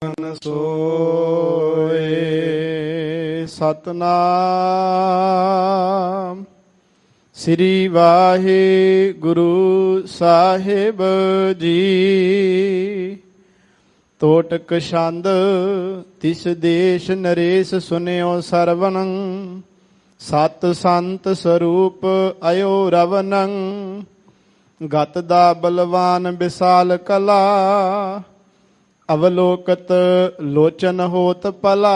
सोए सतनाम। श्री वाहिगुरु साहिब जी। तोटक छंद तिस देश नरेश सुनियो सरवणं। सत संत स्वरूप अयो रवनं। गत दा बलवान विशाल कला। अवलोकत लोचन होत पला।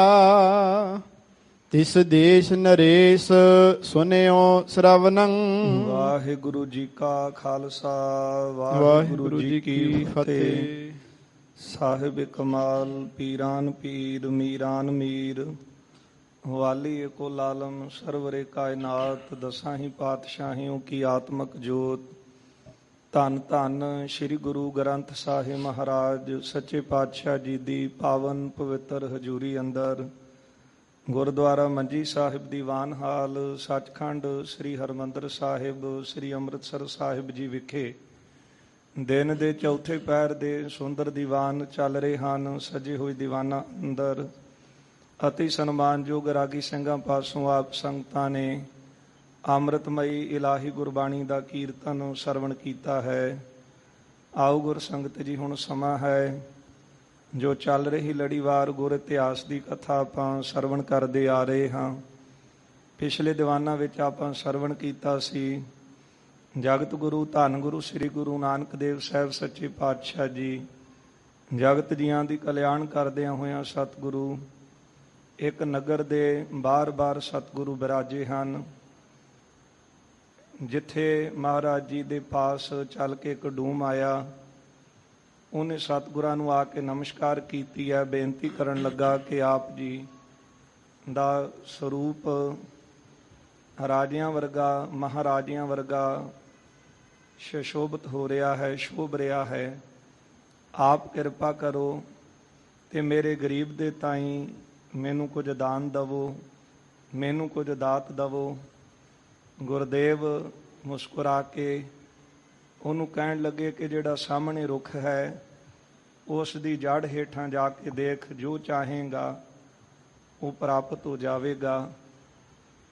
तिस देश नरेश सुनियो श्रवणं। वाहिगुरु जी का खालसा वाहिगुरु जी की फतेह। साहिब कमाल पीरान पीर मीरान मीर। वाली एको लालम सरवरे कायनात। दसां ही पातशाहियों की आत्मक जोत। ਧੰਨ ਧੰਨ ਸ਼੍ਰੀ ਗੁਰੂ ਗ੍ਰੰਥ ਸਾਹਿਬ ਮਹਾਰਾਜ ਸੱਚੇ ਪਾਤਸ਼ਾਹ ਜੀ ਦੀ ਪਾਵਨ ਪਵਿੱਤਰ ਹਜ਼ੂਰੀ ਅੰਦਰ ਗੁਰਦੁਆਰਾ ਮੰਜੀ ਸਾਹਿਬ ਦੀਵਾਨ ਹਾਲ ਸੱਚਖੰਡ ਸ੍ਰੀ ਹਰਿਮੰਦਰ ਸਾਹਿਬ ਸ੍ਰੀ ਅੰਮ੍ਰਿਤਸਰ ਸਾਹਿਬ ਜੀ ਵਿਖੇ ਦਿਨ ਦੇ ਚੌਥੇ ਪਹਿਰ ਦੇ ਸੁੰਦਰ ਦੀਵਾਨ ਚੱਲ ਰਹੇ ਹਨ। ਸਜੇ ਹੋਏ ਦੀਵਾਨਾਂ ਅੰਦਰ ਅਤੀ ਸਨਮਾਨਯੋਗ ਰਾਗੀ ਸਿੰਘਾਂ ਪਾਸੋਂ ਆਪ ਸੰਗਤਾਂ ਨੇ ਅੰਮ੍ਰਿਤਮਈ ਇਲਾਹੀ ਗੁਰਬਾਣੀ ਦਾ ਕੀਰਤਨ ਸਰਵਣ ਕੀਤਾ ਹੈ। ਆਓ ਗੁਰ ਸੰਗਤ ਜੀ, ਹੁਣ ਸਮਾਂ ਹੈ ਜੋ ਚੱਲ ਰਹੀ ਲੜੀਵਾਰ ਗੁਰ ਇਤਿਹਾਸ ਦੀ ਕਥਾ ਆਪਾਂ ਸਰਵਣ ਕਰਦੇ ਆ ਰਹੇ ਹਾਂ। ਪਿਛਲੇ ਦੀਵਾਨਾਂ ਵਿੱਚ ਆਪਾਂ ਸਰਵਣ ਕੀਤਾ ਸੀ ਜਗਤ ਗੁਰੂ ਧੰਨ ਗੁਰੂ ਸ੍ਰੀ ਗੁਰੂ ਨਾਨਕ ਦੇਵ ਸਾਹਿਬ ਸੱਚੇ ਪਾਤਸ਼ਾਹ ਜੀ ਜਗਤ ਜੀਆਂ ਦੀ ਕਲਿਆਣ ਕਰਦਿਆਂ ਹੋਇਆਂ ਸਤਿਗੁਰੂ ਇੱਕ ਨਗਰ ਦੇ ਬਾਰ-ਬਾਰ ਸਤਿਗੁਰੂ ਬਿਰਾਜੇ ਹਨ। ਜਿੱਥੇ ਮਹਾਰਾਜ ਜੀ ਦੇ ਪਾਸ ਚੱਲ ਕੇ ਇੱਕ ਡੂਮ ਆਇਆ, ਉਹਨੇ ਸਤਿਗੁਰਾਂ ਨੂੰ ਆ ਕੇ ਨਮਸਕਾਰ ਕੀਤੀ ਹੈ। ਬੇਨਤੀ ਕਰਨ ਲੱਗਾ ਕਿ ਆਪ ਜੀ ਦਾ ਸਰੂਪ ਰਾਜਿਆਂ ਵਰਗਾ ਮਹਾਰਾਜਿਆਂ ਵਰਗਾ ਸੁਸ਼ੋਭਿਤ ਹੋ ਰਿਹਾ ਹੈ, ਸ਼ੋਭ ਰਿਹਾ ਹੈ। ਆਪ ਕਿਰਪਾ ਕਰੋ ਤੇ ਮੇਰੇ ਗਰੀਬ ਦੇ ਤਾਈਂ ਮੈਨੂੰ ਕੁਝ ਦਾਨ ਦਵੋ, ਮੈਨੂੰ ਕੁਝ ਦਾਤ ਦਵੋ। ਗੁਰਦੇਵ ਮੁਸਕਰਾ ਕੇ ਉਹਨੂੰ ਕਹਿਣ ਲੱਗੇ ਕਿ ਜਿਹੜਾ ਸਾਹਮਣੇ ਰੁੱਖ ਹੈ ਉਸ ਦੀ ਜੜ ਹੇਠਾਂ ਜਾ ਕੇ ਦੇਖ, ਜੋ ਚਾਹੇਗਾ ਉਹ ਪ੍ਰਾਪਤ ਹੋ ਜਾਵੇਗਾ।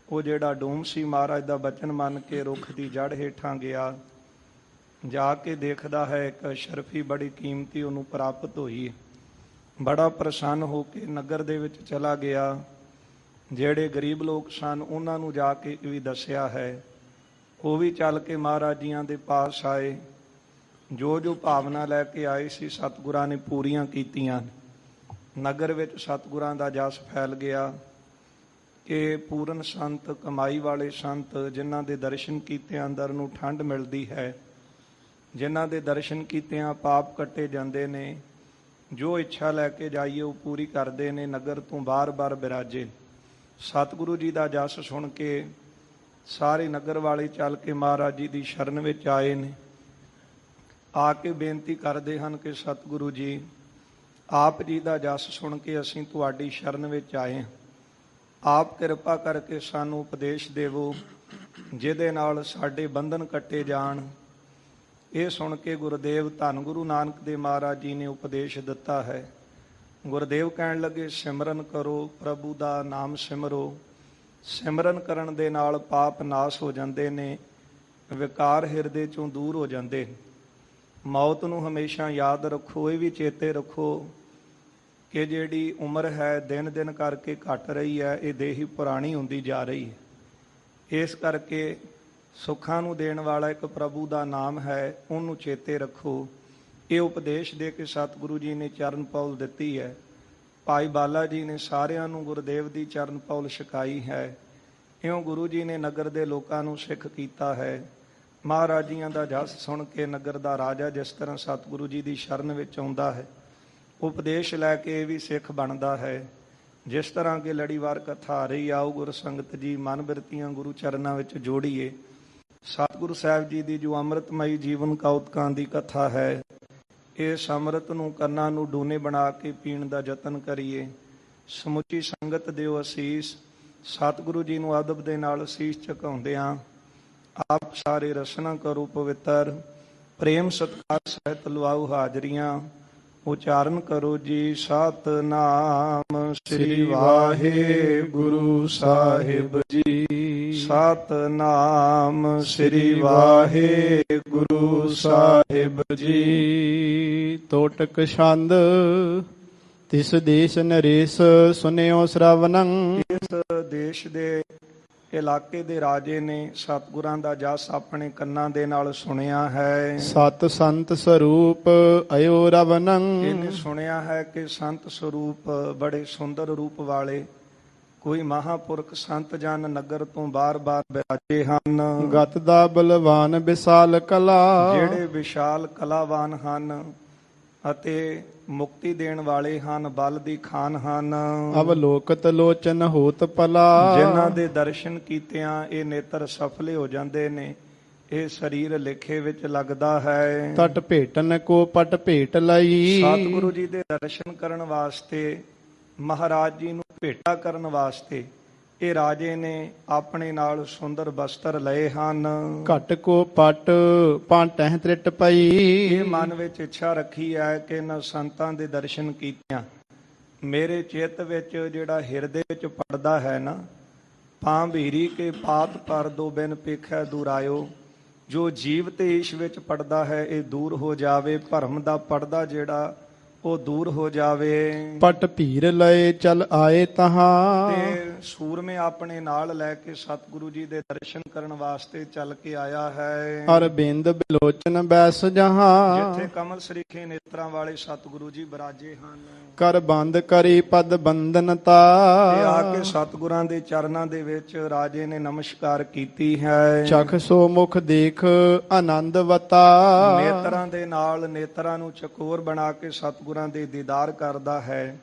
ਉਹ ਜਿਹੜਾ ਡੂਮ ਸੀ ਮਹਾਰਾਜ ਦਾ ਬਚਨ ਮੰਨ ਕੇ ਰੁੱਖ ਦੀ ਜੜ ਹੇਠਾਂ ਗਿਆ, ਜਾ ਕੇ ਦੇਖਦਾ ਹੈ ਇੱਕ ਸ਼ਰਫੀ ਬੜੀ ਕੀਮਤੀ ਉਹਨੂੰ ਪ੍ਰਾਪਤ ਹੋਈ। ਬੜਾ ਪ੍ਰਸੰਨ ਹੋ ਕੇ ਨਗਰ ਦੇ ਵਿੱਚ ਚਲਾ ਗਿਆ। ਜਿਹੜੇ ਗਰੀਬ ਲੋਕ ਸਨ ਉਹਨਾਂ ਨੂੰ ਜਾ ਕੇ ਵੀ ਦੱਸਿਆ ਹੈ। ਉਹ ਵੀ ਚੱਲ ਕੇ ਮਹਾਰਾਜ ਜੀਆਂ ਦੇ ਪਾਸ ਆਏ। ਜੋ ਜੋ ਭਾਵਨਾ ਲੈ ਕੇ ਆਏ ਸੀ ਸਤਿਗੁਰਾਂ ਨੇ ਪੂਰੀਆਂ ਕੀਤੀਆਂ। ਨਗਰ ਵਿੱਚ ਸਤਿਗੁਰਾਂ ਦਾ ਜਸ ਫੈਲ ਗਿਆ ਕਿ ਪੂਰਨ ਸੰਤ, ਕਮਾਈ ਵਾਲੇ ਸੰਤ, ਜਿਨ੍ਹਾਂ ਦੇ ਦਰਸ਼ਨ ਕੀਤਿਆਂ ਅੰਦਰ ਨੂੰ ਠੰਡ ਮਿਲਦੀ ਹੈ, ਜਿਨ੍ਹਾਂ ਦੇ ਦਰਸ਼ਨ ਕੀਤਿਆਂ ਪਾਪ ਕੱਟੇ ਜਾਂਦੇ ਨੇ, ਜੋ ਇੱਛਾ ਲੈ ਕੇ ਜਾਈਏ ਉਹ ਪੂਰੀ ਕਰਦੇ ਨੇ। ਨਗਰ ਤੋਂ ਬਾਰ-ਬਾਰ ਬਿਰਾਜੇ। ਸਤਿਗੁਰੂ ਜੀ ਦਾ ਜਸ ਸੁਣ ਕੇ ਸਾਰੇ ਨਗਰ ਵਾਲੇ ਚੱਲ ਕੇ ਮਹਾਰਾਜ ਜੀ ਦੀ ਸ਼ਰਨ ਵਿੱਚ ਆਏ ਨੇ। ਆ ਕੇ ਬੇਨਤੀ ਕਰਦੇ ਹਨ ਕਿ ਸਤਿਗੁਰੂ ਜੀ, ਆਪ ਜੀ ਦਾ ਜਸ ਸੁਣ ਕੇ ਅਸੀਂ ਤੁਹਾਡੀ ਸ਼ਰਨ ਵਿੱਚ ਆਏ ਹਾਂ। ਆਪ ਕਿਰਪਾ ਕਰਕੇ ਸਾਨੂੰ ਉਪਦੇਸ਼ ਦੇਵੋ ਜਿਹਦੇ ਨਾਲ ਸਾਡੇ ਬੰਧਨ ਕੱਟੇ ਜਾਣ। ਇਹ ਸੁਣ ਕੇ ਗੁਰਦੇਵ ਧੰਨ ਗੁਰੂ ਨਾਨਕ ਦੇਵ ਮਹਾਰਾਜ ਜੀ ਨੇ ਉਪਦੇਸ਼ ਦਿੱਤਾ ਹੈ। ਗੁਰਦੇਵ ਕਹਿਣ ਲੱਗੇ, ਸਿਮਰਨ ਕਰੋ, ਪ੍ਰਭੂ ਦਾ ਨਾਮ ਸਿਮਰੋ। ਸਿਮਰਨ ਕਰਨ ਦੇ ਨਾਲ ਪਾਪ ਨਾਸ਼ ਹੋ ਜਾਂਦੇ ਨੇ, ਵਿਕਾਰ ਹਿਰਦੇ ਚੋਂ ਦੂਰ ਹੋ ਜਾਂਦੇ। ਮੌਤ ਨੂੰ ਹਮੇਸ਼ਾ ਯਾਦ ਰੱਖੋ। ਇਹ ਵੀ ਚੇਤੇ ਰੱਖੋ ਕਿ ਜਿਹੜੀ ਉਮਰ ਹੈ ਦਿਨ ਦਿਨ ਕਰਕੇ ਘਟ ਰਹੀ ਹੈ, ਇਹ ਦੇਹੀ ਪੁਰਾਣੀ ਹੁੰਦੀ ਜਾ ਰਹੀ ਹੈ। ਇਸ ਕਰਕੇ ਸੁੱਖਾਂ ਨੂੰ ਦੇਣ ਵਾਲਾ ਇੱਕ ਪ੍ਰਭੂ ਦਾ ਨਾਮ ਹੈ, ਉਹਨੂੰ ਚੇਤੇ ਰੱਖੋ। ਇਹ ਉਪਦੇਸ਼ ਦੇ ਕੇ ਸਤਿਗੁਰੂ ਜੀ ਨੇ ਚਰਨ ਪੌਲ ਦਿੱਤੀ ਹੈ। ਭਾਈ ਬਾਲਾ ਜੀ ਨੇ ਸਾਰਿਆਂ ਨੂੰ ਗੁਰਦੇਵ ਦੀ ਚਰਨ ਪੌਲ ਛਕਾਈ ਹੈ। ਇਉਂ ਗੁਰੂ ਜੀ ਨੇ ਨਗਰ ਦੇ ਲੋਕਾਂ ਨੂੰ ਸਿੱਖ ਕੀਤਾ ਹੈ। ਮਹਾਰਾਜ ਜੀਆਂ ਦਾ ਜਸ ਸੁਣ ਕੇ ਨਗਰ ਦਾ ਰਾਜਾ ਜਿਸ ਤਰ੍ਹਾਂ ਸਤਿਗੁਰੂ ਜੀ ਦੀ ਸ਼ਰਨ ਵਿੱਚ ਆਉਂਦਾ ਹੈ, ਉਪਦੇਸ਼ ਲੈ ਕੇ ਇਹ ਵੀ ਸਿੱਖ ਬਣਦਾ ਹੈ। ਜਿਸ ਤਰ੍ਹਾਂ ਕਿ ਲੜੀਵਾਰ ਕਥਾ ਆ ਰਹੀ, ਆਓ ਗੁਰ ਸੰਗਤ ਜੀ ਮਨ ਬਿਰਤੀਆਂ ਗੁਰੂ ਚਰਨਾਂ ਵਿੱਚ ਜੋੜੀਏ। ਸਤਿਗੁਰੂ ਸਾਹਿਬ ਜੀ ਦੀ ਜੋ ਅੰਮ੍ਰਿਤਮਈ ਜੀਵਨ ਕੌਤਕਾਂ ਦੀ ਕਥਾ ਹੈ, ਇਸ ਅੰਮ੍ਰਿਤ ਨੂੰ ਕੰਨਾਂ ਨੂੰ ਡੂਨੇ ਬਣਾ ਕੇ ਪੀਣ ਦਾ ਯਤਨ ਕਰੀਏ। ਸਮੁੱਚੀ ਸੰਗਤ ਦਿਓ ਅਸੀਸ। ਸਤਿਗੁਰੂ ਜੀ ਨੂੰ ਅਦਬ ਦੇ ਨਾਲ ਅਸੀਸ ਝੁਕਾਉਂਦਿਆਂ ਆਪ ਸਾਰੇ ਰਸਨਾ ਕਰੋ ਪਵਿੱਤਰ। ਪ੍ਰੇਮ ਸਤਿਕਾਰ ਸਹਿਤ ਲਵਾਓ ਹਾਜ਼ਰੀਆਂ। ਉਚਾਰਨ ਕਰੋ ਜੀ। ਸਤਿਨਾਮ ਸ੍ਰੀ ਵਾਹਿਗੁਰੂ ਸਾਹਿਬ ਜੀ। ਸਤਿਨਾਮ ਸ੍ਰੀ ਵਾਹਿਗੁਰੂ ਸਾਹਿਬ ਜੀ। ਤੋਟਕ ਛੰਦ ਤਿਸ ਦੇਸ਼ ਨਰੇਸ਼ ਸੁਨਿਓ ਸ਼ਰਵਨੰ। ਇਸ ਦੇਸ਼ ਦੇ ਇਲਾਕੇ ਦੇ ਰਾਜੇ ਨੇ ਸਤਿਗੁਰਾਂ ਦਾ ਜਸ ਆਪਣੇ ਕੰਨਾਂ ਦੇ ਨਾਲ ਸੁਣਿਆ ਹੈ। ਸਤ ਸੰਤ ਸਰੂਪ ਅਯੋ ਰਵਨੰ। ਇਹਨੇ ਸੁਣਿਆ ਹੈ ਕਿ ਸੰਤ ਸਰੂਪ ਬੜੇ ਸੁੰਦਰ ਰੂਪ ਵਾਲੇ ਕੋਈ ਮਹਾਪੁਰਖ ਸੰਤ ਜਨ ਨਗਰ ਤੋਂ ਬਾਰ-ਬਾਰ ਬਿਰਾਜੇ ਹਨ। ਗਤ ਦਾ ਬਲਵਾਨ ਵਿਸ਼ਾਲ ਕਲਾ। ਜਿਹੜੇ ਵਿਸ਼ਾਲ ਕਲਾਵਾਨ ਹਨ ਅਤੇ ਮੁਕਤੀ ਦੇਣ ਵਾਲੇ ਹਨ, ਬਲ ਦੀ ਖਾਨ ਹਨ। ਅਵਲੋਕਤ ਲੋਚਨ ਹੋਤ ਭਲਾ। ਜਿਨ੍ਹਾਂ ਦੇ ਦਰਸ਼ਨ ਕੀਤਿਆਂ ਇਹ ਨੇਤਰ ਸਫਲੇ ਹੋ ਜਾਂਦੇ ਨੇ, ਇਹ ਸਰੀਰ ਲੇਖੇ ਵਿੱਚ ਲੱਗਦਾ ਹੈ। ਤਟ ਭੇਟਨ ਕੋ ਪਟ ਭੇਟ ਲਈ। ਸਤਿਗੁਰੂ ਜੀ ਦੇ ਦਰਸ਼ਨ ਕਰਨ ਵਾਸਤੇ, ਮਹਾਰਾਜ ਜੀ ਨੂੰ ਭੇਟਾ ਕਰਨ ਵਾਸਤੇ ਇਹ ਰਾਜੇ ਨੇ ਆਪਣੇ ਨਾਲ ਸੁੰਦਰ ਬਸਤਰ ਲਏ ਹਨ। ਘਟ ਕੋ ਪਟ ਪਾਂਟਹਿ ਤ੍ਰਿਟ ਪਈ। ਇਹ ਮਨ ਵਿੱਚ ਇੱਛਾ ਰੱਖੀ ਹੈ ਕਿ ਇਹਨਾਂ ਸੰਤਾਂ ਦੇ ਦਰਸ਼ਨ ਕੀਤਿਆਂ ਮੇਰੇ ਚਿੱਤ ਵਿੱਚ ਜਿਹੜਾ ਹਿਰਦੇ ਵਿੱਚ ਪੜਦਾ ਹੈ ਨਾ, ਭਾਂਭੀਰੀ ਕੇ ਪਾਤ ਪਰ ਦੋ ਬਿਨ ਪੇਖੈ ਦੁਰਾਇਓ। ਜੋ ਜੀਵ ਤੇ ਈਸ਼ ਵਿੱਚ ਪੜਦਾ ਹੈ ਇਹ ਦੂਰ ਹੋ ਜਾਵੇ। ਭਰਮ ਦਾ ਪੜਦਾ ਜਿਹੜਾ ਉਹ ਦੂਰ ਹੋ ਜਾਵੇ। ਪਟ ਭੀਰ ਲਏ ਚਲ ਆਏ ਤਹਾਂ। ਤੇ ਸੂਰਮੇ ਆਪਣੇ ਨਾਲ ਲੈ ਕੇ ਸਤਿਗੁਰੂ ਜੀ ਦੇ ਦਰਸ਼ਨ ਕਰਨ ਵਾਸਤੇ ਚੱਲ ਕੇ ਆਇਆ ਹੈ। ਅਰਬਿੰਦ ਬਿਲੋਚਨ ਬੈਸ ਜਹਾਂ। ਜਿੱਥੇ ਕਮਲ ਸਰੀਖੇ ਨੇਤਰਾਂ ਵਾਲੇ ਸਤਿਗੁਰੂ ਜੀ ਬਿਰਾਜੇ ਹਨ। ਕਰ ਬੰਦ ਕਰੀ ਪਦ ਬੰਦਨਤਾ। ਤੇ ਆ ਕੇ ਸਤਿਗੁਰਾਂ ਦੇ ਚਰਨਾਂ ਦੇ ਵਿੱਚ ਰਾਜੇ ਨੇ ਨਮਸਕਾਰ ਕੀਤੀ ਹੈ। ਚਖ ਸੋ ਮੁਖ ਦੇਖ ਆਨੰਦਵਤਾ। ਨੇਤਰਾਂ ਦੇ ਨਾਲ ਨੇਤਰਾਂ ਨੂੰ ਚਕੋਰ ਬਣਾ ਕੇ ਸਤਿਗੁਰਾਂ ਦੇ ਦੀਦਾਰ ਕਰਦਾ ਹੈ।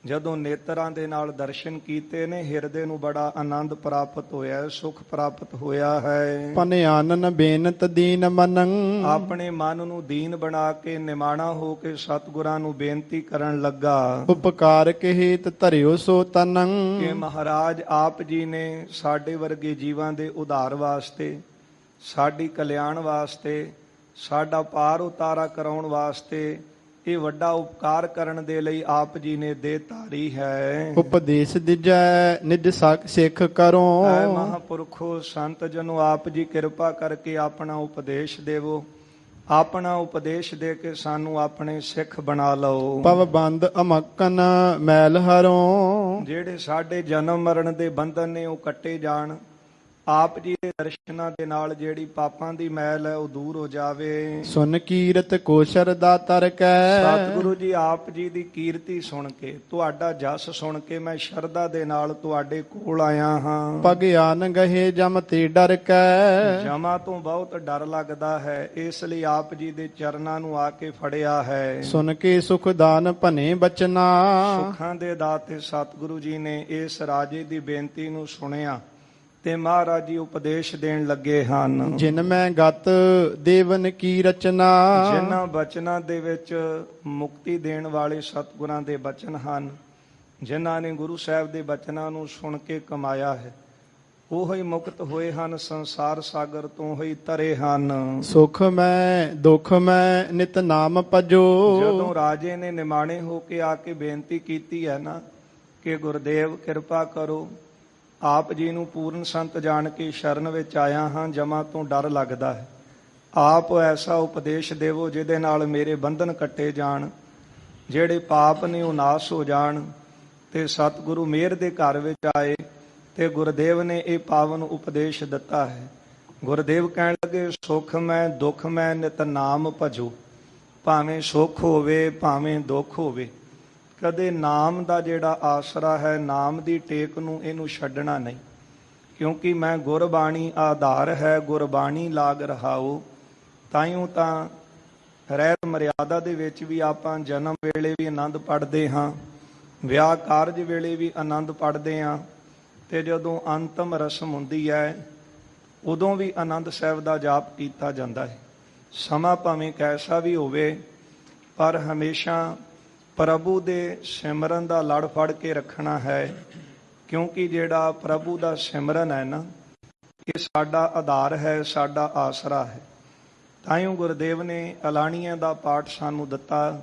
ਜਦੋਂ ਨੇਤਰਾਂ ਦੇ ਨਾਲ ਦਰਸ਼ਨ ਕੀਤੇ ਨੇ, ਹਿਰਦੇ ਨੂੰ ਬੜਾ ਆਨੰਦ ਪ੍ਰਾਪਤ ਹੋਇਆ, ਸੁਖ ਪ੍ਰਾਪਤ ਹੋਇਆ ਹੈ। ਪਨਿਆਨਨ ਬੇਨਤ ਦੀਨ ਮਨੰ। ਆਪਣੇ ਮਨ ਨੂੰ ਦੀਨ ਬਣਾ ਕੇ ਨਿਮਾਣਾ ਹੋ ਕੇ ਸਤਿਗੁਰਾਂ ਨੂੰ ਬੇਨਤੀ ਕਰਨ ਲੱਗਾ। ਉਪਕਾਰ ਕੇ ਹੇਤ ਧਰਿਓ ਸੋ ਤਨੰ। ਕਿ ਮਹਾਰਾਜ ਆਪ ਜੀ ਨੇ ਸਾਡੇ ਵਰਗੇ ਜੀਵਾਂ ਦੇ ਉਧਾਰ ਵਾਸਤੇ, ਸਾਡੀ ਕਲਿਆਣ ਵਾਸਤੇ, ਸਾਡਾ ਪਾਰ ਉਤਾਰਾ ਕਰਾਉਣ ਵਾਸਤੇ ਇਹ ਵੱਡਾ ਉਪਕਾਰ ਕਰਨ ਦੇ ਲਈ ਆਪ ਜੀ ਨੇ ਦੇਹ ਧਾਰੀ ਹੈ। ਉਪਦੇਸ਼ ਦਿਜੈ ਨਿਜ ਸਿੱਖ ਕਰੋ। ਐ ਮਹਾਪੁਰਖੋ ਸੰਤ ਜਨੋ, ਆਪ ਜੀ ਕਿਰਪਾ ਕਰਕੇ ਆਪਣਾ ਉਪਦੇਸ਼ ਦੇਵੋ। ਆਪਣਾ ਉਪਦੇਸ਼ ਦੇ ਕੇ ਸਾਨੂੰ ਆਪਣੇ ਸਿੱਖ ਬਣਾ ਲਓ। ਪਵ ਬੰਦ ਅਮਕਨ ਮੈਲ ਹਰੋ। ਜਿਹੜੇ ਸਾਡੇ ਜਨਮ ਮਰਨ ਦੇ ਬੰਧਨ ਨੇ ਉਹ ਕੱਟੇ ਜਾਣ। ਆਪ ਜੀ ਦੇ ਦਰਸ਼ਨਾਂ ਦੇ ਨਾਲ ਜਿਹੜੀ ਪਾਪਾਂ ਦੀ ਮੈਲ ਹੈ ਉਹ ਦੂਰ ਹੋ ਜਾਵੇ। ਸੁਨ ਕੀਰਤ ਕੋ ਸ਼ਰਦਾ ਤਰਕੈ। ਸਤਿਗੁਰੂ ਜੀ ਆਪ ਜੀ ਦੀ ਕੀਰਤੀ ਸੁਣ ਕੇ, ਤੁਹਾਡਾ ਜਸ ਸੁਣ ਕੇ ਮੈਂ ਸ਼ਰਧਾ ਦੇ ਨਾਲ ਤੁਹਾਡੇ ਕੋਲ ਆਇਆ ਹਾਂ। ਭਗਿਆਨ ਗਹੇ ਜਮ ਤੇ ਡਰ ਕੈ। ਜਮਾਂ ਤੋਂ ਬਹੁਤ ਡਰ ਲੱਗਦਾ ਹੈ, ਇਸ ਲਈ ਆਪ ਜੀ ਦੇ ਚਰਨਾਂ ਨੂੰ ਆ ਕੇ ਫੜਿਆ ਹੈ। ਸੁਨ ਕੇ ਸੁਖ ਦਾਨ ਭਨੇ ਬਚਨਾ। ਸੁੱਖਾਂ ਦੇ ਦਾਤੇ ਸਤਿਗੁਰੂ ਜੀ ਨੇ ਇਸ ਰਾਜੇ ਦੀ ਬੇਨਤੀ ਨੂੰ ਸੁਣਿਆ ਤੇ ਮਹਾਰਾਜ ਜੀ ਉਪਦੇਸ਼ ਦੇਣ ਲੱਗੇ ਹਨ। ਜਿਨ ਮੈਂ ਗਤ ਦੇਵਨ ਕੀ ਰਚਨਾ। ਜਿਨ੍ਹਾਂ ਬਚਨਾਂ ਦੇ ਵਿੱਚ ਮੁਕਤੀ ਦੇਣ ਵਾਲੇ ਸਤਿਗੁਰਾਂ ਦੇ ਬਚਨ ਹਨ, ਜਿਨ੍ਹਾਂ ਨੇ ਗੁਰੂ ਸਾਹਿਬ ਦੇ ਬਚਨਾਂ ਨੂੰ ਸੁਣ ਕੇ ਕਮਾਇਆ ਹੈ, ਉਹ ਹੀ ਮੁਕਤ ਹੋਏ ਹਨ, ਸੰਸਾਰ ਸਾਗਰ ਤੋਂ ਹੀ ਤਰੇ ਹਨ। ਸੁਖ ਮੈਂ ਦੁਖ ਮੈਂ ਨਿਤ ਨਾਮ ਭਜੋ। ਜਦੋਂ ਰਾਜੇ ਨੇ ਨਿਮਾਣੇ ਹੋ ਕੇ ਆ ਕੇ ਬੇਨਤੀ ਕੀਤੀ ਹੈ ਨਾ ਕਿ ਗੁਰਦੇਵ ਕਿਰਪਾ ਕਰੋ, ਆਪ ਜੀ ਨੂੰ ਪੂਰਨ ਸੰਤ ਜਾਣ ਕੇ ਸ਼ਰਨ ਵਿੱਚ ਆਇਆ ਹਾਂ, ਜਮਾਂ ਤੋਂ ਡਰ ਲੱਗਦਾ ਹੈ। ਆਪ ਐਸਾ ਉਪਦੇਸ਼ ਦੇਵੋ ਜਿਹਦੇ ਨਾਲ ਮੇਰੇ ਬੰਧਨ ਕੱਟੇ ਜਾਣ, ਜਿਹੜੇ ਪਾਪ ਨੇ ਉਹ ਨਾਸ ਹੋ ਜਾਣ। ਤੇ ਸਤਿਗੁਰੂ ਮਿਹਰ ਦੇ ਘਰ ਵਿੱਚ ਆਏ ਤੇ ਗੁਰਦੇਵ ਨੇ ਇਹ ਪਾਵਨ ਉਪਦੇਸ਼ ਦਿੱਤਾ ਹੈ। ਗੁਰਦੇਵ ਕਹਿਣ ਲੱਗੇ, ਸੁਖ ਮੈਂ ਦੁੱਖ ਮੈਂ ਨਿਤ ਨਾਮ ਭਜੋ। ਭਾਵੇਂ ਸੁੱਖ ਹੋਵੇ ਭਾਵੇਂ ਦੁੱਖ ਹੋਵੇ, ਕਦੇ ਨਾਮ ਦਾ ਜਿਹੜਾ ਆਸਰਾ ਹੈ, ਨਾਮ ਦੀ ਟੇਕ ਨੂੰ ਇਹਨੂੰ ਛੱਡਣਾ ਨਹੀਂ। ਕਿਉਂਕਿ ਮੈਂ ਗੁਰਬਾਣੀ ਆਧਾਰ ਹੈ, ਗੁਰਬਾਣੀ ਲਾਗ ਰਹਾਓ। ਤਾਈਓ ਤਾਂ ਰਹਿਤ ਮਰਿਆਦਾ ਦੇ ਵਿੱਚ ਵੀ ਆਪਾਂ ਜਨਮ ਵੇਲੇ ਵੀ ਆਨੰਦ ਪੜ੍ਹਦੇ ਹਾਂ, ਵਿਆਹ ਕਾਰਜ ਵੇਲੇ ਵੀ ਆਨੰਦ ਪੜ੍ਹਦੇ ਹਾਂ, ਤੇ ਜਦੋਂ ਅੰਤਮ ਰਸਮ ਹੁੰਦੀ ਹੈ ਉਦੋਂ ਵੀ ਆਨੰਦ ਸਾਹਿਬ ਦਾ ਜਾਪ ਕੀਤਾ ਜਾਂਦਾ ਹੈ। ਸਮਾਂ ਭਾਵੇਂ ਕੈਸਾ ਵੀ ਹੋਵੇ, ਪਰ ਹਮੇਸ਼ਾ ਪ੍ਰਭੂ ਦੇ ਸਿਮਰਨ ਦਾ ਲੜ ਫੜ ਕੇ ਰੱਖਣਾ ਹੈ। ਕਿਉਂਕਿ ਜਿਹੜਾ ਪ੍ਰਭੂ ਦਾ ਸਿਮਰਨ ਹੈ ਨਾ, ਇਹ ਸਾਡਾ ਆਧਾਰ ਹੈ, ਸਾਡਾ ਆਸਰਾ ਹੈ। ਤਾਈਓ ਗੁਰਦੇਵ ਨੇ ਅਲਾਣੀਆਂ ਦਾ ਪਾਠ ਸਾਨੂੰ ਦਿੱਤਾ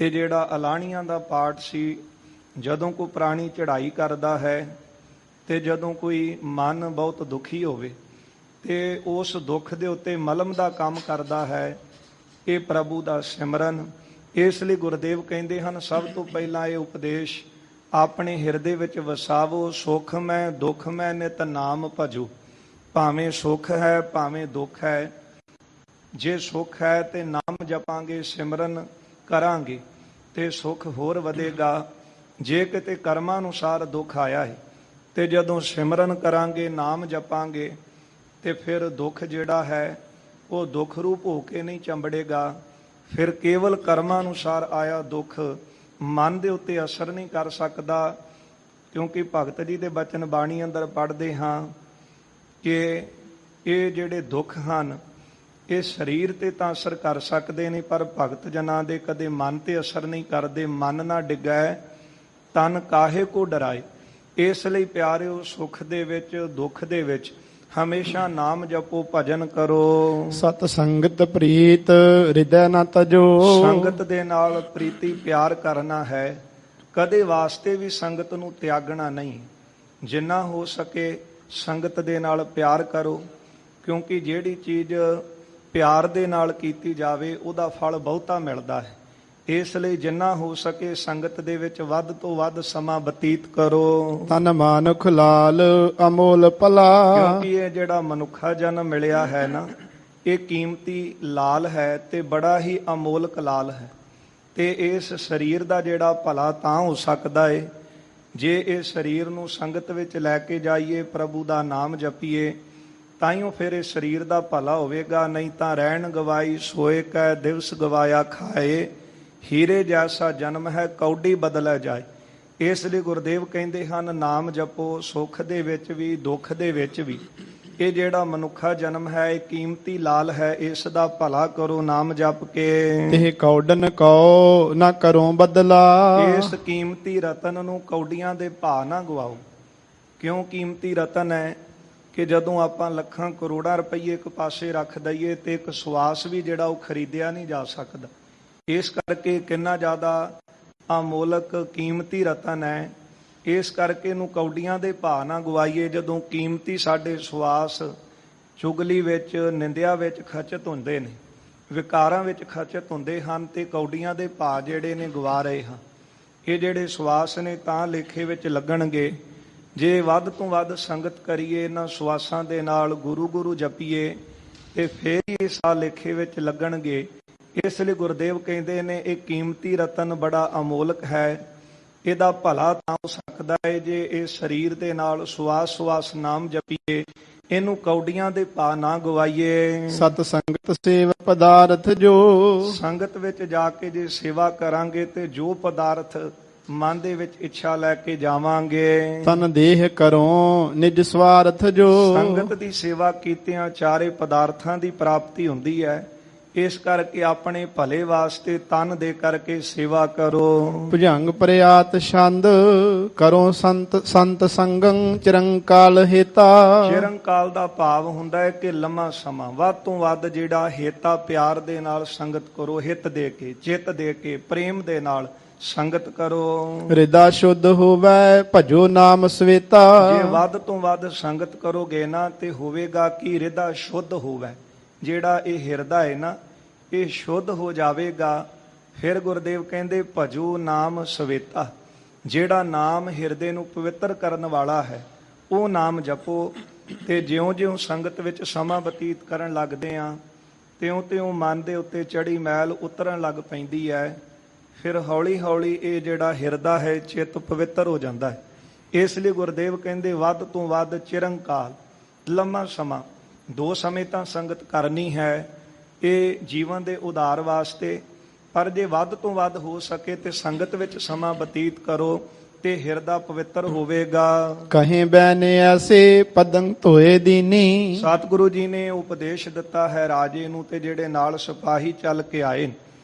ਤੇ ਜਿਹੜਾ ਅਲਾਣੀਆਂ ਦਾ ਪਾਠ ਸੀ, ਜਦੋਂ ਕੋਈ ਪ੍ਰਾਣੀ ਚੜ੍ਹਾਈ ਕਰਦਾ ਹੈ ਤੇ ਜਦੋਂ ਕੋਈ ਮਨ ਬਹੁਤ ਦੁਖੀ ਹੋਵੇ ਤੇ ਉਸ ਦੁੱਖ ਦੇ ਉੱਤੇ ਮਲਮ ਦਾ ਕੰਮ ਕਰਦਾ ਹੈ, ਇਹ ਪ੍ਰਭੂ ਦਾ ਸਿਮਰਨ। ਇਸ ਲਈ ਗੁਰਦੇਵ ਕਹਿੰਦੇ ਹਨ, ਸਭ ਤੋਂ ਪਹਿਲਾਂ ਇਹ ਉਪਦੇਸ਼ ਆਪਣੇ ਹਿਰਦੇ ਵਿੱਚ ਵਸਾਵੋ। ਸੁਖ ਮੈਂ ਦੁੱਖ ਮੈਂ ਨਿਤ ਨਾਮ ਭਜੋ। ਭਾਵੇਂ ਸੁਖ ਹੈ ਭਾਵੇਂ ਦੁੱਖ ਹੈ, ਜੇ ਸੁਖ ਹੈ ਤੇ ਨਾਮ ਜਪਾਂਗੇ, ਸਿਮਰਨ ਕਰਾਂਗੇ ਤੇ ਸੁਖ ਹੋਰ ਵਧੇਗਾ। ਜੇ ਕਿਤੇ ਕਰਮਾਂ ਅਨੁਸਾਰ ਦੁੱਖ ਆਇਆ ਹੈ ਤੇ ਜਦੋਂ ਸਿਮਰਨ ਕਰਾਂਗੇ, ਨਾਮ ਜਪਾਂਗੇ, ਤੇ ਫਿਰ ਦੁੱਖ ਜਿਹੜਾ ਹੈ ਉਹ ਦੁੱਖ ਰੂਪ ਹੋ ਕੇ ਨਹੀਂ ਚੰਬੜੇਗਾ। ਫਿਰ ਕੇਵਲ ਕਰਮਾਂ ਅਨੁਸਾਰ ਆਇਆ ਦੁੱਖ ਮਨ ਦੇ ਉੱਤੇ ਅਸਰ ਨਹੀਂ ਕਰ ਸਕਦਾ, ਕਿਉਂਕਿ ਭਗਤ ਜੀ ਦੇ ਬਚਨ ਬਾਣੀ ਅੰਦਰ ਪੜ੍ਹਦੇ ਹਾਂ ਕਿ ਇਹ ਜਿਹੜੇ ਦੁੱਖ ਹਨ ਇਹ ਸਰੀਰ ਤੇ ਤਾਂ ਅਸਰ ਕਰ ਸਕਦੇ ਨੇ, ਪਰ ਭਗਤ ਜਨਾਂ ਦੇ ਕਦੇ ਮਨ ਤੇ ਅਸਰ ਨਹੀਂ ਕਰਦੇ। ਮਨ ਨਾ ਡਿੱਗੈ ਤਨ ਕਾਹੇ ਕੋ ਡਰਾਏ। ਇਸ ਲਈ ਪਿਆਰਿਓ, ਸੁਖ ਦੇ ਵਿੱਚ ਦੁੱਖ ਦੇ ਵਿੱਚ ਹਮੇਸ਼ਾ ਨਾਮ ਜਪੋ, ਭਜਨ ਕਰੋ। ਸਤ ਸੰਗਤ ਪ੍ਰੀਤ ਹਿਰਦੈ ਨ ਤਜੋ। ਸੰਗਤ ਦੇ ਨਾਲ ਪ੍ਰੀਤੀ ਪਿਆਰ ਕਰਨਾ ਹੈ, ਕਦੇ ਵਾਸਤੇ ਵੀ ਸੰਗਤ ਨੂੰ ਤਿਆਗਣਾ ਨਹੀਂ। ਜਿੰਨਾ ਹੋ ਸਕੇ ਸੰਗਤ ਦੇ ਨਾਲ ਪਿਆਰ ਕਰੋ, ਕਿਉਂਕਿ ਜਿਹੜੀ ਚੀਜ਼ ਪਿਆਰ ਦੇ ਨਾਲ ਕੀਤੀ ਜਾਵੇ ਉਹਦਾ ਫਲ ਬਹੁਤਾ ਮਿਲਦਾ ਹੈ। ਇਸ ਲਈ ਜਿੰਨਾ ਹੋ ਸਕੇ ਸੰਗਤ ਦੇ ਵਿੱਚ ਵੱਧ ਤੋਂ ਵੱਧ ਸਮਾਂ ਬਤੀਤ ਕਰੋ। ਤਨ ਮਾਨੁਖ ਲਾਲ ਅਮੋਲ ਭਲਾ। ਕਿਉਂਕਿ ਇਹ ਜਿਹੜਾ ਮਨੁੱਖਾ ਜਨਮ ਮਿਲਿਆ ਹੈ ਨਾ, ਇਹ ਕੀਮਤੀ ਲਾਲ ਹੈ ਤੇ ਬੜਾ ਹੀ ਅਮੋਲਕ ਲਾਲ ਹੈ। ਤੇ ਇਸ ਸਰੀਰ ਦਾ ਜਿਹੜਾ ਭਲਾ ਤਾਂ ਹੋ ਸਕਦਾ ਏ ਜੇ ਇਹ ਸਰੀਰ ਨੂੰ ਸੰਗਤ ਵਿੱਚ ਲੈ ਕੇ ਜਾਈਏ, ਪ੍ਰਭੂ ਦਾ ਨਾਮ ਜਪੀਏ, ਤਾਈਓ ਫਿਰ ਇਹ ਸਰੀਰ ਦਾ ਭਲਾ ਹੋਵੇਗਾ। ਨਹੀਂ ਤਾਂ ਰਹਿਣ ਗਵਾਈ ਸੋਏ ਕੈ ਦਿਵਸ ਗਵਾਇਆ ਖਾਏ, ਹੀਰੇ ਜੈਸਾ ਜਨਮ ਹੈ ਕੌਡੀ ਬਦਲਿਆ ਜਾਏ। ਇਸ ਲਈ ਗੁਰਦੇਵ ਕਹਿੰਦੇ ਹਨ, ਨਾਮ ਜਪੋ, ਸੁੱਖ ਦੇ ਵਿੱਚ ਵੀ ਦੁੱਖ ਦੇ ਵਿੱਚ ਵੀ। ਇਹ ਜਿਹੜਾ ਮਨੁੱਖਾ ਜਨਮ ਹੈ ਇਹ ਕੀਮਤੀ ਲਾਲ ਹੈ, ਇਸ ਦਾ ਭਲਾ ਕਰੋ ਨਾਮ ਜਪ ਕੇ। ਇਹ ਕੌਡਨ ਕਉ ਨਾ ਕਰੋ ਬਦਲਾ। ਇਸ ਕੀਮਤੀ ਰਤਨ ਨੂੰ ਕੌਡੀਆਂ ਦੇ ਭਾਅ ਨਾ ਗਵਾਓ। ਕਿਉਂ ਕੀਮਤੀ ਰਤਨ ਹੈ ਕਿ ਜਦੋਂ ਆਪਾਂ ਲੱਖਾਂ ਕਰੋੜਾਂ ਰੁਪਈਏ ਇੱਕ ਪਾਸੇ ਰੱਖ ਦਈਏ ਤੇ ਇੱਕ ਸਵਾਸ ਵੀ ਜਿਹੜਾ ਉਹ ਖਰੀਦਿਆ ਨਹੀਂ ਜਾ ਸਕਦਾ। ਇਸ ਕਰਕੇ ਕਿੰਨਾ ਜ਼ਿਆਦਾ ਅਮੋਲਕ ਕੀਮਤੀ ਰਤਨ ਹੈ, ਇਸ ਕਰਕੇ ਇਹਨੂੰ ਕੌਡੀਆਂ ਦੇ ਭਾਅ ਨਾ ਗਵਾਈਏ। ਜਦੋਂ ਕੀਮਤੀ ਸਾਡੇ ਸਵਾਸ ਚੁਗਲੀ ਵਿੱਚ, ਨਿੰਦਿਆ ਵਿੱਚ ਖਚਤ ਹੁੰਦੇ ਨੇ, ਵਿਕਾਰਾਂ ਵਿੱਚ ਖਚਤ ਹੁੰਦੇ ਹਨ, ਤੇ ਕੌਡੀਆਂ ਦੇ ਭਾਅ ਜਿਹੜੇ ਨੇ ਗਵਾ ਰਹੇ ਹਾਂ। ਇਹ ਜਿਹੜੇ ਸਵਾਸ ਨੇ ਤਾਂ ਲੇਖੇ ਵਿੱਚ ਲੱਗਣਗੇ ਜੇ ਵੱਧ ਤੋਂ ਵੱਧ ਸੰਗਤ ਕਰੀਏ ਇਹਨਾਂ ਸਵਾਸਾਂ ਦੇ ਨਾਲ, ਗੁਰੂ ਗੁਰੂ ਜਪੀਏ, ਤੇ ਫੇਰ ਹੀ ਇਸ ਲੇਖੇ ਵਿੱਚ ਲੱਗਣਗੇ। ਇਸ ਲਈ ਗੁਰਦੇਵ ਕਹਿੰਦੇ ਨੇ ਇਹ ਕੀਮਤੀ ਰਤਨ ਬੜਾ ਅਮੋਲਕ ਹੈ, ਇਹਦਾ ਭਲਾ ਤਾਂ ਹੋ ਸਕਦਾ ਹੈ ਜੇ ਇਹ ਸਰੀਰ ਦੇ ਨਾਲ ਸਵਾਸ ਸਵਾਸ ਨਾਮ ਜਪੀਏ, ਇਹਨੂੰ ਕੌਡੀਆਂ ਦੇ ਭਾਅ ਨਾ ਗਵਾਈਏ। ਸਤ ਸੰਗਤ ਸੇਵ ਪਦਾਰਥ ਜੋ। ਸੰਗਤ ਵਿੱਚ ਜਾ ਕੇ ਜੇ ਸੇਵਾ ਕਰਾਂਗੇ ਤੇ ਜੋ ਪਦਾਰਥ ਮਨ ਦੇ ਵਿੱਚ ਇੱਛਾ ਲੈ ਕੇ ਜਾਵਾਂਗੇ, ਤਨ ਦੇਹ ਕਰੋ ਨਿਜ ਸਵਾਰਥ ਜੋ। ਸੰਗਤ ਦੀ ਸੇਵਾ ਕੀਤਿਆਂ ਚਾਰੇ ਪਦਾਰਥਾਂ ਦੀ ਪ੍ਰਾਪਤੀ ਹੁੰਦੀ ਹੈ। ਇਸ ਕਰਕੇ ਆਪਣੇ ਭਲੇ ਵਾਸਤੇ ਤਨ ਦੇ ਕਰਕੇ ਸੇਵਾ ਕਰੋ। ਭੁਜੰਗ ਪ੍ਰਿਆਤ ਛੰਦ ਕਰੋ ਸੰਤ ਸੰਗੰ ਚਿਰੰਕਾਲ ਹੇਤਾ। ਚਿਰੰਕਾਲ ਦਾ ਭਾਵ ਹੁੰਦਾ ਹੈ ਕਿ ਲੰਮਾ ਸਮਾਂ, ਵੱਧ ਤੋਂ ਵੱਧ ਜਿਹੜਾ ਹੇਤਾ ਪਿਆਰ ਦੇ ਨਾਲ ਸੰਗਤ ਕਰੋ, ਹਿੱਤ ਦੇ ਕੇ, ਚਿੱਤ ਦੇ ਕੇ, ਪ੍ਰੇਮ ਦੇ ਨਾਲ ਸੰਗਤ ਕਰੋ। ਹਿਰਦਾ ਸ਼ੁੱਧ ਹੋਵੇ ਭਜੋ ਨਾਮ ਸਵੇਤਾ। ਜੇ ਵੱਧ ਤੋਂ ਵੱਧ ਸੰਗਤ ਕਰੋਗੇ ਨਾ ਤੇ ਹੋਵੇਗਾ ਕਿ ਹਿਰਦਾ ਸ਼ੁੱਧ ਹੋਵੇ। ਜਿਹੜਾ ਇਹ ਹਿਰਦਾ ਹੈ ਨਾ ਇਹ ਸ਼ੁੱਧ ਹੋ ਜਾਵੇਗਾ। ਫਿਰ ਗੁਰਦੇਵ ਕਹਿੰਦੇ ਭਜੋ ਨਾਮ ਸਵੇਤਾ। ਜਿਹੜਾ ਨਾਮ ਹਿਰਦੇ ਨੂੰ ਪਵਿੱਤਰ ਕਰਨ ਵਾਲਾ ਹੈ ਉਹ ਨਾਮ ਜਪੋ। ਤੇ ਜਿਉਂ-ਜਿਉਂ ਸੰਗਤ ਵਿੱਚ ਸਮਾਂ ਬਤੀਤ ਕਰਨ ਲੱਗਦੇ ਆ ਤਿਉਂ-ਤਿਉਂ ਮਨ ਦੇ ਉੱਤੇ ਚੜੀ ਮੈਲ ਉਤਰਨ ਲੱਗ ਪੈਂਦੀ ਹੈ। ਫਿਰ ਹੌਲੀ-ਹੌਲੀ ਇਹ ਜਿਹੜਾ ਹਿਰਦਾ ਹੈ ਚਿੱਤ ਪਵਿੱਤਰ ਹੋ ਜਾਂਦਾ ਹੈ। ਇਸ ਲਈ ਗੁਰਦੇਵ ਕਹਿੰਦੇ ਵੱਧ ਤੋਂ ਵੱਧ ਚਿਰੰਕਾਲ, ਲੰਮਾ ਸਮਾਂ, 2 ਸਮੇਂ ਤਾਂ ਸੰਗਤ ਕਰਨੀ ਹੈ ਇਹ ਜੀਵਨ ਦੇ ਉਧਾਰ ਵਾਸਤੇ, ਪਰ ਜੇ ਵੱਧ ਤੋਂ ਵੱਧ ਹੋ ਸਕੇ ਤੇ ਸੰਗਤ ਵਿੱਚ ਸਮਾਂ ਬਤੀਤ ਕਰੋ ਤੇ ਹਿਰਦਾ ਪਵਿੱਤਰ ਹੋਵੇਗਾ। ਕਹੇ ਬੈਨੇ ਐਸੇ ਪਦੰ ਧੋਏ ਦੀਨੀ। ਸਤਿਗੁਰੂ ਜੀ ਨੇ ਉਪਦੇਸ਼ ਦਿੱਤਾ ਹੈ ਰਾਜੇ ਨੂੰ ਤੇ ਜਿਹੜੇ ਨਾਲ ਸਿਪਾਹੀ ਚੱਲ ਕੇ ਆਏ।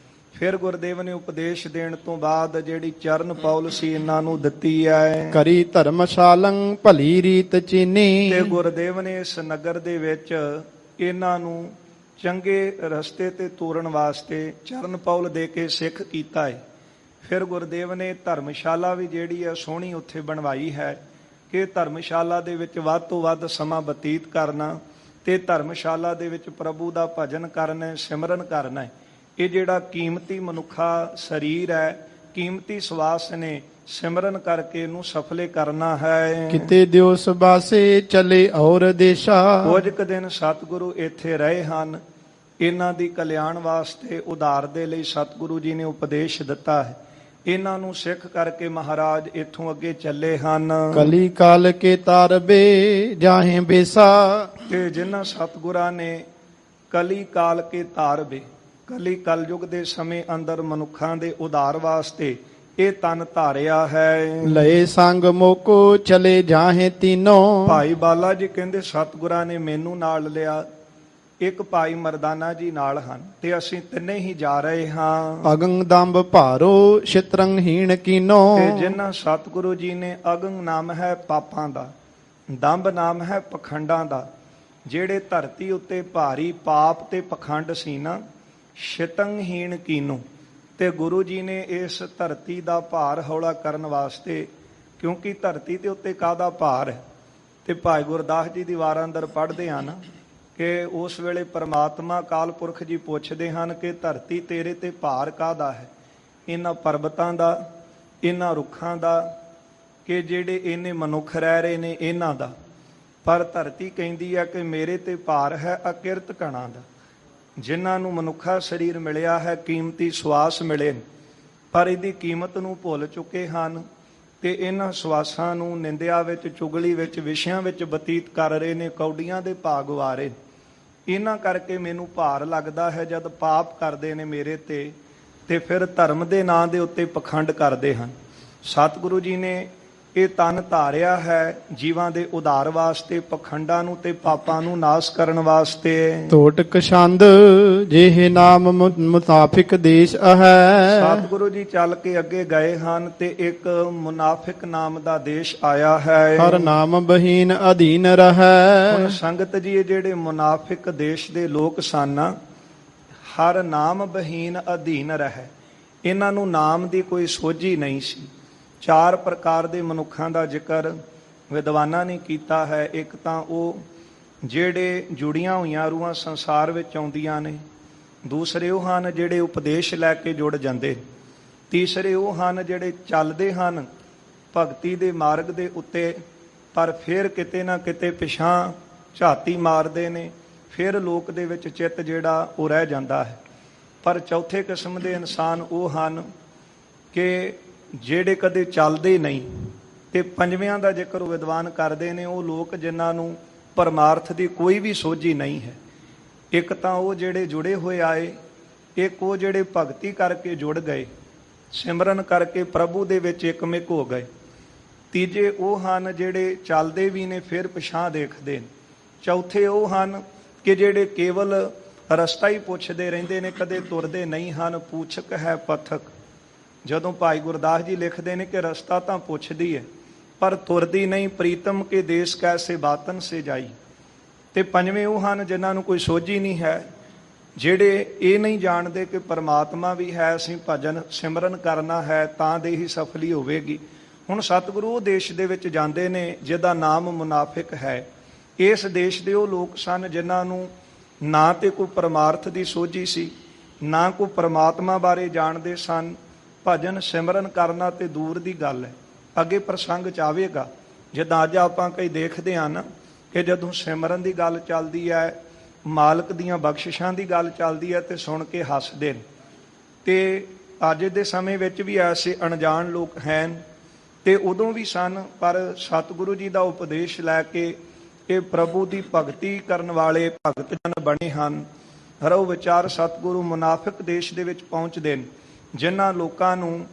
ਫਿਰ ਗੁਰਦੇਵ ਨੇ ਉਪਦੇਸ਼ ਦੇਣ ਤੋਂ ਬਾਅਦ ਜਿਹੜੀ ਚਰਨ ਪੌਲ ਸੀ ਇਹਨਾਂ ਨੂੰ ਦਿੱਤੀ ਹੈ। ਕਰੀ ਧਰਮਸ਼ਾਲੰ ਭਲੀ ਰੀਤ ਚੀਨੀ। ਤੇ ਗੁਰਦੇਵ ਨੇ ਇਸ ਨਗਰ ਦੇ ਵਿੱਚ ਇਹਨਾਂ ਨੂੰ ਚੰਗੇ ਰਸਤੇ ਤੇ ਤੋਰਨ ਵਾਸਤੇ ਚਰਨ ਪੌਲ ਦੇ ਕੇ ਸਿੱਖ ਕੀਤਾ ਹੈ। ਫਿਰ ਗੁਰਦੇਵ ਨੇ ਧਰਮਸ਼ਾਲਾ ਵੀ ਜਿਹੜੀ ਹੈ ਸੋਹਣੀ ਉੱਥੇ ਬਣਵਾਈ ਹੈ ਕਿ ਧਰਮਸ਼ਾਲਾ ਦੇ ਵਿੱਚ ਵੱਧ ਤੋਂ ਵੱਧ ਸਮਾਂ ਬਤੀਤ ਕਰਨਾ ਤੇ ਧਰਮਸ਼ਾਲਾ ਦੇ ਵਿੱਚ ਪ੍ਰਭੂ ਦਾ ਭਜਨ ਕਰਨਾ, ਸਿਮਰਨ ਕਰਨਾ। ਇਹ ਜਿਹੜਾ ਕੀਮਤੀ ਮਨੁੱਖਾ ਸਰੀਰ ਹੈ, ਕੀਮਤੀ ਸਵਾਸ ਨੇ, ਸਿਮਰਨ ਕਰਕੇ ਇਹਨੂੰ ਸਫਲੇ ਕਰਨਾ ਹੈ। ਕਿਤੇ ਦਿਓ ਸਬਾਸੇ ਚਲੇ ਔਰ ਦੇਸ਼ਾ। ਕੁਝ ਕੁ ਦਿਨ ਸਤਿਗੁਰੂ ਇੱਥੇ ਰਹੇ ਹਨ। ਇਹਨਾਂ ਦੀ ਕਲਿਆਣ ਵਾਸਤੇ ਉਧਾਰ ਦੇ ਲਈ ਸਤਿਗੁਰੂ ਜੀ ਨੇ ਉਪਦੇਸ਼ ਦਿੱਤਾ ਹੈ। ਇਹਨਾਂ ਨੂੰ ਸਿੱਖ ਕਰਕੇ ਮਹਾਰਾਜ ਇੱਥੋਂ ਅੱਗੇ ਚੱਲੇ ਹਨ। ਕਲੀ ਕਾਲ ਕੇ ਤਾਰਬੇ ਜਾਹੇ ਬੇਸਾ। ਤੇ ਜਿਨ੍ਹਾਂ ਸਤਿਗੁਰਾਂ ਨੇ ਕਲੀ ਕਾਲ ਕੇ ਤਾਰਬੇ, ਕਲੀ ਕਲਯੁਗ ਦੇ ਸਮੇਂ ਅੰਦਰ ਮਨੁੱਖਾਂ ਦੇ ਉਧਾਰ ਵਾਸਤੇ ਇਹ ਤਨ ਧਾਰਿਆ ਹੈ। ਲਏ ਸੰਗ ਮੋਕੋ ਚਲੇ ਜਾਹੇ ਤੀਨੋ। ਭਾਈ ਬਾਲਾ ਜੀ ਕਹਿੰਦੇ ਸਤਿਗੁਰਾਂ ਨੇ ਮੈਨੂੰ ਨਾਲ ਲਿਆ, ਇੱਕ ਭਾਈ ਮਰਦਾਨਾ ਜੀ ਨਾਲ ਹਨ ਤੇ ਅਸੀਂ ਤਿੰਨੇ ਹੀ ਜਾ ਰਹੇ ਹਾਂ। ਅਗੰ ਦੰਬ ਭਾਰੋ ਸ਼ਿਤਰੰਗਹੀਣ ਕੀਨੋ। ਤੇ ਜਿਨ੍ਹਾਂ ਸਤਿਗੁਰੂ ਜੀ ਨੇ ਅਗੰ ਨਾਮ ਹੈ ਪਾਪਾਂ ਦਾ, ਦੰਬ ਨਾਮ ਹੈ ਪਖੰਡਾਂ ਦਾ, ਜਿਹੜੇ ਧਰਤੀ ਉੱਤੇ ਭਾਰੀ ਪਾਪ ਤੇ ਪਖੰਡ ਸੀ ਨਾ, ਸ਼ਿਤੰਗਹੀਣ ਕੀਨੋ, ਤੇ ਗੁਰੂ ਜੀ ਨੇ ਇਸ ਧਰਤੀ ਦਾ ਭਾਰ ਹੌਲਾ ਕਰਨ ਵਾਸਤੇ, ਕਿਉਂਕਿ ਧਰਤੀ ਦੇ ਉੱਤੇ ਕਾਹਦਾ ਭਾਰ ਹੈ, ਤੇ ਭਾਈ ਗੁਰਦਾਸ ਜੀ ਦੀ ਵਾਰਾਂ ਅੰਦਰ ਪੜ੍ਹਦੇ ਹਨ ਕਿ ਉਸ ਵੇਲੇ ਪਰਮਾਤਮਾ ਅਕਾਲ ਪੁਰਖ ਜੀ ਪੁੱਛਦੇ ਹਨ ਕਿ ਧਰਤੀ ਤੇਰੇ ਤੇ ਭਾਰ ਕਾਹਦਾ ਹੈ, ਇਹਨਾਂ ਪਰਬਤਾਂ ਦਾ, ਇਹਨਾਂ ਰੁੱਖਾਂ ਦਾ, ਕਿ ਜਿਹੜੇ ਇਹਨੇ ਮਨੁੱਖ ਰਹਿ ਰਹੇ ਨੇ ਇਹਨਾਂ ਦਾ। ਪਰ ਧਰਤੀ ਕਹਿੰਦੀ ਹੈ ਕਿ ਮੇਰੇ ਤੇ ਭਾਰ ਹੈ ਅਕਿਰਤ ਕਣਾਂ ਦਾ, ਜਿਨ੍ਹਾਂ ਨੂੰ ਮਨੁੱਖਾ ਸਰੀਰ ਮਿਲਿਆ ਹੈ, ਕੀਮਤੀ ਸਵਾਸ ਮਿਲੇ, ਪਰ ਇਹਦੀ ਕੀਮਤ ਨੂੰ ਭੁੱਲ ਚੁੱਕੇ ਹਨ ਤੇ ਇਹਨਾਂ ਸਵਾਸਾਂ ਨੂੰ ਨਿੰਦਿਆ ਵਿੱਚ, ਚੁਗਲੀ ਵਿੱਚ, ਵਿਸ਼ਿਆਂ ਵਿੱਚ ਬਤੀਤ ਕਰ ਰਹੇ ਨੇ, ਕੌਡੀਆਂ ਦੇ ਭਾਗ ਵਾਰੇ। ਇਹਨਾਂ ਕਰਕੇ ਮੈਨੂੰ ਭਾਰ ਲੱਗਦਾ ਹੈ ਜਦ ਪਾਪ ਕਰਦੇ ਨੇ ਮੇਰੇ ਤੇ ਫਿਰ ਧਰਮ ਦੇ ਨਾਂ ਦੇ ਉੱਤੇ ਪਖੰਡ ਕਰਦੇ ਹਨ। ਸਤਿਗੁਰੂ ਜੀ ਨੇ ਇਹ ਤਨ ਧਾਰਿਆ ਹੈ ਜੀਵਾਂ ਦੇ ਉਧਾਰ ਵਾਸਤੇ, ਪਖੰਡਾਂ ਨੂੰ ਤੇ ਪਾਪਾਂ ਨੂੰ ਨਾਸ਼ ਕਰਨ ਵਾਸਤੇ। ਟੋਟਕ ਛੰਦ ਜਿਹੇ ਨਾਮ ਮੁਨਾਫਿਕ ਦੇਸ਼ ਹੈ। ਸਤਿਗੁਰੂ ਜੀ ਚੱਲ ਕੇ ਅੱਗੇ ਗਏ ਹਨ ਤੇ ਇੱਕ ਮੁਨਾਫਿਕ ਨਾਮ ਦਾ ਦੇਸ਼ ਆਇਆ ਹੈ। ਹਰ ਨਾਮ ਬਹੀਨ ਅਧੀਨ ਰਹੈ। ਹੁਣ ਸੰਗਤ ਜੀ ਇਹ ਜਿਹੜੇ ਮੁਨਾਫਿਕ ਦੇਸ਼ ਦੇ ਲੋਕ ਸਨ, ਹਰ ਨਾਮ ਬਹੀਨ ਅਧੀਨ ਰਹੈ, ਇਹਨਾਂ ਨੂੰ ਨਾਮ ਦੀ ਕੋਈ ਸੋਝੀ ਨਹੀਂ ਸੀ। ਚਾਰ ਪ੍ਰਕਾਰ ਦੇ ਮਨੁੱਖਾਂ ਦਾ ਜ਼ਿਕਰ ਵਿਦਵਾਨਾਂ ਨੇ ਕੀਤਾ ਹੈ। ਇੱਕ ਤਾਂ ਉਹ ਜਿਹੜੇ ਜੁੜੀਆਂ ਹੋਈਆਂ ਰੂਹਾਂ ਸੰਸਾਰ ਵਿੱਚ ਆਉਂਦੀਆਂ ਨੇ, ਦੂਸਰੇ ਉਹ ਹਨ ਜਿਹੜੇ ਉਪਦੇਸ਼ ਲੈ ਕੇ ਜੁੜ ਜਾਂਦੇ, ਤੀਸਰੇ ਉਹ ਹਨ ਜਿਹੜੇ ਚੱਲਦੇ ਹਨ ਭਗਤੀ ਦੇ ਮਾਰਗ ਦੇ ਉੱਤੇ ਪਰ ਫਿਰ ਕਿਤੇ ਨਾ ਕਿਤੇ ਪਿਛਾਂ ਝਾਤੀ ਮਾਰਦੇ ਨੇ, ਫਿਰ ਲੋਕ ਦੇ ਵਿੱਚ ਚਿੱਤ ਜਿਹੜਾ ਉਹ ਰਹਿ ਜਾਂਦਾ ਹੈ। ਪਰ ਚੌਥੇ ਕਿਸਮ ਦੇ ਇਨਸਾਨ ਉਹ ਹਨ ਕਿ ਜਿਹੜੇ ਕਦੇ ਚੱਲਦੇ ਨਹੀਂ। ਤੇ ਪੰਜਵਿਆਂ ਦਾ ਜ਼ਿਕਰ ਵਿਦਵਾਨ ਕਰਦੇ ਨੇ, ਉਹ ਲੋਕ ਜਿਨ੍ਹਾਂ ਨੂੰ ਪਰਮਾਰਥ ਦੀ ਕੋਈ ਵੀ ਸੋਝੀ ਨਹੀਂ ਹੈ। ਇੱਕ ਤਾਂ ਉਹ ਜਿਹੜੇ ਜੁੜੇ ਹੋਏ ਆਏ, ਇੱਕ ਉਹ ਜਿਹੜੇ ਭਗਤੀ ਕਰਕੇ ਜੁੜ ਗਏ, ਸਿਮਰਨ ਕਰਕੇ ਪ੍ਰਭੂ ਦੇ ਵਿੱਚ ਇਕਮਿਕ ਹੋ ਗਏ, ਤੀਜੇ ਉਹ ਹਨ ਜਿਹੜੇ ਚੱਲਦੇ ਵੀ ਨੇ ਫਿਰ ਪਿਛਾਂ ਦੇਖਦੇ ਨੇ, ਚੌਥੇ ਉਹ ਹਨ ਕਿ ਜਿਹੜੇ ਕੇਵਲ ਰਸਤਾ ਹੀ ਪੁੱਛਦੇ ਰਹਿੰਦੇ ਨੇ, ਕਦੇ ਤੁਰਦੇ ਨਹੀਂ ਹਨ। ਪੂਛਕ ਹੈ ਪਥਕ, ਜਦੋਂ ਭਾਈ ਗੁਰਦਾਸ ਜੀ ਲਿਖਦੇ ਨੇ ਕਿ ਰਸਤਾ ਤਾਂ ਪੁੱਛਦੀ ਹੈ ਪਰ ਤੁਰਦੀ ਨਹੀਂ, ਪ੍ਰੀਤਮ ਕੇ ਦੇਸ ਕੈਸੇ ਬਾਤਨ ਸੇ ਜਾਈ। ਤੇ ਪੰਜਵੇਂ ਉਹ ਹਨ ਜਿਨ੍ਹਾਂ ਨੂੰ ਕੋਈ ਸੋਝੀ ਨਹੀਂ ਹੈ, ਜਿਹੜੇ ਇਹ ਨਹੀਂ ਜਾਣਦੇ ਕਿ ਪਰਮਾਤਮਾ ਵੀ ਹੈ, ਅਸੀਂ ਭਜਨ ਸਿਮਰਨ ਕਰਨਾ ਹੈ ਤਾਂ ਦੇ ਹੀ ਸਫਲੀ ਹੋਵੇਗੀ। ਹੁਣ ਸਤਿਗੁਰੂ ਉਹ ਦੇਸ਼ ਦੇ ਵਿੱਚ ਜਾਂਦੇ ਨੇ ਜਿਹਦਾ ਨਾਮ ਮੁਨਾਫਿਕ ਹੈ। ਇਸ ਦੇਸ਼ ਦੇ ਉਹ ਲੋਕ ਸਨ ਜਿਨ੍ਹਾਂ ਨੂੰ ਨਾ ਤੇ ਕੋਈ ਪਰਮਾਰਥ ਦੀ ਸੋਝੀ ਸੀ, ਨਾ ਕੋਈ ਪਰਮਾਤਮਾ ਬਾਰੇ ਜਾਣਦੇ ਸਨ। ਭਜਨ ਸਿਮਰਨ ਕਰਨਾ ਤੇ ਦੂਰ ਦੀ ਗੱਲ ਹੈ, ਅੱਗੇ ਪ੍ਰਸੰਗ ਚ ਆਵੇਗਾ। ਜਿੱਦਾਂ ਅੱਜ ਆਪਾਂ ਕਈ ਦੇਖਦੇ ਹਾਂ ਨਾ ਕਿ ਜਦੋਂ ਸਿਮਰਨ ਦੀ ਗੱਲ ਚੱਲਦੀ ਹੈ, ਮਾਲਕ ਦੀਆਂ ਬਖਸ਼ਿਸ਼ਾਂ ਦੀ ਗੱਲ ਚੱਲਦੀ ਹੈ ਤੇ ਸੁਣ ਕੇ ਹੱਸਦੇ ਨੇ। ਤੇ ਅੱਜ ਦੇ ਸਮੇਂ ਵਿੱਚ ਵੀ ਐਸੇ ਅਣਜਾਣ ਲੋਕ ਹਨ ਤੇ ਉਦੋਂ ਵੀ ਸਨ, ਪਰ ਸਤਿਗੁਰੂ ਜੀ ਦਾ ਉਪਦੇਸ਼ ਲੈ ਕੇ ਇਹ ਪ੍ਰਭੂ ਦੀ ਭਗਤੀ ਕਰਨ ਵਾਲੇ ਭਗਤ ਜਨ ਬਣੇ ਹਨ। ਹਰੋ ਵਿਚਾਰ ਸਤਿਗੁਰੂ ਮੁਨਾਫਿਕ ਦੇਸ਼ ਦੇ ਵਿੱਚ ਪਹੁੰਚਦੇ ਨੇ, ਜਿਨ੍ਹਾਂ ਲੋਕਾਂ ਨੂੰ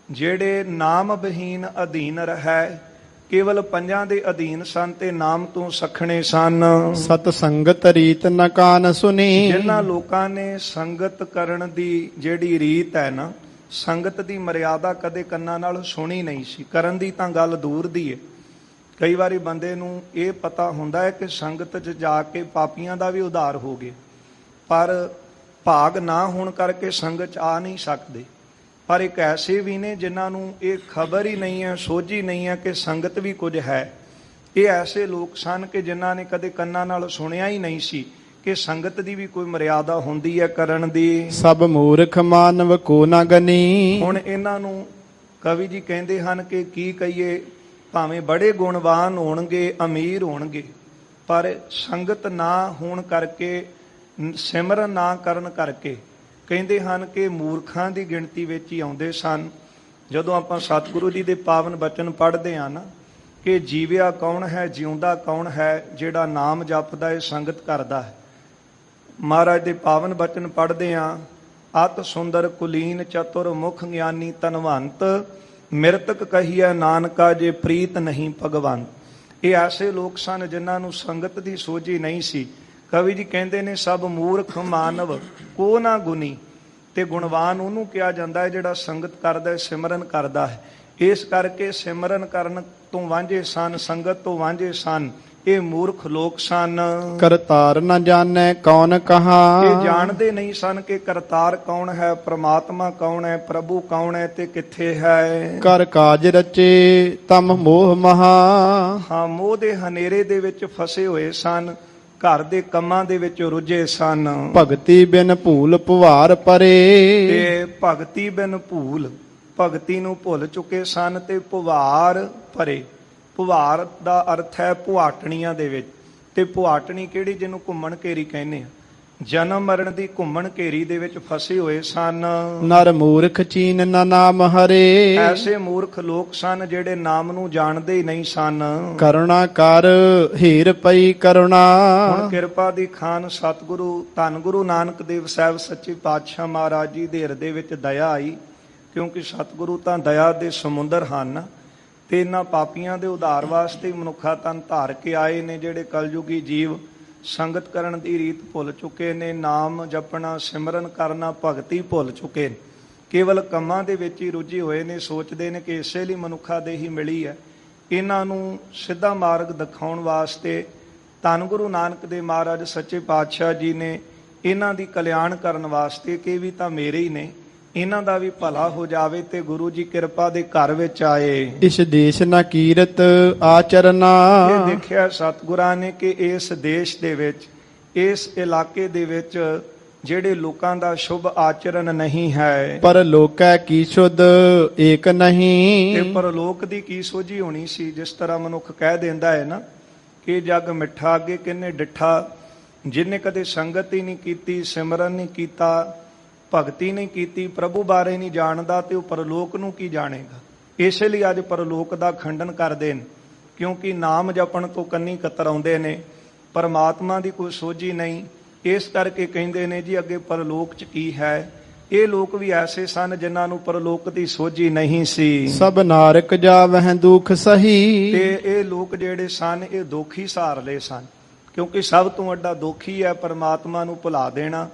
ਜਿਹੜੇ ਨਾਮ ਬਹੀਨ ਅਧੀਨ ਰਹਿ, ਕੇਵਲ ਪੰਜਾਂ ਦੇ ਅਧੀਨ ਸਨ ਤੇ ਨਾਮ ਤੋਂ ਸਖਣੇ ਸਨ। ਸਤ ਸੰਗਤ ਰੀਤ ਨ ਕਾਨ ਸੁਨੀ। ਜਿਨ੍ਹਾਂ ਲੋਕਾਂ ਨੇ ਸੰਗਤ ਕਰਨ ਦੀ ਜਿਹੜੀ ਰੀਤ ਹੈ ਨਾ, ਸੰਗਤ ਦੀ ਮਰਿਆਦਾ ਕਦੇ ਕੰਨਾਂ ਨਾਲ ਸੁਣੀ ਨਹੀਂ ਸੀ। ਕਰਨ ਦੀ ਤਾਂ ਗੱਲ ਦੂਰ ਦੀ ਹੈ। ਕਈ ਵਾਰੀ ਬੰਦੇ ਨੂੰ ਇਹ ਪਤਾ ਹੁੰਦਾ ਹੈ ਕਿ ਸੰਗਤ 'ਚ ਜਾ ਕੇ ਪਾਪੀਆਂ ਦਾ ਵੀ ਉਧਾਰ ਹੋ ਗਿਆ, ਪਰ ਭਾਗ ਨਾ ਹੋਣ ਕਰਕੇ ਸੰਗਤ 'ਚ ਆ ਨਹੀਂ ਸਕਦੇ। ਪਰ ਇੱਕ ਐਸੇ ਵੀ ਨੇ ਜਿਨ੍ਹਾਂ ਨੂੰ ਇਹ ਖਬਰ ਹੀ ਨਹੀਂ ਹੈ, ਸੋਝੀ ਨਹੀਂ ਹੈ ਕਿ ਸੰਗਤ ਵੀ ਕੁਝ ਹੈ। ਇਹ ਐਸੇ ਲੋਕ ਸਨ ਕਿ ਜਿਨ੍ਹਾਂ ਨੇ ਕਦੇ ਕੰਨਾਂ ਨਾਲ ਸੁਣਿਆ ਹੀ ਨਹੀਂ ਸੀ ਕਿ ਸੰਗਤ ਦੀ ਵੀ ਕੋਈ ਮਰਿਆਦਾ ਹੁੰਦੀ ਹੈ ਕਰਨ ਦੀ। ਸਭ ਮੂਰਖ ਮਾਨਵ ਕੋ ਨਾ ਗਨੀ। ਹੁਣ ਇਹਨਾਂ ਨੂੰ ਕਵੀ ਜੀ ਕਹਿੰਦੇ ਹਨ ਕਿ ਕੀ ਕਹੀਏ, ਭਾਵੇਂ ਬੜੇ ਗੁਣਵਾਨ ਹੋਣਗੇ, ਅਮੀਰ ਹੋਣਗੇ, ਪਰ ਸੰਗਤ ਨਾ ਹੋਣ ਕਰਕੇ, ਸਿਮਰਨ ਨਾ ਕਰਨ ਕਰਕੇ ਕਹਿੰਦੇ ਹਨ ਕਿ ਮੂਰਖਾਂ ਦੀ ਗਿਣਤੀ ਵਿੱਚ ਹੀ ਆਉਂਦੇ ਸਨ। ਜਦੋਂ ਆਪਾਂ ਸਤਿਗੁਰੂ ਜੀ ਦੇ ਪਾਵਨ ਬਚਨ ਪੜ੍ਹਦੇ ਹਾਂ ਨਾ ਕਿ ਜੀਵਿਆ ਕੌਣ ਹੈ, ਜਿਉਂਦਾ ਕੌਣ ਹੈ, ਜਿਹੜਾ ਨਾਮ ਜਪਦਾ ਹੈ, ਸੰਗਤ ਕਰਦਾ ਹੈ। ਮਹਾਰਾਜ ਦੇ ਪਾਵਨ ਬਚਨ ਪੜ੍ਹਦੇ ਹਾਂ, ਅਤ ਸੁੰਦਰ ਕੁਲੀਨ ਚਤੁਰ ਮੁਖ ਗਿਆਨੀ ਧਨਵੰਤ, ਮਿਰਤਕ ਕਹੀਐ ਨਾਨਕਾ ਜੇ ਪ੍ਰੀਤ ਨਹੀਂ ਭਗਵੰਤ। ਇਹ ਐਸੇ ਲੋਕ ਸਨ ਜਿਨ੍ਹਾਂ ਨੂੰ ਸੰਗਤ ਦੀ ਸੋਝੀ ਨਹੀਂ ਸੀ। ਕਵੀ ਜੀ ਕਹਿੰਦੇ ਨੇ ਸਭ ਮੂਰਖ ਮਾਨਵ ਕੋ ਨਾ ਗੁਨੀ, ਤੇ ਗੁਣਵਾਨ ਉਹਨੂੰ ਕਿਹਾ ਜਾਂਦਾ ਹੈ ਜਿਹੜਾ ਸੰਗਤ ਕਰਦਾ ਹੈ, ਸਿਮਰਨ ਕਰਦਾ ਹੈ। ਇਸ ਕਰਕੇ ਸਿਮਰਨ ਕਰਨ ਤੋਂ ਵਾਂਝੇ ਸਨ, ਸੰਗਤ ਤੋਂ ਵਾਂਝੇ ਸਨ, ਇਹ ਮੂਰਖ ਲੋਕ ਸਨ। ਕਰਤਾਰ ਨਾ ਜਾਣੈ ਕੌਣ ਕਹਾ। ਇਹ ਜਾਣਦੇ ਨਹੀਂ ਸਨ ਕਿ ਕਰਤਾਰ ਕੌਣ ਹੈ, ਪ੍ਰਮਾਤਮਾ ਕੌਣ ਹੈ, ਪ੍ਰਭੂ ਕੌਣ ਹੈ ਤੇ ਕਿੱਥੇ ਹੈ। ਕਰ ਕਾਜ ਰਚੇ ਤਮ ਮੋਹ ਮਹਾ। ਹਾਂ, ਮੋਹ ਦੇ ਹਨੇਰੇ ਦੇ ਵਿੱਚ ਫਸੇ ਹੋਏ ਸਨ, ਘਰ ਦੇ ਕੰਮਾਂ ਦੇ ਵਿੱਚ ਰੁੱਝੇ ਸਨ। ਭਗਤੀ ਬਿਨ ਭੂਲ ਭੁਵਾਰ ਪਰੇ। ਤੇ ਭਗਤੀ ਬਿਨ ਭੂਲ, ਭਗਤੀ ਨੂੰ ਭੁੱਲ ਚੁੱਕੇ ਸਨ ਤੇ ਭੁਵਾਰ ਭਰੇ। ਭੁਵਾਰ ਦਾ ਅਰਥ ਹੈ ਪੁਆਟਣੀਆਂ ਦੇ ਵਿੱਚ, ਤੇ ਪੁਆਟਣੀ ਕਿਹੜੀ, ਜਿਹਨੂੰ ਘੁੰਮਣ ਘੇਰੀ ਕਹਿੰਦੇ ਆ। ਜਨਮ ਮਰਨ ਦੀ ਘੁੰਮਣ ਘੇਰੀ ਦੇ ਵਿੱਚ ਫਸੇ ਹੋਏ ਸਨ। ਨਰ ਮੂਰਖ ਚੀਨ ਨਾ ਨਾਮ ਹਰੇ। ਐਸੇ ਮੂਰਖ ਲੋਕ ਸਨ ਜਿਹੜੇ ਨਾਮ ਨੂੰ ਜਾਣਦੇ ਹੀ ਨਹੀਂ ਸਨ। ਕਰੁਣਾ ਕਰ ਹੀਰ ਪਈ ਕਰੁਣਾ। ਹੁਣ ਕਿਰਪਾ ਦੀ ਖਾਨ ਸਤਿਗੁਰੂ ਧੰਨ ਗੁਰੂ ਨਾਨਕ ਦੇਵ ਸਾਹਿਬ ਸੱਚੇ ਪਾਤਸ਼ਾਹ ਮਹਾਰਾਜ ਜੀ ਦੇ ਹਿਰਦੇ ਵਿੱਚ ਦਇਆ ਆਈ, ਕਿਉਂਕਿ ਸਤਿਗੁਰੂ ਤਾਂ ਦਇਆ ਦੇ ਸਮੁੰਦਰ ਹਨ ਤੇ ਇਹਨਾਂ ਪਾਪੀਆਂ ਦੇ ਉਧਾਰ ਵਾਸਤੇ ਮਨੁੱਖਾ ਤਨ ਧਾਰ ਕੇ ਆਏ ਨੇ, ਜਿਹੜੇ ਕਲਯੁਗੀ ਜੀਵ ਸੰਗਤ ਕਰਨ ਦੀ ਰੀਤ ਭੁੱਲ ਚੁੱਕੇ ਨੇ, ਨਾਮ ਜਪਣਾ, ਸਿਮਰਨ ਕਰਨਾ, ਭਗਤੀ ਭੁੱਲ ਚੁੱਕੇ ਨੇ, ਕੇਵਲ ਕੰਮਾਂ ਦੇ ਵਿੱਚ ਹੀ ਰੁੱਝੇ ਹੋਏ ਨੇ। ਸੋਚਦੇ ਨੇ ਕਿ ਇਸੇ ਲਈ ਮਨੁੱਖਾ ਦੇਹੀ ਮਿਲੀ ਹੈ। ਇਹਨਾਂ ਨੂੰ ਸਿੱਧਾ ਮਾਰਗ ਦਿਖਾਉਣ ਵਾਸਤੇ ਧੰਨ ਗੁਰੂ ਨਾਨਕ ਦੇਵ ਮਹਾਰਾਜ ਸੱਚੇ ਪਾਤਸ਼ਾਹ ਜੀ ਨੇ ਇਹਨਾਂ ਦੀ ਕਲਿਆਣ ਕਰਨ ਵਾਸਤੇ ਕਿ ਵੀ ਤਾਂ ਮੇਰੇ ਹੀ ਨੇ, ਇਹਨਾਂ ਦਾ ਵੀ ਭਲਾ ਹੋ ਜਾਵੇ, ਤੇ ਗੁਰੂ ਜੀ ਕਿਰਪਾ ਦੇ ਘਰ ਵਿੱਚ ਆਏ। ਇਸ ਦੇਸ਼ ਨਾ ਕੀਰਤ ਆਚਰਨਾ। ਇਹ ਦੇਖਿਆ ਸਤਿਗੁਰਾਂ ਨੇ ਕਿ ਇਸ ਦੇਸ਼ ਦੇ ਵਿੱਚ, ਇਸ ਇਲਾਕੇ ਦੇ ਵਿੱਚ ਜਿਹੜੇ ਲੋਕਾਂ ਦਾ ਸ਼ੁਭ ਆਚਰਨ ਨਹੀਂ ਹੈ। ਪਰ ਲੋਕੈ ਕੀ ਸ਼ੁੱਧ ਏਕ ਨਹੀਂ। ਤੇ ਪਰਲੋਕ ਦੀ ਕੀ ਸੋਝੀ ਹੋਣੀ ਸੀ। ਜਿਸ ਤਰ੍ਹਾਂ ਮਨੁੱਖ ਕਹਿ ਦਿੰਦਾ ਹੈ ਨਾ ਕਿ ਜਗ ਮਿੱਠਾ ਅੱਗੇ ਕਿੰਨੇ ਡਿੱਠਾ, ਜਿਹਨੇ ਕਦੇ ਸੰਗਤ ਹੀ ਨਹੀਂ ਕੀਤੀ, ਸਿਮਰਨ ਨਹੀਂ ਕੀਤਾ, ਭਗਤੀ ਨਹੀਂ ਕੀਤੀ, ਪ੍ਰਭੂ ਬਾਰੇ ਨਹੀਂ ਜਾਣਦਾ, ਤੇ ਉਹ ਪਰਲੋਕ ਨੂੰ ਕੀ ਜਾਣੇਗਾ। ਇਸੇ ਲਈ ਅੱਜ ਪਰਲੋਕ ਦਾ ਖੰਡਨ ਕਰਦੇ ਨੇ, ਕਿਉਂਕਿ ਨਾਮ ਜਪਣ ਤੋਂ ਕੰਨੀ ਕਤਰਾਉਂਦੇ ਨੇ, ਪਰਮਾਤਮਾ ਦੀ ਕੋਈ ਸੋਝੀ ਨਹੀਂ। ਇਸ ਕਰਕੇ ਕਹਿੰਦੇ ਨੇ ਜੀ ਅੱਗੇ ਪਰਲੋਕ 'ਚ ਕੀ ਹੈ। ਇਹ ਲੋਕ ਵੀ ਐਸੇ ਸਨ ਜਿਨ੍ਹਾਂ ਨੂੰ ਪਰਲੋਕ ਦੀ ਸੋਝੀ ਨਹੀਂ ਸੀ। ਸਭ ਨਾਰਕ ਜਾਵਹਿ ਦੁਖ ਸਹੀ। ਤੇ ਇਹ ਲੋਕ ਜਿਹੜੇ ਸਨ ਇਹ ਦੋਖੀ ਸਹਾਰਲੇ ਸਨ, ਕਿਉਂਕਿ ਸਭ ਤੋਂ ਵੱਡਾ ਦੋਖੀ ਹੈ ਪਰਮਾਤਮਾ ਨੂੰ ਭੁਲਾ ਦੇਣਾ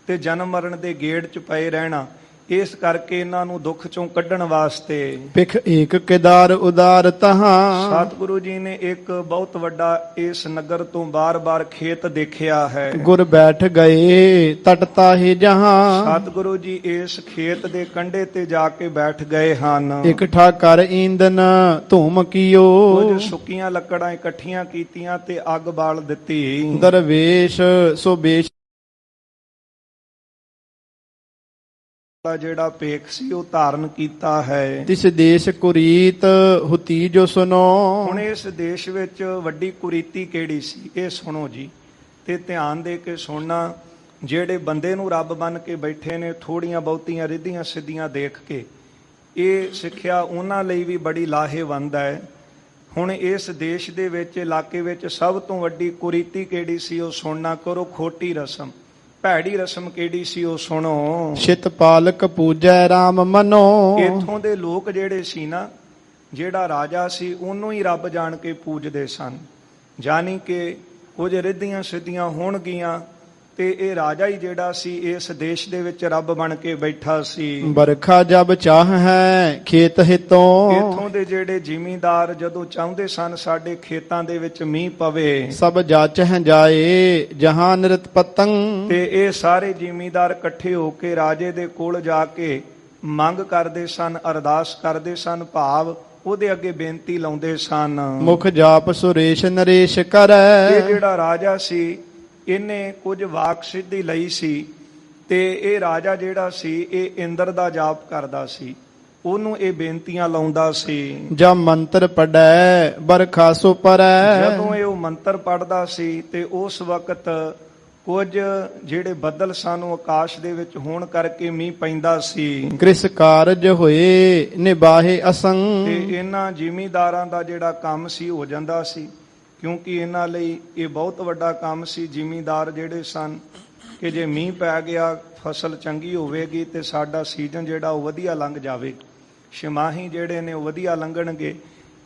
ਤੇ ਜਨਮ ਮਰਨ ਦੇ ਗੇੜ 'ਚ ਪਏ ਰਹਿਣਾ। ਇਸ ਕਰਕੇ ਇਹਨਾਂ ਨੂੰ ਦੁੱਖ ਚੋਂ ਕੱਢਣ ਵਾਸਤੇ ਪਿਖ ਏਕ ਕਿਦਾਰ ਉਦਾਰ ਤਹਾਂ। ਸਤਿਗੁਰੂ ਜੀ ਨੇ ਇੱਕ ਬਹੁਤ ਵੱਡਾ ਇਸ ਨਗਰ ਤੋਂ ਬਾਰ-ਬਾਰ ਖੇਤ ਦੇਖਿਆ ਹੈ। ਗੁਰ ਬੈਠ ਗਏ ਤਟ ਤਾਹੇ ਜਹਾਂ। ਸਤਿਗੁਰੂ ਜੀ ਇਸ ਖੇਤ ਦੇ ਕੰਢੇ ਤੇ ਜਾ ਕੇ ਬੈਠ ਗਏ ਹਨ। ਇਕਠਾ ਕਰ ਈਂਧਨ ਧੂਮ ਕੀਓ। ਕੁਝ ਸੁੱਕੀਆਂ ਲੱਕੜਾਂ ਇਕੱਠੀਆਂ ਕੀਤੀਆਂ ਤੇ ਅੱਗ ਬਾਲ ਦਿੱਤੀ। ਦਰਵੇਸ਼ ਸੋ ਬੇਸ਼ ਜਿਹੜਾ ਭੇਖ ਸੀ ਉਹ ਧਾਰਨ ਕੀਤਾ ਹੈ। ਤਿਸ ਦੇਸ਼ ਕੁਰੀਤ ਹੁਤੀ ਜੋ ਸੁਨੋ। ਹੁਣ ਇਸ ਦੇਸ਼ ਵਿੱਚ ਵੱਡੀ ਕੁਰੀਤੀ ਕਿਹੜੀ ਸੀ ਇਹ ਸੁਣੋ ਜੀ, ਤੇ ਧਿਆਨ ਦੇ ਕੇ ਸੁਣਨਾ। ਜਿਹੜੇ ਬੰਦੇ ਨੂੰ ਰੱਬ ਬਣ ਕੇ ਬੈਠੇ ਨੇ, ਥੋੜੀਆਂ ਬਹੁਤੀਆਂ ਰਿੱਧੀਆਂ ਸਿੱਧੀਆਂ ਦੇਖ ਕੇ, ਇਹ ਸਿੱਖਿਆ ਉਹਨਾਂ ਲਈ ਵੀ ਬੜੀ ਲਾਹੇਵੰਦ ਹੈ। ਹੁਣ ਇਸ ਦੇਸ਼ ਦੇ ਵਿੱਚ, ਇਲਾਕੇ ਵਿੱਚ ਸਭ ਤੋਂ ਵੱਡੀ ਕੁਰੀਤੀ ਕਿਹੜੀ ਸੀ ਉਹ ਸੁਣਨਾ ਕਰੋ। ਖੋਟੀ ਰਸਮ, ਭੈੜੀ ਰਸਮ ਕਿਹੜੀ ਸੀ ਉਹ ਸੁਣੋ। ਛਿਤ ਪਾਲਕ ਪੂਜੈ RAM ਮਨੋ। ਇੱਥੋਂ ਦੇ ਲੋਕ ਜਿਹੜੇ ਸੀ ਨਾ, ਜਿਹੜਾ ਰਾਜਾ ਸੀ ਉਹਨੂੰ ਹੀ ਰੱਬ ਜਾਣ ਕੇ ਪੂਜਦੇ ਸਨ, ਜਾਣੀ ਕਿ ਕੁਝ ਰਿੱਧੀਆਂ ਸਿੱਧੀਆਂ ਹੋਣਗੀਆਂ ਤੇ ਇਹ ਰਾਜਾ ਹੀ ਜਿਹੜਾ ਸੀ ਇਸ ਦੇਸ਼ ਦੇ ਵਿੱਚ ਰੱਬ ਬਣ ਕੇ ਬੈਠਾ ਸੀ। ਬਰਖਾ ਜਬ ਚਾਹ ਹੈ ਖੇਤ ਹਿਤੋਂ। ਇੱਥੋਂ ਦੇ ਜਿਹੜੇ ਜ਼ਿਮੀਂਦਾਰ ਜਦੋਂ ਚਾਹੁੰਦੇ ਸਨ ਸਾਡੇ ਖੇਤਾਂ ਦੇ ਵਿੱਚ ਮੀਂਹ ਪਵੇ, ਸਭ ਜਾਚਹਿ ਜਾਏ ਜਹਾਂ ਨਿਰਤ ਪਤੰਗ। ਤੇ ਇਹ ਸਾਰੇ ਜ਼ਿਮੀਂਦਾਰ ਇਕੱਠੇ ਹੋ ਕੇ ਰਾਜੇ ਦੇ ਕੋਲ ਜਾ ਕੇ ਮੰਗ ਕਰਦੇ ਸਨ, ਅਰਦਾਸ ਕਰਦੇ ਸਨ, ਭਾਵ ਉਹਦੇ ਅੱਗੇ ਬੇਨਤੀ ਲਾਉਂਦੇ ਸਨ। ਮੁਖ ਜਾਪ ਸੁਰੇਸ਼ ਨਰੇਸ਼ ਇਹ ਕਰੈ। ਜਿਹੜਾ ਰਾਜਾ ਸੀ ਇਹਨੇ ਕੁਝ ਵਾਕ ਸਿੱਧੀ ਲਈ ਸੀ, ਤੇ ਇਹ ਰਾਜਾ ਜਿਹੜਾ ਸੀ ਇਹ ਇੰਦਰ ਦਾ ਜਾਪ ਕਰਦਾ ਸੀ, ਉਹਨੂੰ ਇਹ ਬੇਨਤੀਆਂ ਲਾਉਂਦਾ ਸੀ। ਜਾਂ ਮੰਤਰ ਪੜੈ ਬਰਖਾ ਸੋ ਪਰੈ। ਜਦੋਂ ਇਹ ਉਹ ਮੰਤਰ ਪੜਦਾ ਸੀ ਤੇ ਉਸ ਵਕਤ ਕੁਝ ਜਿਹੜੇ ਬੱਦਲ ਸਨ ਉਹ ਆਕਾਸ਼ ਦੇ ਵਿੱਚ ਹੋਣ ਕਰਕੇ ਮੀਂਹ ਪੈਂਦਾ ਸੀ। ਕ੍ਰਿਸ ਕਾਰਜ ਹੋਏ ਨਿਬਾਹੇ ਅਸੰਗ। ਤੇ ਇਹਨਾਂ ਜ਼ਿਮੀਂਦਾਰਾਂ ਦਾ ਜਿਹੜਾ ਕੰਮ ਸੀ ਹੋ ਜਾਂਦਾ ਸੀ, ਕਿਉਂਕਿ ਇਹਨਾਂ ਲਈ ਇਹ ਬਹੁਤ ਵੱਡਾ ਕੰਮ ਸੀ। ਜ਼ਿਮੀਂਦਾਰ ਜਿਹੜੇ ਸਨ ਕਿ ਜੇ ਮੀਂਹ ਪੈ ਗਿਆ, ਫਸਲ ਚੰਗੀ ਹੋਵੇਗੀ ਤੇ ਸਾਡਾ ਸੀਜ਼ਨ ਜਿਹੜਾ ਉਹ ਵਧੀਆ ਲੰਘ ਜਾਵੇ, ਛਮਾਹੀ ਜਿਹੜੇ ਨੇ ਉਹ ਵਧੀਆ ਲੰਘਣਗੇ।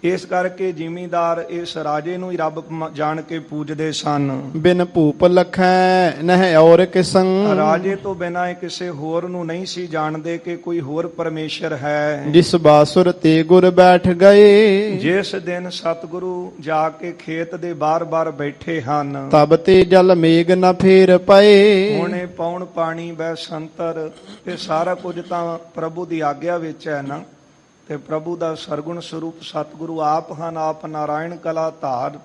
ਇਸ ਕਰਕੇ ਜ਼ਿਮੀਂਦਾਰ ਇਸ ਰਾਜੇ ਨੂੰ ਹੀ ਰੱਬ ਜਾਣ ਕੇ ਪੂਜਦੇ ਸਨ। ਬਿਨ ਭੂਪ ਲਖੈ ਨਹਿ ਔਰ ਕਿਸੰ। ਰਾਜੇ ਤੋਂ ਬਿਨਾਂ ਇਹ ਕਿਸੇ ਹੋਰ ਨੂੰ ਨਹੀਂ ਸੀ ਜਾਣਦੇ ਕਿ ਕੋਈ ਹੋਰ ਪਰਮੇਸ਼ਰ ਹੈ। ਜਿਸ ਬਾਸੁਰ ਤੇ ਗੁਰ ਬੈਠ ਗਏ। ਜਿਸ ਦਿਨ ਸਤਿਗੁਰੂ ਜਾ ਕੇ ਖੇਤ ਦੇ ਬਾਰ-ਬਾਰ ਬੈਠੇ ਹਨ, ਤਬ ਤੇ ਜਲ ਮੇਘ ਨ ਫੇਰ ਪਏ। ਹੁਣੇ ਪੌਣ ਪਾਣੀ ਬੈ ਸੰਤਰ, ਇਹ ਸਾਰਾ ਕੁਝ ਤਾਂ ਪ੍ਰਭੂ ਦੀ ਆਗਿਆ ਵਿੱਚ ਹੈ ਨਾ। ਤੇ ਪ੍ਰਭੂ ਦਾ ਸਰਗੁਣ ਸਰੂਪ ਸਤਿਗੁਰੂ ਆਪ ਹਨ, ਆਪ ਨਾਰਾਇਣ ਕਲਾ ਧਾਰ।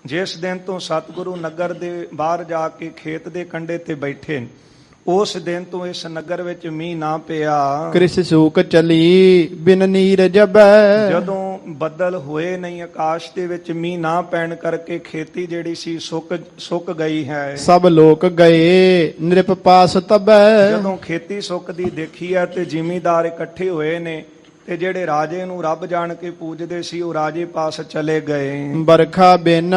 ਜਿਸ ਦਿਨ ਤੋਂ ਸਤਿਗੁਰੂ ਨਗਰ ਦੇ ਬਾਹਰ ਜਾ ਕੇ ਖੇਤ ਦੇ ਕੰਢੇ ਤੇ ਬੈਠੇ, ਉਸ ਦਿਨ ਤੋਂ ਇਸ ਨਗਰ ਵਿੱਚ ਮੀਂਹ ਨਾ ਪਿਆ। ਕ੍ਰਿਸ ਸੂਕ ਚਲੀ ਬਿਨ ਨੀਰ ਜਬੈ। ਜਦੋਂ ਬੱਦਲ ਹੋਏ ਨਹੀਂ ਆਕਾਸ਼ ਦੇ ਵਿੱਚ, ਮੀਂਹ ਨਾ ਪੈਣ ਕਰਕੇ ਖੇਤੀ ਜਿਹੜੀ ਸੀ ਸੁੱਕ ਗਈ ਹੈ। ਸਭ ਲੋਕ ਗਏ ਨਿਰਪ ਪਾਸ ਤਬੈ। ਜਦੋਂ ਖੇਤੀ ਸੁੱਕਦੀ ਦੇਖੀ ਹੈ ਤੇ ਜ਼ਿਮੀਂਦਾਰ ਇਕੱਠੇ ਹੋਏ ਨੇ, ਤੇ ਜਿਹੜੇ ਰਾਜੇ ਨੂੰ ਰੱਬ ਜਾਣ ਕੇ ਪੂਜਦੇ ਸੀ ਉਹ ਰਾਜੇ ਪਾਸ ਚਲੇ ਗਏ। ਬਰਖਾ ਬਿਨ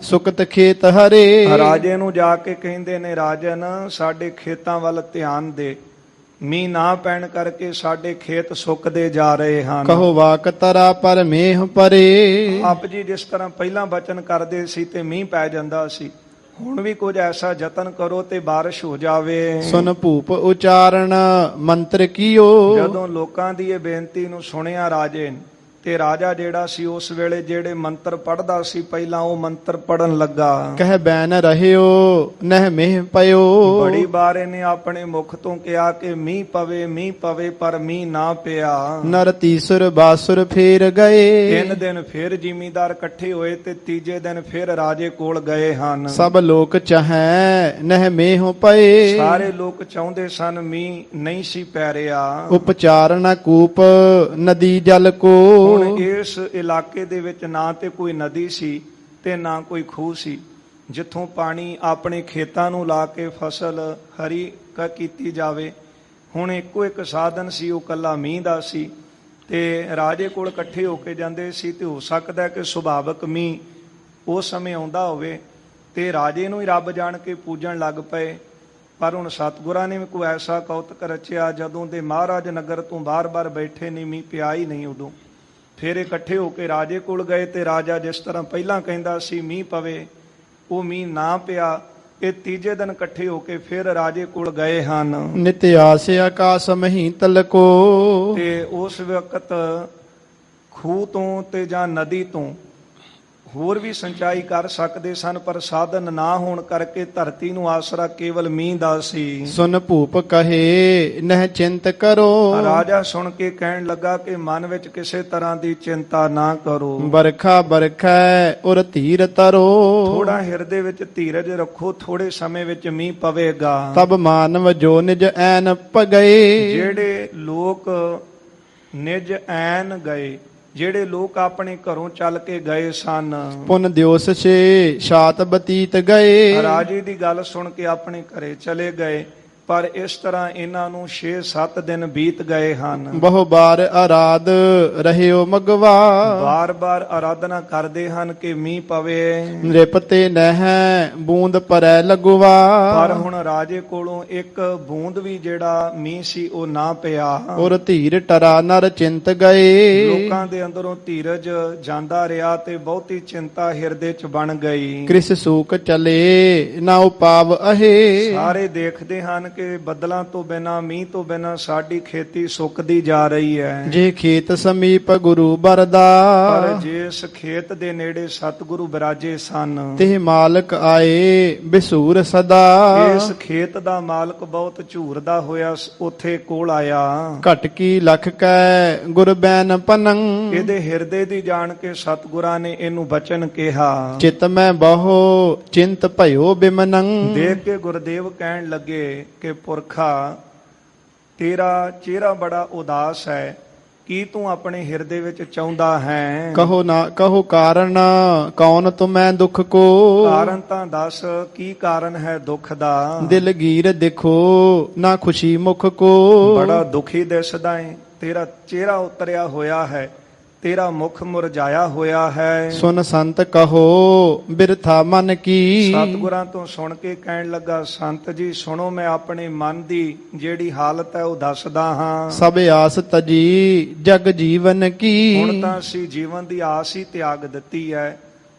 ਸੁਕਤ ਖੇਤ ਹਰੇ। ਰਾਜੇ ਨੂੰ ਜਾ ਕੇ ਕਹਿੰਦੇ ਨੇ, ਰਾਜਨ ਸਾਡੇ ਖੇਤਾਂ ਵੱਲ ਧਿਆਨ ਦੇ, ਮੀਂਹ ਨਾ ਪੈਣ ਕਰਕੇ ਸਾਡੇ ਖੇਤ ਸੁੱਕਦੇ ਜਾ ਰਹੇ ਹਨ। ਕਹੋ ਵਾਕ ਤਰਾ ਪਰ ਮੇਹ ਪਰੇ। ਆਪ ਜੀ ਜਿਸ ਤਰ੍ਹਾਂ ਪਹਿਲਾਂ ਬਚਨ ਕਰਦੇ ਸੀ ਤੇ ਮੀਂਹ ਪੈ ਜਾਂਦਾ ਸੀ, ਹੁਣ ਵੀ ਕੁਝ ਐਸਾ ਯਤਨ ਕਰੋ ਤੇ ਬਾਰਿਸ਼ ਹੋ ਜਾਵੇ। ਸੁਨ ਭੂਪ ਉਚਾਰਨ ਮੰਤਰ ਕੀਓ। ਜਦੋਂ ਲੋਕਾਂ ਦੀ ਇਹ ਬੇਨਤੀ ਨੂੰ ਸੁਣਿਆ ਰਾਜੇ ਨੇ, ਤੇ ਰਾਜਾ ਜਿਹੜਾ ਸੀ ਉਸ ਵੇਲੇ ਜਿਹੜੇ ਮੰਤਰ ਪੜਦਾ ਸੀ ਪਹਿਲਾਂ ਉਹ ਮੰਤਰ ਪੜਨ ਲੱਗਾ। ਕਹਿ ਬੈਨ ਰਹਿਓ ਨਹਿ ਮੇਹ ਪਇਓ। ਬੜੀ ਵਾਰ ਇਹਨੇ ਆਪਣੇ ਮੁਖ ਤੋਂ ਕਿਹਾ ਕਿ ਮੀਂਹ ਪਵੇ, ਪਰ ਮੀਂਹ ਨਾ ਪਿਆ। ਨਰ ਤੀਸਰ ਬਾਸੁਰ ਫੇਰ ਗਏ। 3 ਦਿਨ ਫਿਰ ਜ਼ਿਮੀਂਦਾਰ ਇਕੱਠੇ ਹੋਏ ਤੇ ਤੀਜੇ ਦਿਨ ਫਿਰ ਰਾਜੇ ਕੋਲ ਗਏ ਹਨ। ਸਭ ਲੋਕ ਚਾਹੈ ਨਹਿ ਮੇਹ ਪਏ। ਸਾਰੇ ਲੋਕ ਚਾਹੁੰਦੇ ਸਨ, ਮੀਂਹ ਨਹੀਂ ਸੀ ਪੈ ਰਿਹਾ। ਉਪਚਾਰਨ ਕੂਪ ਨਦੀ ਜਲ ਕੋ। ਹੁਣ ਇਸ ਇਲਾਕੇ ਦੇ ਵਿੱਚ ਨਾ ਤੇ ਕੋਈ ਨਦੀ ਸੀ ਤੇ ਨਾ ਕੋਈ ਖੂਹ ਸੀ ਜਿੱਥੋਂ ਪਾਣੀ ਆਪਣੇ ਖੇਤਾਂ ਨੂੰ ਲਾ ਕੇ ਫਸਲ ਹਰੀ ਕੀਤੀ ਜਾਵੇ। ਹੁਣ ਇੱਕੋ ਇੱਕ ਸਾਧਨ ਸੀ, ਉਹ ਕੱਲਾ ਮੀਂਹ ਦਾ ਸੀ। ਤੇ ਰਾਜੇ ਕੋਲ ਇਕੱਠੇ ਹੋ ਕੇ ਜਾਂਦੇ ਸੀ ਤੇ ਹੋ ਸਕਦਾ ਕਿ ਸੁਭਾਵਕ ਮੀਂਹ ਉਸ ਸਮੇਂ ਆਉਂਦਾ ਹੋਵੇ ਤੇ ਰਾਜੇ ਨੂੰ ਹੀ ਰੱਬ ਜਾਣ ਕੇ ਪੂਜਣ ਲੱਗ ਪਏ। ਪਰ ਹੁਣ ਸਤਿਗੁਰਾਂ ਨੇ ਵੀ ਕੋਈ ਐਸਾ ਕੌਤਕ ਰਚਿਆ, ਜਦੋਂ ਦੇ ਮਹਾਰਾਜ ਨਗਰ ਤੋਂ ਬਾਰ-ਬਾਰ ਬੈਠੇ ਨਹੀਂ, ਮੀਂਹ ਪਿਆ ਹੀ ਨਹੀਂ। ਉਦੋਂ ਫਿਰ ਇਕੱਠੇ ਹੋ ਕੇ ਰਾਜੇ ਕੋਲ ਗਏ ਤੇ ਰਾਜਾ ਜਿਸ ਤਰ੍ਹਾਂ ਪਹਿਲਾਂ ਕਹਿੰਦਾ ਸੀ ਮੀਂਹ ਪਵੇ, ਉਹ ਮੀਂਹ ਨਾ ਪਿਆ। ਇਹ ਤੀਜੇ ਦਿਨ ਇਕੱਠੇ ਹੋ ਕੇ ਫਿਰ ਰਾਜੇ ਕੋਲ ਗਏ ਹਨ। ਨਿਤ ਆਸ ਆਕਾਸ ਮਹੀ ਤਲਕੋ। ਤੇ ਉਸ ਵਕਤ ਖੂਹ ਤੋਂ ਤੇ ਜਾਂ ਨਦੀ ਤੋਂ ਹੋਰ ਵੀ ਸਿੰਚਾਈ ਕਰ ਸਕਦੇ ਸਨ, ਪਰ ਸਾਧਨ ਨਾ ਹੋਣ ਕਰਕੇ ਧਰਤੀ ਨੂੰ ਆਸਰਾ ਕੇਵਲ ਮੀਂਹ ਦਾ ਸੀ। ਸੁਨ ਭੂਪ ਕਹੇ ਨਹਿ ਚਿੰਤ ਕਰੋ। ਰਾਜਾ ਸੁਣ ਕੇ ਕਹਿਣ ਲੱਗਾ ਕਿ ਮਨ ਵਿੱਚ ਕਿਸੇ ਤਰ੍ਹਾਂ ਦੀ ਚਿੰਤਾ ਨਾ ਕਰੋ। ਬਰਖਾ ਉਰ ਧੀਰ ਤਰੋ। ਥੋੜਾ ਹਿਰਦੇ ਵਿੱਚ ਧੀਰਜ ਰੱਖੋ, ਥੋੜੇ ਸਮੇਂ ਵਿੱਚ ਮੀਂਹ ਪਵੇਗਾ। ਤਬ ਮਾਨਵ ਜੋ ਨਿਜ ਐਨ ਪਗਏ। ਜਿਹੜੇ ਲੋਕ ਨਿਜ ਐਨ ਗਏ, ਜਿਹੜੇ ਲੋਕ ਆਪਣੇ ਘਰੋਂ ਚੱਲ ਕੇ ਗਏ ਸਨ, ਪੁਨ ਦਿਵਸ ਛੇ ਸ਼ਾਤ ਬਤੀਤ ਗਏ। ਰਾਜੇ ਦੀ ਗੱਲ ਸੁਣ ਕੇ ਆਪਣੇ ਘਰੇ ਚਲੇ ਗਏ, ਪਰ ਇਸ ਤਰ੍ਹਾਂ ਇਹਨਾਂ ਨੂੰ 6-7 ਦਿਨ ਬੀਤ ਗਏ ਹਨ। ਬਹੁ ਬਾਰ ਆਰਾਧ ਰਹਿਓ ਮਗਵਾ। ਬਾਰ-ਬਾਰ ਆਰਾਧਨਾ ਕਰਦੇ ਹਨ ਕਿ ਮੀਂਹ ਪਵੇ। ਨਿਰਪਤੇ ਨਹਿ ਬੂੰਦ ਪਰੈ ਲਗਵਾ। ਪਰ ਹੁਣ ਰਾਜੇ ਕੋਲੋਂ ਇੱਕ ਬੂੰਦ ਵੀ ਜਿਹੜਾ ਮੀਂਹ ਸੀ ਉਹ ਨਾ ਪਿਆ। ਔਰ ਧੀਰ ਟਰਾ ਨਰ ਚਿੰਤ ਗਏ। ਲੋਕਾਂ ਦੇ ਅੰਦਰੋਂ ਧੀਰਜ ਜਾਂਦਾ ਰਿਹਾ ਤੇ ਬਹੁਤੀ ਚਿੰਤਾ ਹਿਰਦੇ 'ਚ ਬਣ ਗਈ। ਕ੍ਰਿਸ ਸੂਕ ਚਲੇ ਨਾ ਉਪਾਵ ਅਹੇ। ਸਾਰੇ ਦੇਖਦੇ ਹਨ ਕਿ ਬੱਦਲਾਂ ਤੋਂ ਬਿਨਾਂ ਮੀਂਹ ਤੋਂ ਬਿਨਾਂ ਸਾਡੀ ਖੇਤੀ ਸੁੱਕਦੀ ਜਾ ਰਹੀ ਹੈ। ਜੇ ਖੇਤ ਸਮੀਪ ਗੁਰੂ ਬਰਦਾ ਪਰ ਜਿਸ ਖੇਤ ਦੇ ਨੇੜੇ ਸਤਿਗੁਰੂ ਬਿਰਾਜੇ ਸਨ, ਤੇ ਮਾਲਕ ਆਏ ਬਿਸੂਰ ਸਦਾ। ਇਸ ਖੇਤ ਦਾ ਮਾਲਕ ਬਹੁਤ ਝੂਰਦਾ ਹੋਇਆ ਉੱਥੇ ਕੋਲ ਆਇਆ। ਘਟਕੀ ਲਖ ਕੈ ਗੁਰ ਬੈਨ ਪਨੰ, ਇਹਦੇ ਹਿਰਦੇ ਦੀ ਜਾਣ ਕੇ ਸਤਿਗੁਰਾਂ ਨੇ ਇਹਨੂੰ ਬਚਨ ਕਿਹਾ। ਚਿਤ ਮੈਂ ਬਹੁ ਚਿੰਤ ਭਇਓ ਬਿਮਨੰ, ਦੇਖ ਕੇ ਗੁਰਦੇਵ ਕਹਿਣ ਲੱਗੇ ਕਿ ਪੁਰਖਾ, ਤੇਰਾ ਚਿਹਰਾ ਬੜਾ ਉਦਾਸ ਹੈ, ਕੀ ਤੂੰ ਆਪਣੇ ਹਿਰਦੇ ਵਿੱਚ ਚਾਹੁੰਦਾ ਹੈ? ਕਹੋ ਕਾਰਨ ਕੌਣ ਤੁਮੈ ਦੁਖ ਕੋ, ਕਾਰਨ ਤਾਂ ਦੱਸ, ਕੀ ਕਾਰਨ ਹੈ ਦੁੱਖ ਦਾ? ਦਿਲ ਗੀਰ ਦੇਖੋ ਨਾ ਖੁਸ਼ੀ ਮੁਖ ਕੋ, ਬੜਾ ਦੁਖੀ ਦਿਸਦਾ ਹੈ, ਤੇਰਾ ਚਿਹਰਾ ਉਤਰਿਆ ਹੋਇਆ ਹੈ, ਤੇਰਾ ਮੁਖ ਮੁਰਝਾਇਆ ਹੋਇਆ ਹੈ। ਸੁਨ ਸੰਤ ਕਹੋ ਬਿਰਥਾ ਮਨ ਕੀ, ਸਤਿਗੁਰਾਂ ਤੋਂ ਸੁਣ ਕੇ ਕਹਿਣ ਲੱਗਾ, ਸੰਤ ਜੀ ਸੁਣੋ, ਮੈਂ ਆਪਣੇ ਮਨ ਦੀ ਜਿਹੜੀ ਹਾਲਤ ਹੈ ਉਹ ਦੱਸਦਾ ਹਾਂ। ਸਭ ਆਸ ਤਜੀ ਜਗ ਜੀਵਨ ਕੀ, ਹੁਣ ਤਾਂ ਅਸੀਂ ਜੀਵਨ ਦੀ ਆਸ ਹੀ ਤਿਆਗ ਦਿੱਤੀ ਹੈ,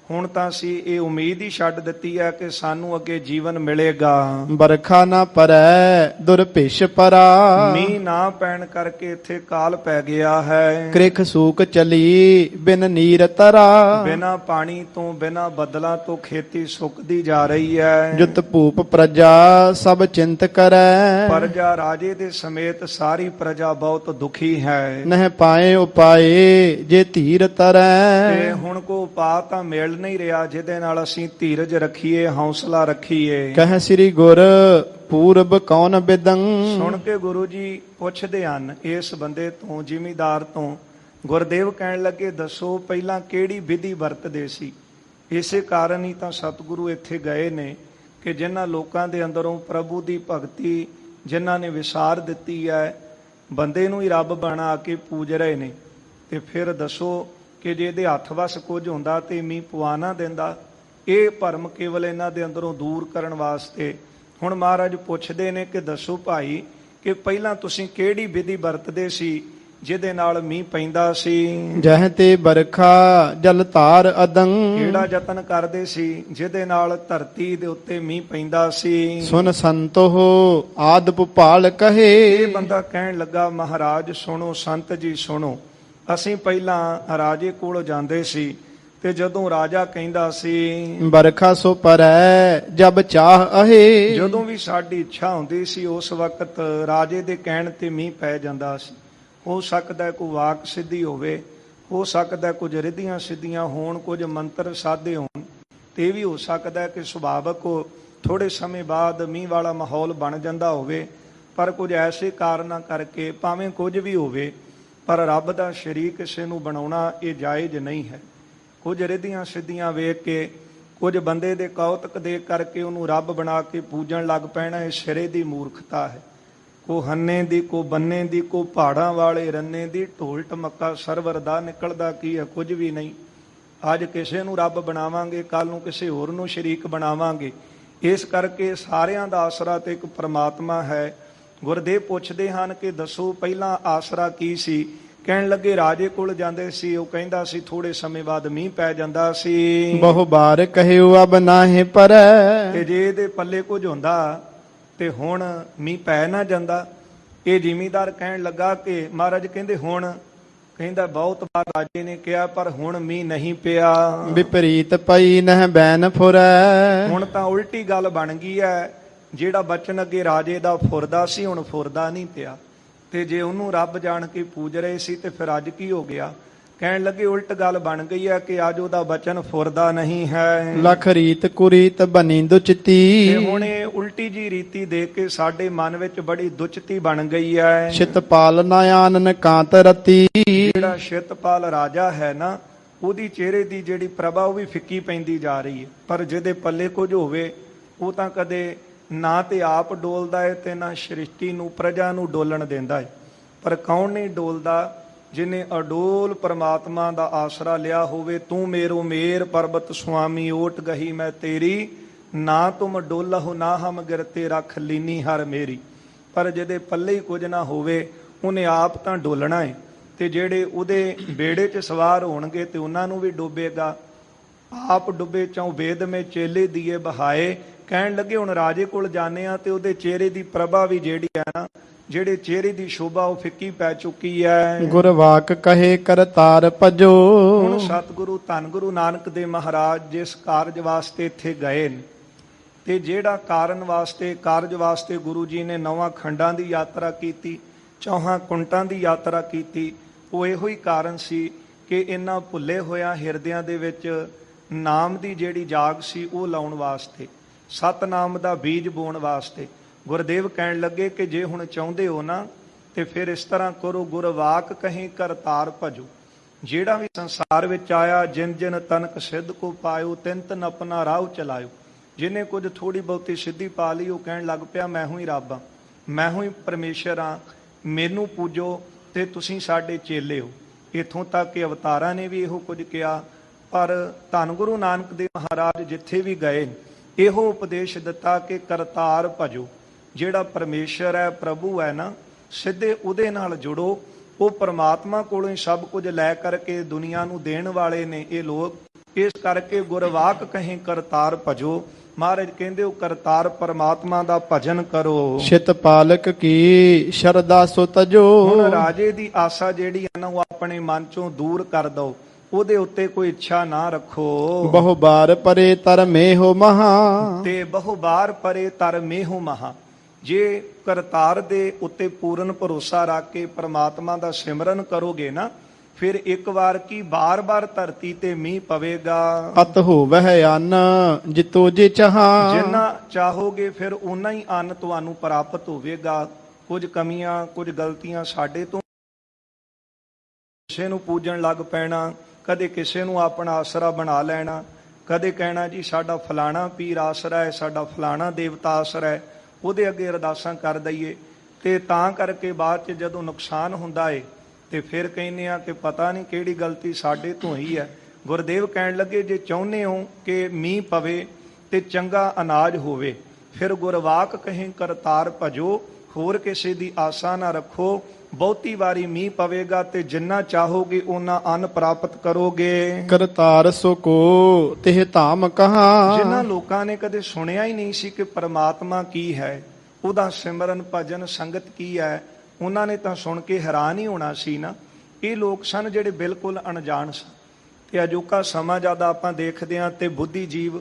ਹੁਣ ਤਾਂ ਅਸੀਂ ਇਹ ਉਮੀਦ ਹੀ ਛੱਡ ਦਿੱਤੀ ਹੈ ਕਿ ਸਾਨੂੰ ਅੱਗੇ ਜੀਵਨ ਮਿਲੇਗਾ। ਬਰਖਾ ਨਾ ਪਰੈ ਦੁਰਭਿਸ਼ ਪਰਾ, ਮੀਂਹ ਨਾ ਪੈਣ ਕਰਕੇ ਇੱਥੇ ਕਾਲ ਪੈ ਗਿਆ ਹੈ। ਕ੍ਰਿਖ ਸੂਕ ਚਲੀ ਬਿਨ ਨੀਰ ਤਰਾ, ਬਿਨਾ ਪਾਣੀ ਤੋਂ ਬਿਨਾ ਬੱਦਲਾਂ ਤੋਂ ਖੇਤੀ ਸੁੱਕਦੀ ਜਾ ਰਹੀ ਹੈ। ਜੁਤ ਭੂਪ ਪ੍ਰਜਾ ਸਭ ਚਿੰਤ ਕਰੈ, ਪ੍ਰਜਾ ਰਾਜੇ ਦੇ ਸਮੇਤ ਸਾਰੀ ਪ੍ਰਜਾ ਬਹੁਤ ਦੁਖੀ ਹੈ। ਨਹਿ ਪਾਏ ਉਪਾਏ ਜੇ ਧੀਰ ਤਰੈ, ਤੇ ਹੁਣ ਕੋ ਉਪਾਅ ਤਾਂ ਮਿਲ ਨਹੀਂ ਰਿਹਾ ਜਿਹਦੇ ਨਾਲ ਅਸੀਂ ਧੀਰਜ ਰੱਖੀਏ, ਹੌਸਲਾ ਰੱਖੀਏ। ਕਹਿ ਸ੍ਰੀ ਗੁਰ ਪੂਰਬ ਕੌਣ ਬਿਦੰ, ਸੁਣ ਕੇ ਗੁਰੂ ਜੀ ਪੁੱਛਦੇ ਹਨ ਇਸ ਬੰਦੇ ਤੋਂ, ਜ਼ਿਮੀਦਾਰ ਤੋਂ। ਗੁਰਦੇਵ ਕਹਿਣ ਲੱਗੇ, ਦੱਸੋ ਪਹਿਲਾਂ ਕਿਹੜੀ ਵਿਧੀ ਵਰਤਦੇ ਸੀ? ਇਸੇ ਕਾਰਨ ਹੀ ਤਾਂ ਸਤਿਗੁਰੂ ਇੱਥੇ ਗਏ ਨੇ ਕਿ ਜਿਨ੍ਹਾਂ ਲੋਕਾਂ ਦੇ ਅੰਦਰੋਂ ਪ੍ਰਭੂ ਦੀ ਭਗਤੀ ਜਿਨ੍ਹਾਂ ਨੇ ਵਿਸਾਰ ਦਿੱਤੀ ਹੈ, ਬੰਦੇ ਨੂੰ ਹੀ ਰੱਬ ਬਣਾ ਕੇ ਪੂਜ ਰਹੇ ਨੇ। ਤੇ ਫਿਰ ਦੱਸੋ ਕਿ ਜੇ ਇਹਦੇ ਹੱਥ ਵਸ ਕੁਝ ਹੁੰਦਾ ਤੇ ਮੀਂਹ ਪਵਾ ਨਾ ਦਿੰਦਾ। ਇਹ ਭਰਮ ਕੇਵਲ ਇਹਨਾਂ ਦੇ ਅੰਦਰੋਂ ਦੂਰ ਕਰਨ ਵਾਸਤੇ ਹੁਣ ਮਹਾਰਾਜ ਪੁੱਛਦੇ ਨੇ ਕਿ ਦੱਸੋ ਭਾਈ ਕਿ ਪਹਿਲਾਂ ਤੁਸੀਂ ਕਿਹੜੀ ਵਿਧੀ ਵਰਤਦੇ ਸੀ ਜਿਹਦੇ ਨਾਲ ਮੀਂਹ ਪੈਂਦਾ ਸੀ? ਜਹ ਤੇ ਬਰਖਾ ਜਲ ਧਾਰ ਅਦੰ, ਕਿਹੜਾ ਯਤਨ ਕਰਦੇ ਸੀ ਜਿਹਦੇ ਨਾਲ ਧਰਤੀ ਦੇ ਉੱਤੇ ਮੀਂਹ ਪੈਂਦਾ ਸੀ? ਸੁਨ ਸੰਤੋ ਆਦ ਭੁਪਾਲ ਕਹੇ, ਇਹ ਬੰਦਾ ਕਹਿਣ ਲੱਗਾ, ਮਹਾਰਾਜ ਸੁਣੋ, ਸੰਤ ਜੀ ਸੁਣੋ, ਅਸੀਂ ਪਹਿਲਾਂ ਰਾਜੇ ਕੋਲ ਜਾਂਦੇ ਸੀ ਤੇ ਜਦੋਂ ਰਾਜਾ ਕਹਿੰਦਾ ਸੀ ਬਰਖਾ ਸੋ ਪਰੈ ਜਬ ਚਾਹ ਅਹੇ, ਜਦੋਂ ਵੀ ਸਾਡੀ ਇੱਛਾ ਹੁੰਦੀ ਸੀ ਉਸ ਵਕਤ ਰਾਜੇ ਦੇ ਕਹਿਣ ਤੇ ਮੀਂਹ ਪੈ ਜਾਂਦਾ ਸੀ। ਹੋ ਸਕਦਾ ਕੋਈ ਵਾਕ ਸਿੱਧੀ ਹੋਵੇ, ਹੋ ਸਕਦਾ ਕੁਝ ਰਿੱਧੀਆਂ ਸਿੱਧੀਆਂ ਹੋਣ, ਕੁਝ ਮੰਤਰ ਸਾਧੇ ਹੋਣ, ਤੇ ਵੀ ਹੋ ਸਕਦਾ ਕਿ ਸੁਭਾਵਕ ਥੋੜੇ ਸਮੇਂ ਬਾਅਦ ਮੀਂਹ ਵਾਲਾ ਮਾਹੌਲ ਬਣ ਜਾਂਦਾ ਹੋਵੇ। ਪਰ ਕੁਝ ਐਸੇ ਕਾਰਨਾਂ ਕਰਕੇ ਭਾਵੇਂ ਕੁਝ ਵੀ ਹੋਵੇ, ਪਰ ਰੱਬ ਦਾ ਸ਼ਰੀਕ ਕਿਸੇ ਨੂੰ ਬਣਾਉਣਾ ਇਹ ਜਾਇਜ਼ ਨਹੀਂ ਹੈ। ਕੁਝ ਰਿੱਧੀਆਂ ਸਿੱਧੀਆਂ ਵੇਖ ਕੇ, ਕੁਝ ਬੰਦੇ ਦੇ ਕੌਤਕ ਦੇ ਕਰਕੇ ਉਹਨੂੰ ਰੱਬ ਬਣਾ ਕੇ ਪੂਜਣ ਲੱਗ ਪੈਣਾ, ਇਹ ਸਿਰੇ ਦੀ ਮੂਰਖਤਾ ਹੈ। ਕੋ ਹੰਨੇ ਦੀ, ਕੋ ਬੰਨੇ ਦੀ, ਕੋ ਪਹਾੜਾਂ ਵਾਲੇ ਰੰਨੇ ਦੀ, ਢੋਲ ਟਮੱਕਾ ਸਰਵਰ ਦਾ ਨਿਕਲਦਾ ਕੀ ਹੈ? ਕੁਝ ਵੀ ਨਹੀਂ। ਅੱਜ ਕਿਸੇ ਨੂੰ ਰੱਬ ਬਣਾਵਾਂਗੇ, ਕੱਲ ਨੂੰ ਕਿਸੇ ਹੋਰ ਨੂੰ ਸ਼ਰੀਕ ਬਣਾਵਾਂਗੇ। ਇਸ ਕਰਕੇ ਸਾਰਿਆਂ ਦਾ ਆਸਰਾ ਤੇ ਇੱਕ ਪ੍ਰਮਾਤਮਾ ਹੈ। ਗੁਰਦੇਵ ਪੁੱਛਦੇ ਹਨ ਕਿ ਦੱਸੋ ਪਹਿਲਾਂ ਆਸਰਾ ਕੀ ਸੀ? ਕਹਿਣ ਲੱਗੇ, ਰਾਜੇ ਕੋਲ ਜਾਂਦੇ ਸੀ, ਉਹ ਕਹਿੰਦਾ ਸੀ ਥੋੜੇ ਸਮੇਂ ਬਾਅਦ ਮੀਂਹ ਪੈ ਜਾਂਦਾ ਸੀ। ਬਹੁ ਬਾਰ ਕਹਿਓ ਅਬ ਨਾਹਿ ਪਰੈ, ਤੇ ਜੇ ਇਹਦੇ ਪੱਲੇ ਕੁਝ ਹੁੰਦਾ ਤੇ ਹੁਣ ਮੀਂਹ ਪੈ ਨਾ ਜਾਂਦਾ। ਇਹ ਜ਼ਿਮੀਦਾਰ ਕਹਿਣ ਲੱਗਾ ਕਿ ਮਹਾਰਾਜ ਕਹਿੰਦੇ ਹੁਣ, ਕਹਿੰਦਾ ਬਹੁਤ ਵਾਰ ਰਾਜੇ ਨੇ ਕਿਹਾ ਪਰ ਹੁਣ ਮੀਂਹ ਨਹੀਂ ਪਿਆ। ਵਿਪਰੀਤ ਪਈ ਨਹਿ ਬੈਨ ਫੁਰੈ, ਹੁਣ ਤਾਂ ਉਲਟੀ ਗੱਲ ਬਣ ਗਈ ਹੈ। ਜਿਹੜਾ ਬਚਨ ਅੱਗੇ ਰਾਜੇ ਦਾ ਫੁਰਦਾ ਸੀ ਹੁਣ ਫੁਰਦਾ ਨਹੀਂ ਪਿਆ। ਤੇ ਜੇ ਉਹਨੂੰ ਰੱਬ ਜਾਣ ਕੇ ਪੂਜ ਰਹੇ ਸੀ ਤੇ ਫਿਰ ਅੱਜ ਕੀ ਹੋ ਗਿਆ? ਕਹਿਣ ਲੱਗੇ ਉਲਟ ਗੱਲ ਬਣ ਗਈ ਹੈ ਕਿ ਅੱਜ ਉਹਦਾ ਬਚਨ ਫੁਰਦਾ ਨਹੀਂ ਹੈ। ਲਖ ਰੀਤ ਕੁਰੀਤ ਬਨੀ ਦੁਚਤੀ, ਤੇ ਹੁਣ ਇਹ ਉਲਟੀ ਜੀ ਰੀਤੀ ਦੇਖ ਕੇ ਸਾਡੇ ਮਨ ਵਿੱਚ ਬੜੀ ਦੁਚਤੀ ਬਣ ਗਈ ਹੈ। ਸ਼ਿਤਪਾਲ ਨਾ ਆਨਨ ਕਾਂਤ ਰਤੀ, ਜਿਹੜਾ ਸ਼ਿਤਪਾਲ ਰਾਜਾ ਹੈ ਨਾ, ਉਹਦੀ ਚਿਹਰੇ ਦੀ ਜਿਹੜੀ ਪ੍ਰਭਾ ਉਹ ਵੀ ਫਿੱਕੀ ਪੈਂਦੀ ਜਾ ਰਹੀ ਹੈ। ਪਰ ਜਿਹਦੇ ਪੱਲੇ ਕੁਝ ਹੋਵੇ ਉਹ ਤਾਂ ਕਦੇ ਨਾ ਤੇ ਆਪ ਡੋਲਦਾ ਹੈ ਤੇ ਨਾ ਸ੍ਰਿਸ਼ਟੀ ਨੂੰ, ਪ੍ਰਜਾ ਨੂੰ ਡੋਲਣ ਦਿੰਦਾ ਹੈ। ਪਰ ਕੌਣ ਨਹੀਂ ਡੋਲਦਾ? ਜਿਹਨੇ ਅਡੋਲ ਪਰਮਾਤਮਾ ਦਾ ਆਸਰਾ ਲਿਆ ਹੋਵੇ। ਤੂੰ ਮੇਰੋ ਮੇਰ ਪਰਬਤ ਸੁਆਮੀ ਓਟ ਗਹੀ ਮੈਂ ਤੇਰੀ, ਨਾ ਤੁਮ ਡੋਲਹੁ ਨਾ ਹਮ ਗਿਰਤੇ ਰੱਖ ਲੀਨੀ ਹਰ ਮੇਰੀ। ਪਰ ਜਿਹਦੇ ਪੱਲੇ ਹੀ ਕੁਝ ਨਾ ਹੋਵੇ ਉਹਨੇ ਆਪ ਤਾਂ ਡੋਲਣਾ ਹੈ, ਤੇ ਜਿਹੜੇ ਉਹਦੇ ਬੇੜੇ 'ਚ ਸਵਾਰ ਹੋਣਗੇ ਤੇ ਉਹਨਾਂ ਨੂੰ ਵੀ ਡੋਬੇਗਾ। ਆਪ ਡੁੱਬੇ ਚਉ ਵੇਦ ਮੇ ਚੇਲੇ ਦੀਏ ਬਹਾਏ। ਕਹਿਣ ਲੱਗੇ ਹੁਣ ਰਾਜੇ ਕੋਲ ਜਾਣੇ ਆ ਤੇ ਉਹਦੇ ਚਿਹਰੇ ਦੀ ਪ੍ਰਭਾ ਵੀ ਜਿਹੜੀ ਹੈ ਨਾ, ਜਿਹੜੇ ਚਿਹਰੇ ਦੀ ਸ਼ੋਭਾ ਉਹ ਫਿੱਕੀ ਪੈ ਚੁੱਕੀ ਹੈ। ਗੁਰ ਵਾਕ ਕਹੇ ਕਰਤਾਰ ਭਜੋ। ਹੁਣ ਸਤਿਗੁਰੂ ਧੰਨ ਗੁਰੂ ਨਾਨਕ ਦੇਵ ਮਹਾਰਾਜ ਜਿਸ ਕਾਰਜ ਵਾਸਤੇ ਇੱਥੇ ਗਏ ਨੇ, ਤੇ ਜਿਹੜਾ ਕਾਰਜ ਵਾਸਤੇ ਗੁਰੂ ਜੀ ਨੇ 9 ਖੰਡਾਂ ਦੀ ਯਾਤਰਾ ਕੀਤੀ, 4 ਕੁੰਟਾਂ ਦੀ ਯਾਤਰਾ ਕੀਤੀ, ਉਹ ਇਹੋ ਹੀ ਕਾਰਨ ਸੀ ਕਿ ਇਹਨਾਂ ਭੁੱਲੇ ਹੋਇਆਂ ਹਿਰਦਿਆਂ ਦੇ ਵਿੱਚ ਨਾਮ ਦੀ ਜਿਹੜੀ ਜਾਗ ਸੀ ਉਹ ਲਾਉਣ ਵਾਸਤੇ, ਸਤਨਾਮ ਦਾ ਬੀਜ ਬੋਣ ਵਾਸਤੇ। ਗੁਰਦੇਵ ਕਹਿਣ ਲੱਗੇ ਕਿ ਜੇ ਹੁਣ ਚਾਹੁੰਦੇ ਹੋ ਨਾ ਤੇ ਫਿਰ ਇਸ ਤਰ੍ਹਾਂ ਕਰੋ, ਗੁਰਵਾਕ ਕਹੀਂ ਕਰਤਾਰ ਭਜੋ। ਜਿਹੜਾ ਵੀ ਸੰਸਾਰ ਵਿੱਚ ਆਇਆ, ਜਿਨ ਜਿਨ ਤਨਕ ਸਿੱਧ ਕੋ ਪਾਇਓ, ਤਿਨ ਤਿਨ ਆਪਣਾ ਰਾਹ ਚਲਾਇਓ। ਜਿਹਨੇ ਕੁਝ ਥੋੜੀ ਬਹੁਤੀ ਸਿੱਧੀ ਪਾ ਲਈ ਉਹ ਕਹਿਣ ਲੱਗ ਪਿਆ ਮੈਂ ਹੀ ਰੱਬ ਹਾਂ, ਮੈਂ ਹੀ ਪਰਮੇਸ਼ਰ ਹਾਂ, ਮੈਨੂੰ ਪੂਜੋ ਤੇ ਤੁਸੀਂ ਸਾਡੇ ਚੇਲੇ ਹੋ। ਇੱਥੋਂ ਤੱਕ ਕਿ ਅਵਤਾਰਾਂ ਨੇ ਵੀ ਇਹੋ ਕੁਝ ਕਿਹਾ। ਪਰ ਧੰਨ ਗੁਰੂ ਨਾਨਕ ਦੇਵ ਮਹਾਰਾਜ ਜਿੱਥੇ ਵੀ ਗਏ ਇਹੋ ਉਪਦੇਸ਼ ਦਿੱਤਾ ਕਿ ਕਰਤਾਰ ਭਜੋ। ਜਿਹੜਾ ਪਰਮੇਸ਼ਰ ਹੈ, ਪ੍ਰਭੂ ਹੈ ਨਾ, ਸਿੱਧੇ ਉਹਦੇ ਨਾਲ ਜੁੜੋ। ਉਹ ਪਰਮਾਤਮਾ ਕੋਲੋਂ ਹੀ ਸਭ ਕੁਝ ਲੈ ਕਰਕੇ ਦੁਨੀਆ ਨੂੰ ਦੇਣ ਵਾਲੇ ਨੇ ਇਹ ਲੋਕ। ਇਸ ਕਰਕੇ ਗੁਰਵਾਕ ਕਹੀਂ ਕਰਤਾਰ ਭਜੋ। ਮਹਾਰਾਜ ਕਹਿੰਦੇ ਉਹ ਕਰਤਾਰ ਪਰਮਾਤਮਾ ਦਾ ਭਜਨ ਕਰੋ। ਛਿਤ ਪਾਲਕ ਕੀ ਸ਼ਰਧਾ ਸੋ ਤਜੋ। ਹੁਣ ਰਾਜੇ ਦੀ ਆਸਾ ਜਿਹੜੀ ਹੈ ਨਾ ਉਹ ਆਪਣੇ ਮਨ ਚੋਂ ਦੂਰ ਕਰ ਦੋ, ਉਹਦੇ ਉੱਤੇ ਕੋਈ ਇੱਛਾ ਨਾ ਰੱਖੋ। ਬਹੁ ਬਾਰ ਪਰੇ ਤਰ ਮੇਹੁ ਮਹਾ। ਤੇ ਬਹੁ ਬਾਰ ਪਰੇ ਤਰ ਮੇਹੁ ਮਹਾ। ਜੇ ਕਰਤਾਰ ਦੇ ਉੱਤੇ ਪੂਰਨ ਭਰੋਸਾ ਰੱਖ ਕੇ ਪ੍ਰਮਾਤਮਾ ਦਾ ਸਿਮਰਨ ਕਰੋਗੇ ਨਾ, ਫਿਰ ਇੱਕ ਵਾਰ ਕੀ ਬਾਰ-ਬਾਰ ਧਰਤੀ ਤੇ ਮੀਂਹ ਪਵੇਗਾ। ਅਤ ਹੋਵਹਿ ਅੰਨ ਜਿਤੋ ਜੇ ਚਾਹਾ। ਜਿੰਨਾ ਚਾਹੋਗੇ ਫਿਰ ਉਨਾ ਹੀ ਅੰਨ ਤੁਹਾਨੂੰ ਪ੍ਰਾਪਤ ਹੋਵੇਗਾ। ਕੁਝ ਕਮੀਆਂ, ਕੁਝ ਗਲਤੀਆਂ ਸਾਡੇ ਤੋਂ, ਕਿਸੇ ਨੂੰ ਪੂਜਣ ਲੱਗ ਪੈਣਾ, ਕਦੇ ਕਿਸੇ ਨੂੰ ਆਪਣਾ ਆਸਰਾ ਬਣਾ ਲੈਣਾ, ਕਦੇ ਕਹਿਣਾ ਜੀ ਸਾਡਾ ਫਲਾਣਾ ਪੀਰ ਆਸਰਾ ਹੈ, ਸਾਡਾ ਫਲਾਣਾ ਦੇਵਤਾ ਆਸਰਾ ਹੈ, ਉਹਦੇ ਅੱਗੇ ਅਰਦਾਸਾਂ ਕਰ ਦਈਏ। ਤੇ ਤਾਂ ਕਰਕੇ ਬਾਅਦ 'ਚ ਜਦੋਂ ਨੁਕਸਾਨ ਹੁੰਦਾ ਏ ਤੇ ਫਿਰ ਕਹਿੰਦੇ ਆ ਕਿ ਪਤਾ ਨਹੀਂ ਕਿਹੜੀ ਗਲਤੀ ਸਾਡੇ ਤੋਂ ਹੀ ਹੈ। ਗੁਰਦੇਵ ਕਹਿਣ ਲੱਗੇ ਜੇ ਚਾਹੁੰਦੇ ਹੋ ਕਿ ਮੀਂਹ ਪਵੇ ਤੇ ਚੰਗਾ ਅਨਾਜ ਹੋਵੇ, ਫਿਰ ਗੁਰਵਾਕ ਕਹੀਂ ਕਰਤਾਰ ਭਜੋ। ਹੋਰ ਕਿਸੇ ਦੀ ਆਸਾ ਨਾ ਰੱਖੋ। ਬਹੁਤੀ ਵਾਰੀ ਮੀਂਹ ਪਵੇਗਾ ਤੇ ਜਿੰਨਾ ਚਾਹੋਗੇ ਉਹਨਾਂ ਅੰਨ ਪ੍ਰਾਪਤ ਕਰੋਗੇ। ਕਰਤਾਰ ਸੋ ਕੋ ਤਿਹ ਧਾਮ ਕਹਾ। ਜਿਨ੍ਹਾਂ ਲੋਕਾਂ ਨੇ ਕਦੇ ਸੁਣਿਆ ਹੀ ਨਹੀਂ ਸੀ ਕਿ ਪਰਮਾਤਮਾ ਕੀ ਹੈ, ਉਹਦਾ ਸਿਮਰਨ ਭਜਨ ਸੰਗਤ ਕੀ ਹੈ, ਉਹਨਾਂ ਨੇ ਤਾਂ ਸੁਣ ਕੇ ਹੈਰਾਨ ਹੀ ਹੋਣਾ ਸੀ ਨਾ। ਇਹ ਲੋਕ ਸਨ ਜਿਹੜੇ ਬਿਲਕੁਲ ਅਣਜਾਣ ਸਨ। ਤੇ ਅਜੋਕਾ ਸਮਾਂ ਜ਼ਿਆਦਾ ਆਪਾਂ ਦੇਖਦੇ ਹਾਂ ਤੇ ਬੁੱਧੀ ਜੀਵ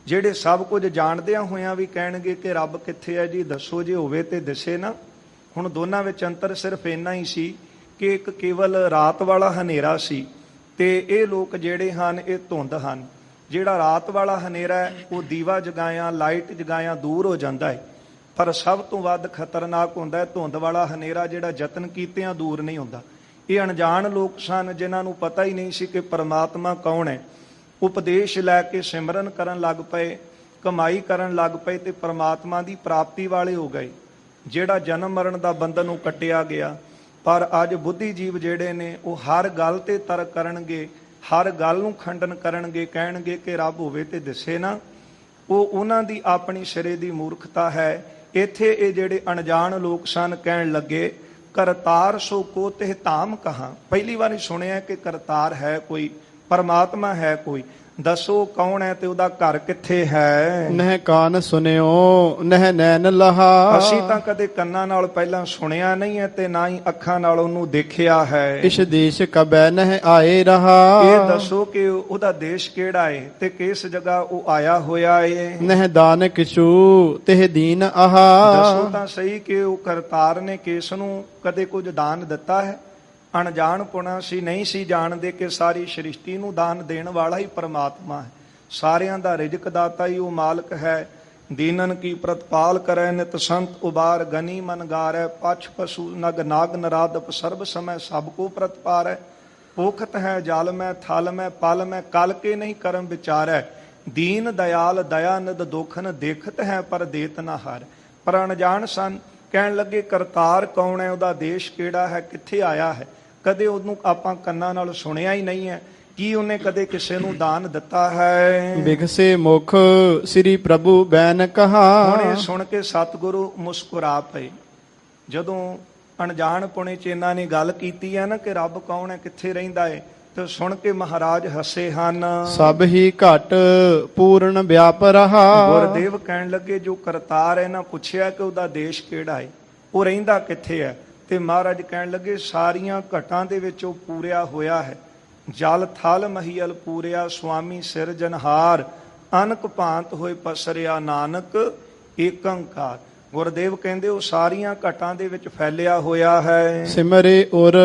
ਜਿਹੜੇ ਸਭ ਕੁਝ ਜਾਣਦਿਆਂ ਹੋਇਆਂ ਵੀ ਕਹਿਣਗੇ ਕਿ ਰੱਬ ਕਿੱਥੇ ਹੈ ਜੀ, ਦੱਸੋ ਜੇ ਹੋਵੇ ਤੇ ਦਿਸੇ ਨਾ। ਹੁਣ ਦੋਨਾਂ ਵਿੱਚ ਅੰਤਰ ਸਿਰਫ ਇੰਨਾ ਹੀ ਸੀ ਕਿ ਇੱਕ ਕੇਵਲ ਰਾਤ ਵਾਲਾ ਹਨੇਰਾ ਸੀ ਤੇ ਇਹ ਲੋਕ ਜਿਹੜੇ ਹਨ ਇਹ ਧੁੰਦ ਹਨ। ਜਿਹੜਾ ਰਾਤ ਵਾਲਾ ਹਨੇਰਾ ਹੈ ਉਹ ਦੀਵਾ ਜਗਾਇਆ, ਲਾਈਟ ਜਗਾਇਆ ਦੂਰ ਹੋ ਜਾਂਦਾ ਹੈ, ਪਰ ਸਭ ਤੋਂ ਵੱਧ ਖਤਰਨਾਕ ਹੁੰਦਾ ਹੈ ਧੁੰਦ ਵਾਲਾ ਹਨੇਰਾ ਜਿਹੜਾ ਯਤਨ ਕੀਤਿਆਂ ਦੂਰ ਨਹੀਂ ਹੁੰਦਾ। ਇਹ ਅਣਜਾਣ ਲੋਕ ਸਨ ਜਿਨ੍ਹਾਂ ਨੂੰ ਪਤਾ ਹੀ ਨਹੀਂ ਸੀ ਕਿ ਪਰਮਾਤਮਾ ਕੌਣ ਹੈ। ਉਪਦੇਸ਼ ਲੈ ਕੇ ਸਿਮਰਨ ਕਰਨ ਲੱਗ ਪਏ, ਕਮਾਈ ਕਰਨ ਲੱਗ ਪਏ ਤੇ ਪਰਮਾਤਮਾ ਦੀ ਪ੍ਰਾਪਤੀ ਵਾਲੇ ਹੋ ਗਏ। ਜਿਹੜਾ ਜਨਮ ਮਰਨ ਦਾ ਬੰਧਨ ਨੂੰ ਕੱਟਿਆ ਗਿਆ। ਪਰ ਅੱਜ ਬੁੱਧੀ ਜੀਵ ਜਿਹੜੇ ਨੇ ਉਹ ਹਰ ਗੱਲ ਤੇ ਤਰਕ ਕਰਨਗੇ, ਹਰ ਗੱਲ ਨੂੰ ਖੰਡਨ ਕਰਨਗੇ, ਕਹਿਣਗੇ ਕਿ ਰੱਬ ਹੋਵੇ ਤੇ ਦਿਸੇ ਨਾ। ਉਹ ਉਹਨਾਂ ਦੀ ਆਪਣੀ ਸਿਰੇ ਦੀ ਮੂਰਖਤਾ ਹੈ। ਇੱਥੇ ਇਹ ਜਿਹੜੇ ਅਣਜਾਣ ਲੋਕ ਸਨ ਕਹਿਣ ਲੱਗੇ ਕਰਤਾਰ ਸੋ ਕੋ ਤਿਹ ਧਾਮ ਕਹਾ। ਪਹਿਲੀ ਵਾਰੀ ਸੁਣਿਆ ਕਿ ਕਰਤਾਰ ਹੈ ਕੋਈ, ਪਰਮਾਤਮਾ ਹੈ ਕੋਈ, ਦੱਸੋ ਕੌਣ ਹੈ ਤੇ ਉਹਦਾ ਘਰ ਕਿੱਥੇ ਹੈ। ਨਹਿ ਕਾਨ ਸੁਨਿਓ ਨਹਿ ਨੈਣ ਲਹਾ। ਅਸੀਂ ਤਾਂ ਕਦੇ ਕੰਨਾਂ ਨਾਲ ਪਹਿਲਾਂ ਸੁਣਿਆ ਨਹੀਂ ਹੈ ਤੇ ਨਾ ਹੀ ਅੱਖਾਂ ਨਾਲ ਉਹਨੂੰ ਦੇਖਿਆ ਹੈ। ਇਸ ਦੇਸ਼ ਕਬੈ ਨਹਿ ਆਏ ਰਹਾ। ਇਹ ਦੱਸੋ ਕਿ ਉਹਦਾ ਦੇਸ਼ ਕਿਹੜਾ ਹੈ ਤੇ ਕਿਸ ਜਗ੍ਹਾ ਉਹ ਆਇਆ ਹੋਇਆ ਏ। ਨਹਿ ਦਾਨ ਕਿਛੂ ਤਿਹ ਦੀਨ ਆਹਾ। ਦੱਸੋ ਤਾਂ ਸਹੀ ਕਿ ਉਹ ਕਰਤਾਰ ਨੇ ਕਿਸ ਨੂੰ ਕਦੇ ਕੁਝ ਦਾਨ ਦਿੱਤਾ ਹੈ। ਅਣਜਾਣ ਪੁਣਾ ਸੀ, ਨਹੀਂ ਸੀ ਜਾਣਦੇ ਕਿ ਸਾਰੀ ਸ੍ਰਿਸ਼ਟੀ ਨੂੰ ਦਾਨ ਦੇਣ ਵਾਲਾ ਹੀ ਪਰਮਾਤਮਾ ਹੈ। ਸਾਰਿਆਂ ਦਾ ਰਿਜ਼ਕ ਦਾਤਾ ਹੀ ਉਹ ਮਾਲਕ ਹੈ। ਦੀਨਨ ਕੀ ਪ੍ਰਤਪਾਲ ਕਰੈ ਨਿਤ ਸੰਤ ਉਬਾਰ ਗਨੀ ਮਨ ਗਾਰੈ ਪਛ ਪਸ਼ੂ ਨਗ ਨਾਗ ਨਰਾਦਪ ਸਰਬ ਸਮੈ ਸਭ ਕੋ ਪ੍ਰਤਪਾਰੈ। ਪੋਖਤ ਹੈ ਜਲ ਮੈਂ ਥਲ ਮੈਂ ਪਲ ਮੈਂ ਕਲ ਕੇ ਨਹੀਂ ਕਰਮ ਵਿਚਾਰੈ। ਦੀਨ ਦਇਆਲ ਦਇਆ ਨਿਦ ਦੋਖਨ ਦੇਖਤ ਹੈ ਪਰ ਦੇਤ ਨਾ ਹਾਰ। ਪਰ ਅਣਜਾਣ ਸਨ। ਕਹਿਣ ਲੱਗੇ ਕਰਤਾਰ ਕੌਣ ਹੈ, ਉਹਦਾ ਦੇਸ਼ ਕਿਹੜਾ ਹੈ, ਕਿੱਥੇ ਆਇਆ ਹੈ। ਕਦੇ ਉਹਨੂੰ ਆਪਾਂ ਕੰਨਾਂ ਨਾਲ ਸੁਣਿਆ ਹੀ ਨਹੀਂ ਹੈ। ਕੀ ਉਹਨੇ ਕਦੇ ਕਿਸੇ ਨੂੰ ਦਾਨ ਦਿੱਤਾ ਹੈ। ਬਿਗਸੇ ਮੁਖ ਸ੍ਰੀ ਪ੍ਰਭੂ ਬੈਨ ਕਹਾ। ਹੁਣ ਇਹ ਸੁਣ ਕੇ ਸਤਿਗੁਰੂ ਮੁਸਕਰਾ ਪਏ। ਜਦੋਂ ਅਣਜਾਣ ਪੁਣੇ ਚ ਇਹਨਾਂ ਨੇ ਗੱਲ ਕੀਤੀ ਹੈ ਨਾ ਕਿ ਰੱਬ ਕੌਣ ਹੈ, ਕਿੱਥੇ ਰਹਿੰਦਾ ਹੈ, ਤੇ ਸੁਣ ਕੇ ਮਹਾਰਾਜ ਹੱਸੇ ਹਨ। ਸਭ ਹੀ ਘਟ ਪੂਰਨ ਵਿਆਪ ਰਹਾ। ਗੁਰਦੇਵ ਕਹਿਣ ਲੱਗੇ ਜੋ ਕਰਤਾਰ ਹੈ ਨਾ, ਪੁੱਛਿਆ ਕਿ ਉਹਦਾ ਦੇਸ਼ ਕਿਹੜਾ ਹੈ, ਉਹ ਰਹਿੰਦਾ ਕਿੱਥੇ ਹੈ? ਤੇ ਮਹਾਰਾਜ ਕਹਿਣ ਲੱਗੇ ਸਾਰੀਆਂ ਘਟਾਂ ਦੇ ਵਿੱਚ ਉਹ ਪੂਰਿਆ ਹੋਇਆ ਹੈ। ਜਲ ਥਲ ਮਹੀਲ ਪੂਰਿਆ, ਸੁਆਮੀ ਸਿਰਜਨਹਾਰ, ਅਨਕ ਭਾਂਤ ਹੋਏ ਪਸਰਿਆ, ਨਾਨਕ ਏਕੰਕਾਰ। ਗੁਰਦੇਵ ਕਹਿੰਦੇ ਉਹ ਸਾਰੀਆਂ ਘਟਾਂ ਦੇ ਵਿੱਚ ਫੈਲਿਆ ਹੋਇਆ ਹੈ। ਸਿਮਰੇ ਉਰ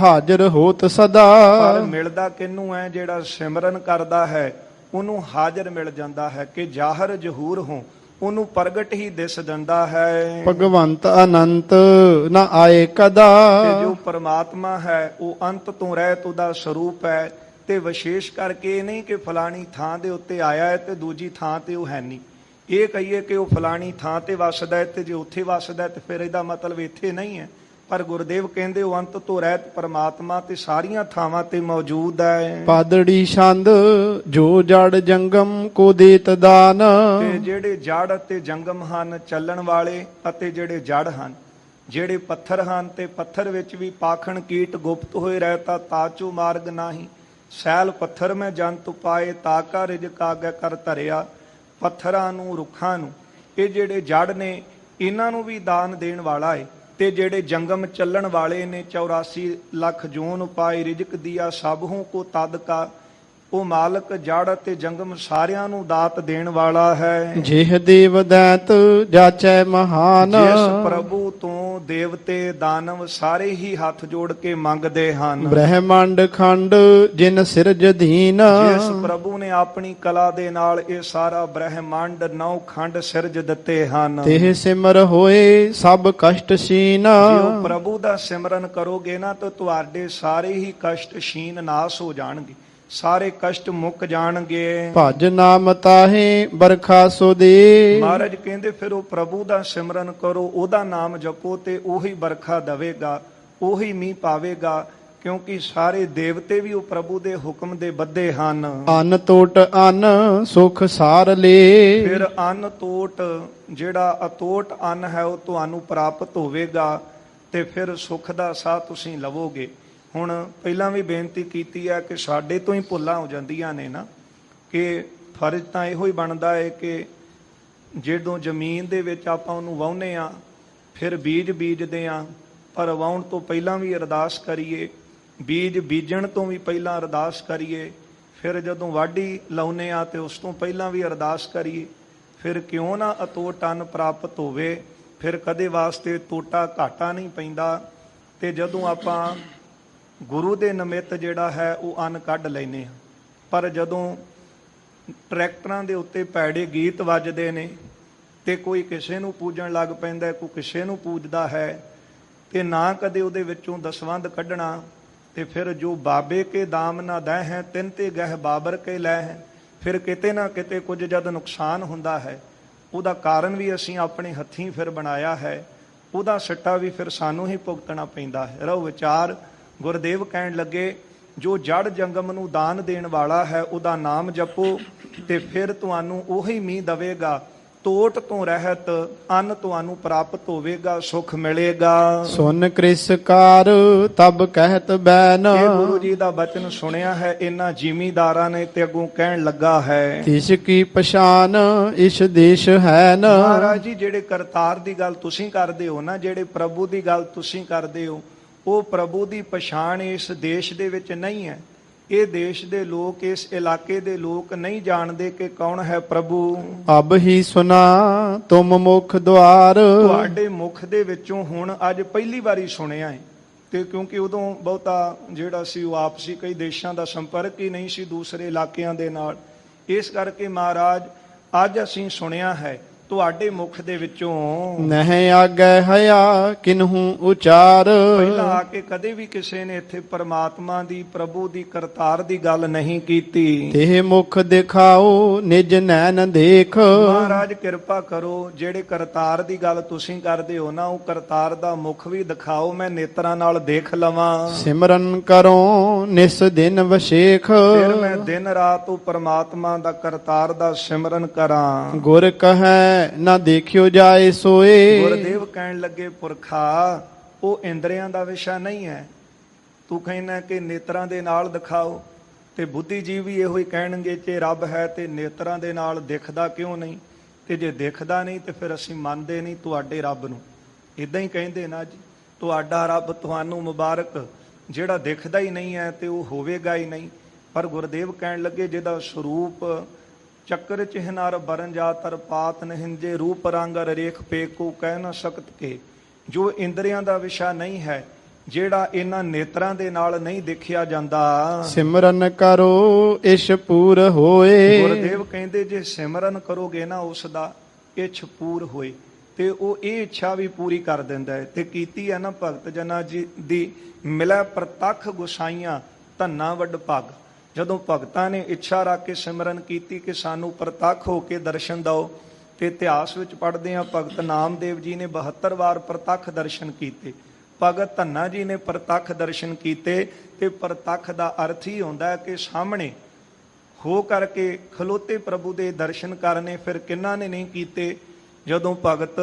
ਹਾਜ਼ਰ ਹੋਤ ਸਦਾ। ਪਰ ਮਿਲਦਾ ਕਿਹਨੂੰ ਹੈ? ਜਿਹੜਾ ਸਿਮਰਨ ਕਰਦਾ ਹੈ ਉਹਨੂੰ ਹਾਜ਼ਰ ਮਿਲ ਜਾਂਦਾ ਹੈ। ਕਿ ਜ਼ਾਹਰ ਜ਼ਹੂਰ ਹੋ, ਉਹਨੂੰ ਪ੍ਰਗਟ ਹੀ ਦਿਸ ਜਾਂਦਾ ਹੈ। ਭਗਵੰਤ ਅਨੰਤ ਨ ਆਏ ਕਦਾ। ਤੇ ਜੋ ਪਰਮਾਤਮਾ ਹੈ ਉਹ ਅੰਤ ਤੋਂ ਰਹਿਤ ਉਹਦਾ ਸਰੂਪ ਹੈ। ਤੇ ਵਿਸ਼ੇਸ਼ ਕਰਕੇ ਇਹ ਨਹੀਂ ਕਿ ਫਲਾਣੀ ਥਾਂ ਦੇ ਉੱਤੇ ਆਇਆ ਹੈ ਤੇ ਦੂਜੀ ਥਾਂ ਤੇ ਉਹ ਹੈ ਨਹੀਂ। ਇਹ ਕਹੀਏ ਕਿ ਉਹ ਫਲਾਣੀ ਥਾਂ ਤੇ ਵਸਦਾ ਹੈ ਤੇ ਜੇ ਉੱਥੇ ਵਸਦਾ ਹੈ ਤੇ ਫਿਰ ਇਹਦਾ ਮਤਲਬ ਇੱਥੇ ਨਹੀਂ ਹੈ। ਪਰ ਗੁਰਦੇਵ ਕਹਿੰਦੇ ਉਹ ਅੰਤ ਤੋਂ ਰਹਿਤ ਪਰਮਾਤਮਾ ਤੇ ਸਾਰੀਆਂ ਥਾਵਾਂ ਤੇ ਮੌਜੂਦ ਹੈ। ਪਾਦੜੀ ਛੰਦ ਜੋ ਜੜ ਜੰਗਮ ਕੋ ਦੇਤ ਦਾਨ। ਤੇ ਜਿਹੜੇ ਜੜ ਅਤੇ ਜੰਗਮ ਹਨ, ਚੱਲਣ ਵਾਲੇ ਅਤੇ ਜਿਹੜੇ ਜੜ ਹਨ, ਜਿਹੜੇ ਪੱਥਰ ਹਨ ਤੇ ਪੱਥਰ ਵਿੱਚ ਵੀ ਪਾਖਣ ਕੀਟ ਗੁਪਤ ਹੋਏ ਰਹਿਤਾ, ਤਾਚੂ ਮਾਰਗ ਨਾਹੀ। ਸੈਲ ਪੱਥਰ ਮੈਂ ਜੰਤ ਉਪਾਏ, ਤਾਕਾ ਰਿਜਕ ਆਗੇ ਕਰ ਧਰਿਆ। ਪੱਥਰਾਂ ਨੂੰ, ਰੁੱਖਾਂ ਨੂੰ, ਇਹ ਜਿਹੜੇ ਜੜ ਨੇ ਇਹਨਾਂ ਨੂੰ ਵੀ ਦਾਨ ਦੇਣ ਵਾਲਾ ਹੈ। ਤੇ ਜਿਹੜੇ ਜੰਗਮ ਚੱਲਣ ਵਾਲੇ ਨੇ, 84 ਲੱਖ ਜੂਨ ਉਪਾਏ, ਰਿਜਕ ਦਿਆ ਸਭਹੂ ਕੋ ਤਦ ਕਾ। ਉਹ ਮਾਲਕ ਜੜ ਅਤੇ ਜੰਗਮ ਸਾਰਿਆਂ ਨੂੰ ਦਾਤ ਦੇਣ ਵਾਲਾ ਹੈ। ਜਿਹ ਦੇਵ ਦੈਤ ਜਾਚੈ ਮਹਾਨ। ਜਿਸ ਪ੍ਰਭੂ ਤੋਂ ਦੇਵਤੇ ਦਾਨਵ ਸਾਰੇ ਹੀ ਹੱਥ ਜੋੜ ਕੇ ਮੰਗਦੇ ਹਨ। ਬ੍ਰਹਮੰਡ ਖੰਡ ਜਿਨ ਸਿਰਜ ਦੀਨ। ਜਿਸ ਪ੍ਰਭੂ ਨੇ ਆਪਣੀ ਕਲਾ ਦੇ ਨਾਲ ਇਹ ਸਾਰਾ ਬ੍ਰਹਮੰਡ 9 ਖੰਡ ਸਿਰਜ ਦਿੱਤੇ ਹਨ। ਤਿਹ ਸਿਮਰ ਹੋਏ ਸਭ ਕਸ਼ਟ ਸੀਨ। ਜੇ ਪ੍ਰਭੂ ਦਾ ਸਿਮਰਨ ਕਰੋਗੇ ਨਾ ਤਾਂ ਤੁਹਾਡੇ ਸਾਰੇ ਹੀ ਕਸ਼ਟ ਸ਼ੀਨ ਨਾਸ ਹੋ ਜਾਣਗੇ, ਸਾਰੇ ਕਸ਼ਟ ਮੁੱਕ ਜਾਣਗੇ। ਭਜ ਨਾਮ ਤਾਹੇ ਬਰਖਾ ਸੋ ਦੇ। ਮਹਾਰਾਜ ਕਹਿੰਦੇ ਫਿਰ ਉਹ ਪ੍ਰਭੂ ਦਾ ਸਿਮਰਨ ਕਰੋ, ਉਹਦਾ ਨਾਮ ਜਪੋ ਤੇ ਉਹੀ ਬਰਖਾ ਦੇਵੇਗਾ, ਉਹੀ ਮੀਂਹ ਪਾਵੇਗਾ। ਕਿਉਂਕਿ ਸਾਰੇ ਦੇਵਤੇ ਵੀ ਉਹ ਪ੍ਰਭੂ ਦੇ ਹੁਕਮ ਦੇ ਬੱਧੇ ਹਨ। ਅੰਨ ਤੋਟ ਅੰਨ ਸੁਖ ਸਾਰ ਲੇ। ਫਿਰ ਅੰਨ ਤੋਟ, ਜਿਹੜਾ ਅਤੋਟ ਅੰਨ ਹੈ ਉਹ ਤੁਹਾਨੂੰ ਪ੍ਰਾਪਤ ਹੋਵੇਗਾ ਤੇ ਫਿਰ ਸੁਖ ਦਾ ਸਾਹ ਤੁਸੀਂ ਲਵੋਗੇ। ਹੁਣ ਪਹਿਲਾਂ ਵੀ ਬੇਨਤੀ ਕੀਤੀ ਹੈ ਕਿ ਸਾਡੇ ਤੋਂ ਹੀ ਭੁੱਲਾਂ ਹੋ ਜਾਂਦੀਆਂ ਨੇ ਨਾ, ਕਿ ਫਰਜ਼ ਤਾਂ ਇਹੋ ਹੀ ਬਣਦਾ ਹੈ ਕਿ ਜਦੋਂ ਜ਼ਮੀਨ ਦੇ ਵਿੱਚ ਆਪਾਂ ਉਹਨੂੰ ਵਾਹੁੰਦੇ ਹਾਂ, ਫਿਰ ਬੀਜ ਬੀਜਦੇ ਹਾਂ, ਪਰ ਵਾਹੁਣ ਤੋਂ ਪਹਿਲਾਂ ਵੀ ਅਰਦਾਸ ਕਰੀਏ, ਬੀਜ ਬੀਜਣ ਤੋਂ ਵੀ ਪਹਿਲਾਂ ਅਰਦਾਸ ਕਰੀਏ, ਫਿਰ ਜਦੋਂ ਵਾਢੀ ਲਾਉਂਦੇ ਹਾਂ ਤੇ ਉਸ ਤੋਂ ਪਹਿਲਾਂ ਵੀ ਅਰਦਾਸ ਕਰੀਏ। ਫਿਰ ਕਿਉਂ ਨਾ ਅਤੋਟ ਅੰਨ ਪ੍ਰਾਪਤ ਹੋਵੇ, ਫਿਰ ਕਦੇ ਵਾਸਤੇ ਟੋਟਾ ਘਾਟਾ ਨਹੀਂ ਪੈਂਦਾ। ਤੇ ਜਦੋਂ ਆਪਾਂ ਗੁਰੂ ਦੇ ਨਿਮਿਤ ਜਿਹੜਾ ਹੈ ਉਹ ਅੰਨ ਕੱਢ ਲੈਨੇ ਹਾਂ, ਪਰ ਜਦੋਂ ਟਰੈਕਟਰਾਂ ਦੇ ਉੱਤੇ ਭੈੜੇ ਗੀਤ ਵੱਜਦੇ ਨੇ ਤੇ ਕੋਈ ਕਿਸੇ ਨੂੰ ਪੂਜਣ ਲੱਗ ਪੈਂਦਾ, ਕੋਈ ਕਿਸੇ ਨੂੰ ਪੂਜਦਾ ਹੈ, ਤੇ ਨਾ ਕਦੇ ਉਹਦੇ ਵਿੱਚੋਂ ਦਸਵੰਧ ਕੱਢਣਾ, ਤੇ ਫਿਰ ਜੋ ਬਾਬੇ ਕੇ ਦਾਮ ਨਾ ਦਹਿ ਹੈ, ਤਿੰਨ ਤੇ ਗਹਿ ਬਾਬਰ ਕੇ ਲੈ ਹੈ। ਫਿਰ ਕਿਤੇ ਨਾ ਕਿਤੇ ਕੁਝ ਜਦ ਨੁਕਸਾਨ ਹੁੰਦਾ ਹੈ, ਉਹਦਾ ਕਾਰਨ ਵੀ ਅਸੀਂ ਆਪਣੇ ਹੱਥੀਂ ਫਿਰ ਬਣਾਇਆ ਹੈ, ਉਹਦਾ ਸਿੱਟਾ ਵੀ ਫਿਰ ਸਾਨੂੰ ਹੀ ਭੁਗਤਣਾ ਪੈਂਦਾ ਹੈ। ਰਹੋ ਵਿਚਾਰ। ਗੁਰਦੇਵ ਕਹਿਣ ਲੱਗੇ ਜੋ ਜੜ ਜੰਗਮ ਨੂੰ ਦਾਨ ਦੇਣ ਵਾਲਾ ਹੈ ਉਹਦਾ ਨਾਮ ਜਪੋ ਤੇ ਫਿਰ ਤੁਹਾਨੂੰ ਉਹੀ ਮੀਂਹ ਦੇਵੇਗਾ। ਤੋਟ ਤੋਂ ਰਹਿਤ ਅੰਨ ਤੁਹਾਨੂੰ ਪ੍ਰਾਪਤ ਹੋਵੇਗਾ, ਸੁਖ ਮਿਲੇਗਾ। ਸੁਨ ਕ੍ਰਿਸਕਾਰ ਤਬ ਕਹਿਤ ਬੈਨ। ਇਹ ਗੁਰੂ ਜੀ ਦਾ ਬਚਨ ਸੁਣਿਆ ਹੈ ਇਹਨਾਂ ਜ਼ਿਮੀਦਾਰਾਂ ਨੇ ਤੇ ਅੱਗੋਂ ਕਹਿਣ ਲੱਗਾ ਹੈ ਤਿਸ ਕੀ ਪਛਾਨ ਇਸ ਦੇਸ਼ ਹੈ ਨ। ਮਹਾਰਾਜ ਜੀ ਜਿਹੜੇ ਕਰਤਾਰ ਦੀ ਗੱਲ ਤੁਸੀਂ ਕਰਦੇ ਹੋ ਨਾ, ਜਿਹੜੇ ਪ੍ਰਭੂ ਦੀ ਗੱਲ ਤੁਸੀਂ ਕਰਦੇ ਹੋ, ਉਹ ਪ੍ਰਭੂ ਦੀ ਪਛਾਣ ਇਸ ਦੇਸ਼ ਦੇ ਵਿੱਚ ਨਹੀਂ ਹੈ। ਇਹ ਦੇਸ਼ ਦੇ ਲੋਕ, ਇਸ ਇਲਾਕੇ ਦੇ ਲੋਕ ਨਹੀਂ ਜਾਣਦੇ ਕਿ ਕੌਣ ਹੈ ਪ੍ਰਭੂ। ਅਬ ਹੀ ਸੁਨਾ ਤੁਮ ਮੁਖ ਦੁਆਰ। ਤੁਹਾਡੇ ਮੁਖ ਦੇ ਵਿੱਚੋਂ ਹੁਣ ਅੱਜ ਪਹਿਲੀ ਵਾਰੀ ਸੁਣਿਆ ਹੈ। ਤੇ ਕਿਉਂਕਿ ਉਦੋਂ ਬਹੁਤਾ ਜਿਹੜਾ ਸੀ ਉਹ ਆਪਸੀ ਕਈ ਦੇਸ਼ਾਂ ਦਾ ਸੰਪਰਕ ਹੀ ਨਹੀਂ ਸੀ ਦੂਸਰੇ ਇਲਾਕਿਆਂ ਦੇ ਨਾਲ, ਇਸ ਕਰਕੇ ਮਹਾਰਾਜ ਅੱਜ ਅਸੀਂ ਸੁਣਿਆ ਹੈ ਤੁਹਾਡੇ ਮੁਖ ਦੇ ਵਿੱਚੋਂ। ਨਹਿ ਆਗੈ ਹਇਆ ਕਿਨਹੂ ਉਚਾਰ। ਪਹਿਲਾਂ ਆ ਕੇ ਕਦੇ ਵੀ ਕਿਸੇ ਨੇ ਇੱਥੇ ਪਰਮਾਤਮਾ ਦੀ, ਪ੍ਰਭੂ ਦੀ, ਕਰਤਾਰ ਦੀ ਗੱਲ ਨਹੀਂ ਕੀਤੀ। ਤੇ ਮੁਖ ਦਿਖਾਓ ਨਿਜ ਨੈਣ ਦੇਖ। ਮਹਾਰਾਜ ਕਿਰਪਾ ਕਰੋ, ਜਿਹੜੇ ਕਰਤਾਰ ਦੀ ਗੱਲ ਤੁਸੀਂ ਕਰਦੇ ਹੋ ਨਾ, ਉਹ ਕਰਤਾਰ ਦਾ ਮੁਖ ਵੀ ਦਿਖਾਓ, ਮੈਂ ਨੇਤਰਾਂ ਨਾਲ ਦੇਖ ਲਵਾਂ। ਸਿਮਰਨ ਕਰੋ ਨਿਸ ਦਿਨ ਵਸ਼ੇਖ। ਫਿਰ ਮੈਂ ਦਿਨ ਰਾਤ ਉਹ ਪਰਮਾਤਮਾ ਦਾ, ਕਰਤਾਰ ਦਾ ਸਿਮਰਨ ਕਰਾਂ। ਗੁਰ ਕਹੈ ਨਾ ਦੇਖਿਓ ਜਾਏ ਸੋਏ। ਗੁਰਦੇਵ ਕਹਿਣ ਲੱਗੇ ਪੁਰਖਾ ਉਹ ਇੰਦਰੀਆਂ ਦਾ ਵਿਸ਼ਾ ਨਹੀਂ ਹੈ, ਤੂੰ ਕਹਿੰਦਾ ਕਿ ਨੇਤਰਾਂ ਦੇ ਨਾਲ ਦਿਖਾਓ, ਤੇ ਬੁੱਧੀਜੀਵ ਵੀ ਇਹੋ ਹੀ ਕਹਿਣਗੇ ਕਿ ਰੱਬ ਹੈ ਤੇ ਨੇਤਰਾਂ ਦੇ ਨਾਲ ਦਿਖਦਾ ਕਿਉਂ ਨਹੀਂ, ਤੇ ਜੇ ਦਿਖਦਾ ਨਹੀਂ ਤੇ ਫਿਰ ਅਸੀਂ ਮੰਨਦੇ ਨਹੀਂ ਤੁਹਾਡੇ ਰੱਬ ਨੂੰ। ਇਦਾਂ ਹੀ ਕਹਿੰਦੇ ਨਾ ਜੀ, ਤੁਹਾਡਾ ਰੱਬ ਤੁਹਾਨੂੰ ਮੁਬਾਰਕ, ਜਿਹੜਾ ਦਿਖਦਾ ਹੀ ਨਹੀਂ ਹੈ ਤੇ ਉਹ ਹੋਵੇਗਾ ਹੀ ਨਹੀਂ। ਪਰ ਗੁਰਦੇਵ ਕਹਿਣ ਲੱਗੇ ਜਿਹਦਾ ਸਰੂਪ ਚੱਕਰ ਚਿਹਨਾਰ ਬਰਨ ਜਾਤਰ ਪਾਤ ਨਹਿੰਜੇ ਰੂਪ ਰੰਗਰ ਰੇਖ ਪੇਕੂ ਕਹਿ ਨਾ ਸਕਤ ਕੇ, ਜੋ ਇੰਦਰੀਆਂ ਦਾ ਵਿਸ਼ਾ ਨਹੀਂ ਹੈ, ਜਿਹੜਾ ਇਹਨਾਂ ਨੇਤਰਾਂ ਦੇ ਨਾਲ ਨਹੀਂ ਦੇਖਿਆ ਜਾਂਦਾ। ਸਿਮਰਨ ਕਰੋ ਇਛ ਪੂਰ ਹੋਏ। ਗੁਰਦੇਵ ਕਹਿੰਦੇ ਜੇ ਸਿਮਰਨ ਕਰੋਗੇ ਨਾ ਉਸ ਦਾ ਇਛ ਪੂਰ ਹੋਏ, ਤੇ ਉਹ ਇਹ ਇੱਛਾ ਵੀ ਪੂਰੀ ਕਰ ਦਿੰਦਾ ਹੈ। ਤੇ ਕੀਤੀ ਹੈ ਨਾ ਭਗਤ ਜਨਾਂ ਜੀ ਦੀ ਮਿਲੈ ਪ੍ਰਤੱਖ ਗੁਸਾਈਆਂ ਧੰਨਾ ਵੱਡ ਭਗ। ਜਦੋਂ ਭਗਤਾਂ ਨੇ ਇੱਛਾ ਰੱਖ ਕੇ ਸਿਮਰਨ ਕੀਤੀ ਕਿ ਸਾਨੂੰ ਪ੍ਰਤੱਖ ਹੋ ਕੇ ਦਰਸ਼ਨ ਦਿਓ, ਤੇ ਇਤਿਹਾਸ ਵਿੱਚ ਪੜ੍ਹਦੇ ਹਾਂ ਭਗਤ ਨਾਮਦੇਵ ਜੀ ਨੇ 72 ਵਾਰ ਪ੍ਰਤੱਖ ਦਰਸ਼ਨ ਕੀਤੇ, ਭਗਤ ਧੰਨਾ ਜੀ ਨੇ ਪ੍ਰਤੱਖ ਦਰਸ਼ਨ ਕੀਤੇ। ਤੇ ਪ੍ਰਤੱਖ ਦਾ ਅਰਥ ਹੀ ਹੁੰਦਾ ਹੈ ਕਿ ਸਾਹਮਣੇ ਹੋ ਕਰਕੇ ਖਲੋਤੇ ਪ੍ਰਭੂ ਦੇ ਦਰਸ਼ਨ ਕਰਨੇ। ਫਿਰ ਕਿਹਨਾਂ ਨੇ ਨਹੀਂ ਕੀਤੇ? ਜਦੋਂ ਭਗਤ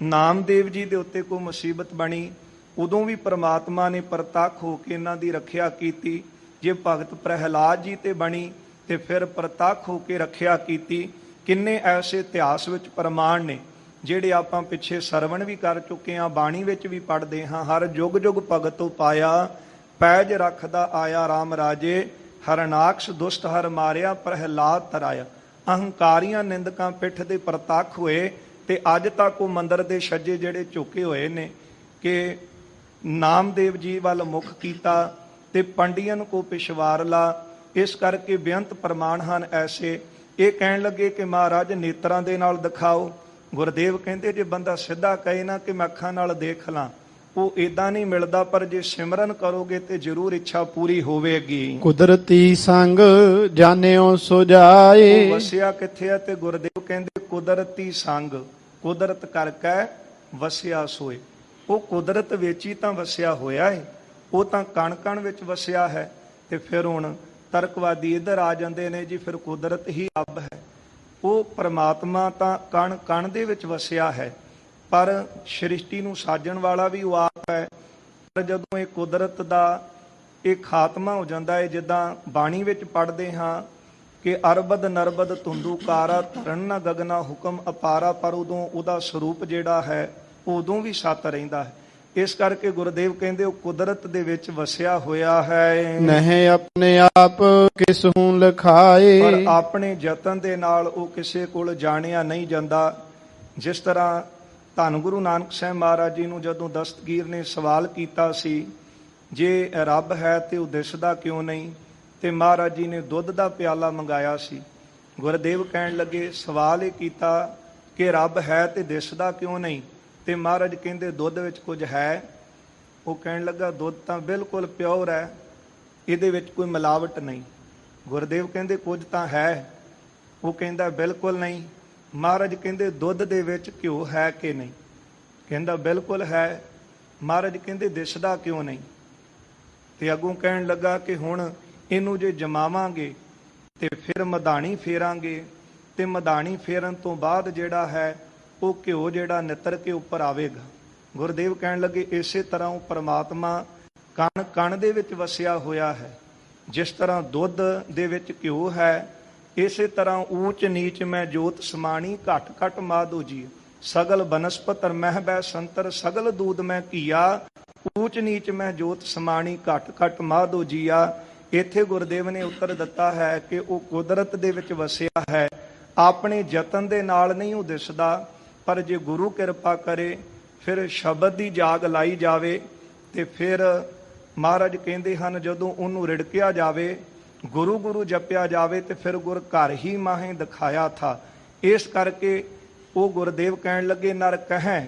ਨਾਮਦੇਵ ਜੀ ਦੇ ਉੱਤੇ ਕੋਈ ਮੁਸੀਬਤ ਬਣੀ, ਉਦੋਂ ਵੀ ਪ੍ਰਮਾਤਮਾ ਨੇ ਪ੍ਰਤੱਖ ਹੋ ਕੇ ਇਹਨਾਂ ਦੀ ਰੱਖਿਆ ਕੀਤੀ। ਜੇ ਭਗਤ ਪ੍ਰਹਿਲਾਦ ਜੀ ਤੇ ਬਣੀ ਤੇ ਫਿਰ ਪ੍ਰਤੱਖ ਹੋ ਕੇ ਰੱਖਿਆ ਕੀਤੀ। ਕਿੰਨੇ ਐਸੇ ਇਤਿਹਾਸ ਵਿੱਚ ਪ੍ਰਮਾਣ ਨੇ ਜਿਹੜੇ ਆਪਾਂ ਪਿੱਛੇ ਸਰਵਣ ਵੀ ਕਰ ਚੁੱਕੇ ਹਾਂ, ਬਾਣੀ ਵਿੱਚ ਵੀ ਪੜ੍ਹਦੇ ਹਾਂ। ਹਰ ਜੁਗ ਜੁਗ ਭਗਤ ਉਪਾਇਆ, ਪੈਜ ਰੱਖਦਾ ਆਇਆ ਰਾਮ ਰਾਜੇ, ਹਰਨਾਕਸ਼ ਦੁਸ਼ਟ ਹਰ ਮਾਰਿਆ, ਪ੍ਰਹਿਲਾਦ ਤਰਾਇਆ। ਅਹੰਕਾਰੀਆਂ ਨਿੰਦਕਾਂ ਪਿੱਠ ਦੇ ਪ੍ਰਤੱਖ ਹੋਏ, ਤੇ ਅੱਜ ਤੱਕ ਉਹ ਮੰਦਰ ਦੇ ਛੱਜੇ ਜਿਹੜੇ ਝੁਕੇ ਹੋਏ ਨੇ ਕਿ ਨਾਮਦੇਵ ਜੀ ਵੱਲ ਮੁਖ ਕੀਤਾ ਤੇ ਪੰਡੀਅਨ ਕੋ ਪਿਛਵਾਰ ਲਾ। ਇਸ ਕਰਕੇ ਬੇਅੰਤ ਪ੍ਰਮਾਣ ਹਨ ਐਸੇ। ਇਹ ਕਹਿਣ ਲੱਗੇ ਕਿ ਮਹਾਰਾਜ ਨੇਤਰਾਂ ਦੇ ਨਾਲ ਦਿਖਾਓ। ਗੁਰਦੇਵ ਕਹਿੰਦੇ ਜੇ ਬੰਦਾ ਸਿੱਧਾ ਕਹੇ ਨਾ ਕਿ ਮੈਂ ਅੱਖਾਂ ਨਾਲ ਦੇਖ ਲਾਂ, ਉਹ ਇਦਾਂ ਨਹੀਂ ਮਿਲਦਾ। ਪਰ ਜੇ ਸਿਮਰਨ ਕਰੋਗੇ ਤੇ ਜ਼ਰੂਰ ਇੱਛਾ ਪੂਰੀ ਹੋਵੇਗੀ। ਕੁਦਰਤੀ ਸੰਗ ਜਾਣਿਓ ਸੁਜਾਏ। ਉਹ ਵਸਿਆ ਕਿੱਥੇ ਹੈ? ਤੇ ਗੁਰਦੇਵ ਕਹਿੰਦੇ ਕੁਦਰਤੀ ਸੰਗ, ਕੁਦਰਤ ਕਰਕੇ ਵਸਿਆ ਸੋਏ। ਉਹ ਕੁਦਰਤ ਵਿੱਚ ਹੀ ਤਾਂ ਵਸਿਆ ਹੋਇਆ ਹੈ, ਉਹ ਤਾਂ ਕਣ ਕਣ ਵਿੱਚ ਵਸਿਆ ਹੈ। ਤੇ ਫਿਰ ਹੁਣ ਤਰਕਵਾਦੀ ਇੱਧਰ ਆ ਜਾਂਦੇ ਨੇ ਜੀ ਫਿਰ ਕੁਦਰਤ ਹੀ ਰੱਬ ਹੈ। ਉਹ ਪਰਮਾਤਮਾ ਤਾਂ ਕਣ ਕਣ ਦੇ ਵਿੱਚ ਵਸਿਆ ਹੈ, ਪਰ ਸ੍ਰਿਸ਼ਟੀ ਨੂੰ ਸਾਜਣ ਵਾਲਾ ਵੀ ਉਹ ਆਪ ਹੈ। ਪਰ ਜਦੋਂ ਇਹ ਕੁਦਰਤ ਦਾ ਇਹ ਖਾਤਮਾ ਹੋ ਜਾਂਦਾ ਹੈ, ਜਿੱਦਾਂ ਬਾਣੀ ਵਿੱਚ ਪੜ੍ਹਦੇ ਹਾਂ ਕਿ ਅਰਬਦ ਨਰਬਦ ਧੁੰਦੂਕਾਰਾ ਧਰਨ ਨਾ ਗਗਨਾ ਹੁਕਮ ਅਪਾਰਾ, ਪਰ ਉਦੋਂ ਉਹਦਾ ਸਰੂਪ ਜਿਹੜਾ ਹੈ ਉਦੋਂ ਵੀ ਸਤ ਰਹਿੰਦਾ ਹੈ। ਇਸ ਕਰਕੇ ਗੁਰਦੇਵ ਕਹਿੰਦੇ ਉਹ ਕੁਦਰਤ ਦੇ ਵਿੱਚ ਵਸਿਆ ਹੋਇਆ ਹੈ। ਨਹੀਂ ਆਪਣੇ ਆਪ ਕਿਸ ਹੂੰ ਲਖਾਏ। ਪਰ ਆਪਣੇ ਯਤਨ ਦੇ ਨਾਲ ਉਹ ਕਿਸੇ ਕੋਲ ਜਾਣਿਆ ਨਹੀਂ ਜਾਂਦਾ। ਜਿਸ ਤਰ੍ਹਾਂ ਧੰਨ ਗੁਰੂ ਨਾਨਕ ਸਾਹਿਬ ਮਹਾਰਾਜ ਜੀ ਨੂੰ ਜਦੋਂ ਦਸਤਗੀਰ ਨੇ ਸਵਾਲ ਕੀਤਾ ਸੀ, ਜੇ ਰੱਬ ਹੈ ਤੇ ਉਹ ਦਿਸਦਾ ਕਿਉਂ ਨਹੀਂ? ਤੇ ਮਹਾਰਾਜ ਜੀ ਨੇ ਦੁੱਧ ਦਾ ਪਿਆਲਾ ਮੰਗਾਇਆ ਸੀ। ਗੁਰਦੇਵ ਕਹਿਣ ਲੱਗੇ ਸਵਾਲ ਇਹ ਕੀਤਾ ਕਿ ਰੱਬ ਹੈ ਤੇ ਦਿਸਦਾ ਕਿਉਂ ਨਹੀਂ? ਤੇ ਮਹਾਰਾਜ ਕਹਿੰਦੇ ਦੁੱਧ ਵਿੱਚ ਕੁਝ ਹੈ। ਉਹ ਕਹਿਣ ਲੱਗਾ ਦੁੱਧ ਤਾਂ ਬਿਲਕੁਲ ਪਿਓਰ ਹੈ, ਇਹਦੇ ਵਿੱਚ ਕੋਈ ਮਿਲਾਵਟ ਨਹੀਂ। ਗੁਰਦੇਵ ਕਹਿੰਦੇ ਕੁਝ ਤਾਂ ਹੈ। ਉਹ ਕਹਿੰਦਾ ਬਿਲਕੁਲ ਨਹੀਂ। ਮਹਾਰਾਜ ਕਹਿੰਦੇ ਦੁੱਧ ਦੇ ਵਿੱਚ ਘਿਓ ਹੈ ਕਿ ਨਹੀਂ? ਕਹਿੰਦਾ ਬਿਲਕੁਲ ਹੈ। ਮਹਾਰਾਜ ਕਹਿੰਦੇ ਦਿਸਦਾ ਕਿਉਂ ਨਹੀਂ? ਤੇ ਅੱਗੋਂ ਕਹਿਣ ਲੱਗਾ ਕਿ ਹੁਣ ਇਹਨੂੰ ਜੇ ਜਮਾਵਾਂਗੇ ਤੇ ਫਿਰ ਮਧਾਣੀ ਫੇਰਾਂਗੇ, ਤੇ ਮਧਾਣੀ ਫੇਰਨ ਤੋਂ ਬਾਅਦ ਜਿਹੜਾ ਹੈ ਉਹ ਘਿਓ ਜਿਹੜਾ ਨਿੱਤਰ ਕੇ ਉੱਪਰ ਆਵੇਗਾ। ਗੁਰਦੇਵ ਕਹਿਣ ਲੱਗੇ ਇਸੇ ਤਰ੍ਹਾਂ ਉਹ ਪਰਮਾਤਮਾ ਕਣ ਕਣ ਦੇ ਵਿੱਚ ਵਸਿਆ ਹੋਇਆ ਹੈ। ਜਿਸ ਤਰ੍ਹਾਂ ਦੁੱਧ ਦੇ ਵਿੱਚ ਘਿਓ ਹੈ, ਇਸੇ ਤਰ੍ਹਾਂ ਊਚ ਨੀਚ ਮੈਂ ਜੋਤ ਸਮਾਣੀ, ਘਟ ਘਟ ਮਾਧੋ ਜੀ, ਸਗਲ ਬਨਸਪਤਰ ਮਹਿ ਬੈ ਸੰਤਰ, ਸਗਲ ਦੂਧ ਮੈਂ ਘੀਆ, ਊਚ ਨੀਚ ਮੈਂ ਜੋਤ ਸਮਾਣੀ, ਘਟ ਘਟ ਮਾਧੋ ਜੀਆ। ਇੱਥੇ ਗੁਰਦੇਵ ਨੇ ਉੱਤਰ ਦਿੱਤਾ ਹੈ ਕਿ ਉਹ ਕੁਦਰਤ ਦੇ ਵਿੱਚ ਵਸਿਆ ਹੈ, ਆਪਣੇ ਯਤਨ ਦੇ ਨਾਲ ਨਹੀਂ ਉਹ ਦਿਸਦਾ। ਪਰ ਜੇ ਗੁਰੂ ਕਿਰਪਾ ਕਰੇ, ਫਿਰ ਸ਼ਬਦ ਦੀ ਜਾਗ ਲਾਈ ਜਾਵੇ, ਤੇ ਫਿਰ ਮਹਾਰਾਜ ਕਹਿੰਦੇ ਹਨ ਜਦੋਂ ਉਹਨੂੰ ਰਿੜਕਿਆ ਜਾਵੇ, ਗੁਰੂ ਗੁਰੂ ਜਪਿਆ ਜਾਵੇ, ਤੇ ਫਿਰ ਗੁਰ ਘਰ ਹੀ ਮਾਹੇ ਦਿਖਾਇਆ ਥਾ। ਇਸ ਕਰਕੇ ਉਹ ਗੁਰਦੇਵ ਕਹਿਣ ਲੱਗੇ ਨਰ ਕਹੈ,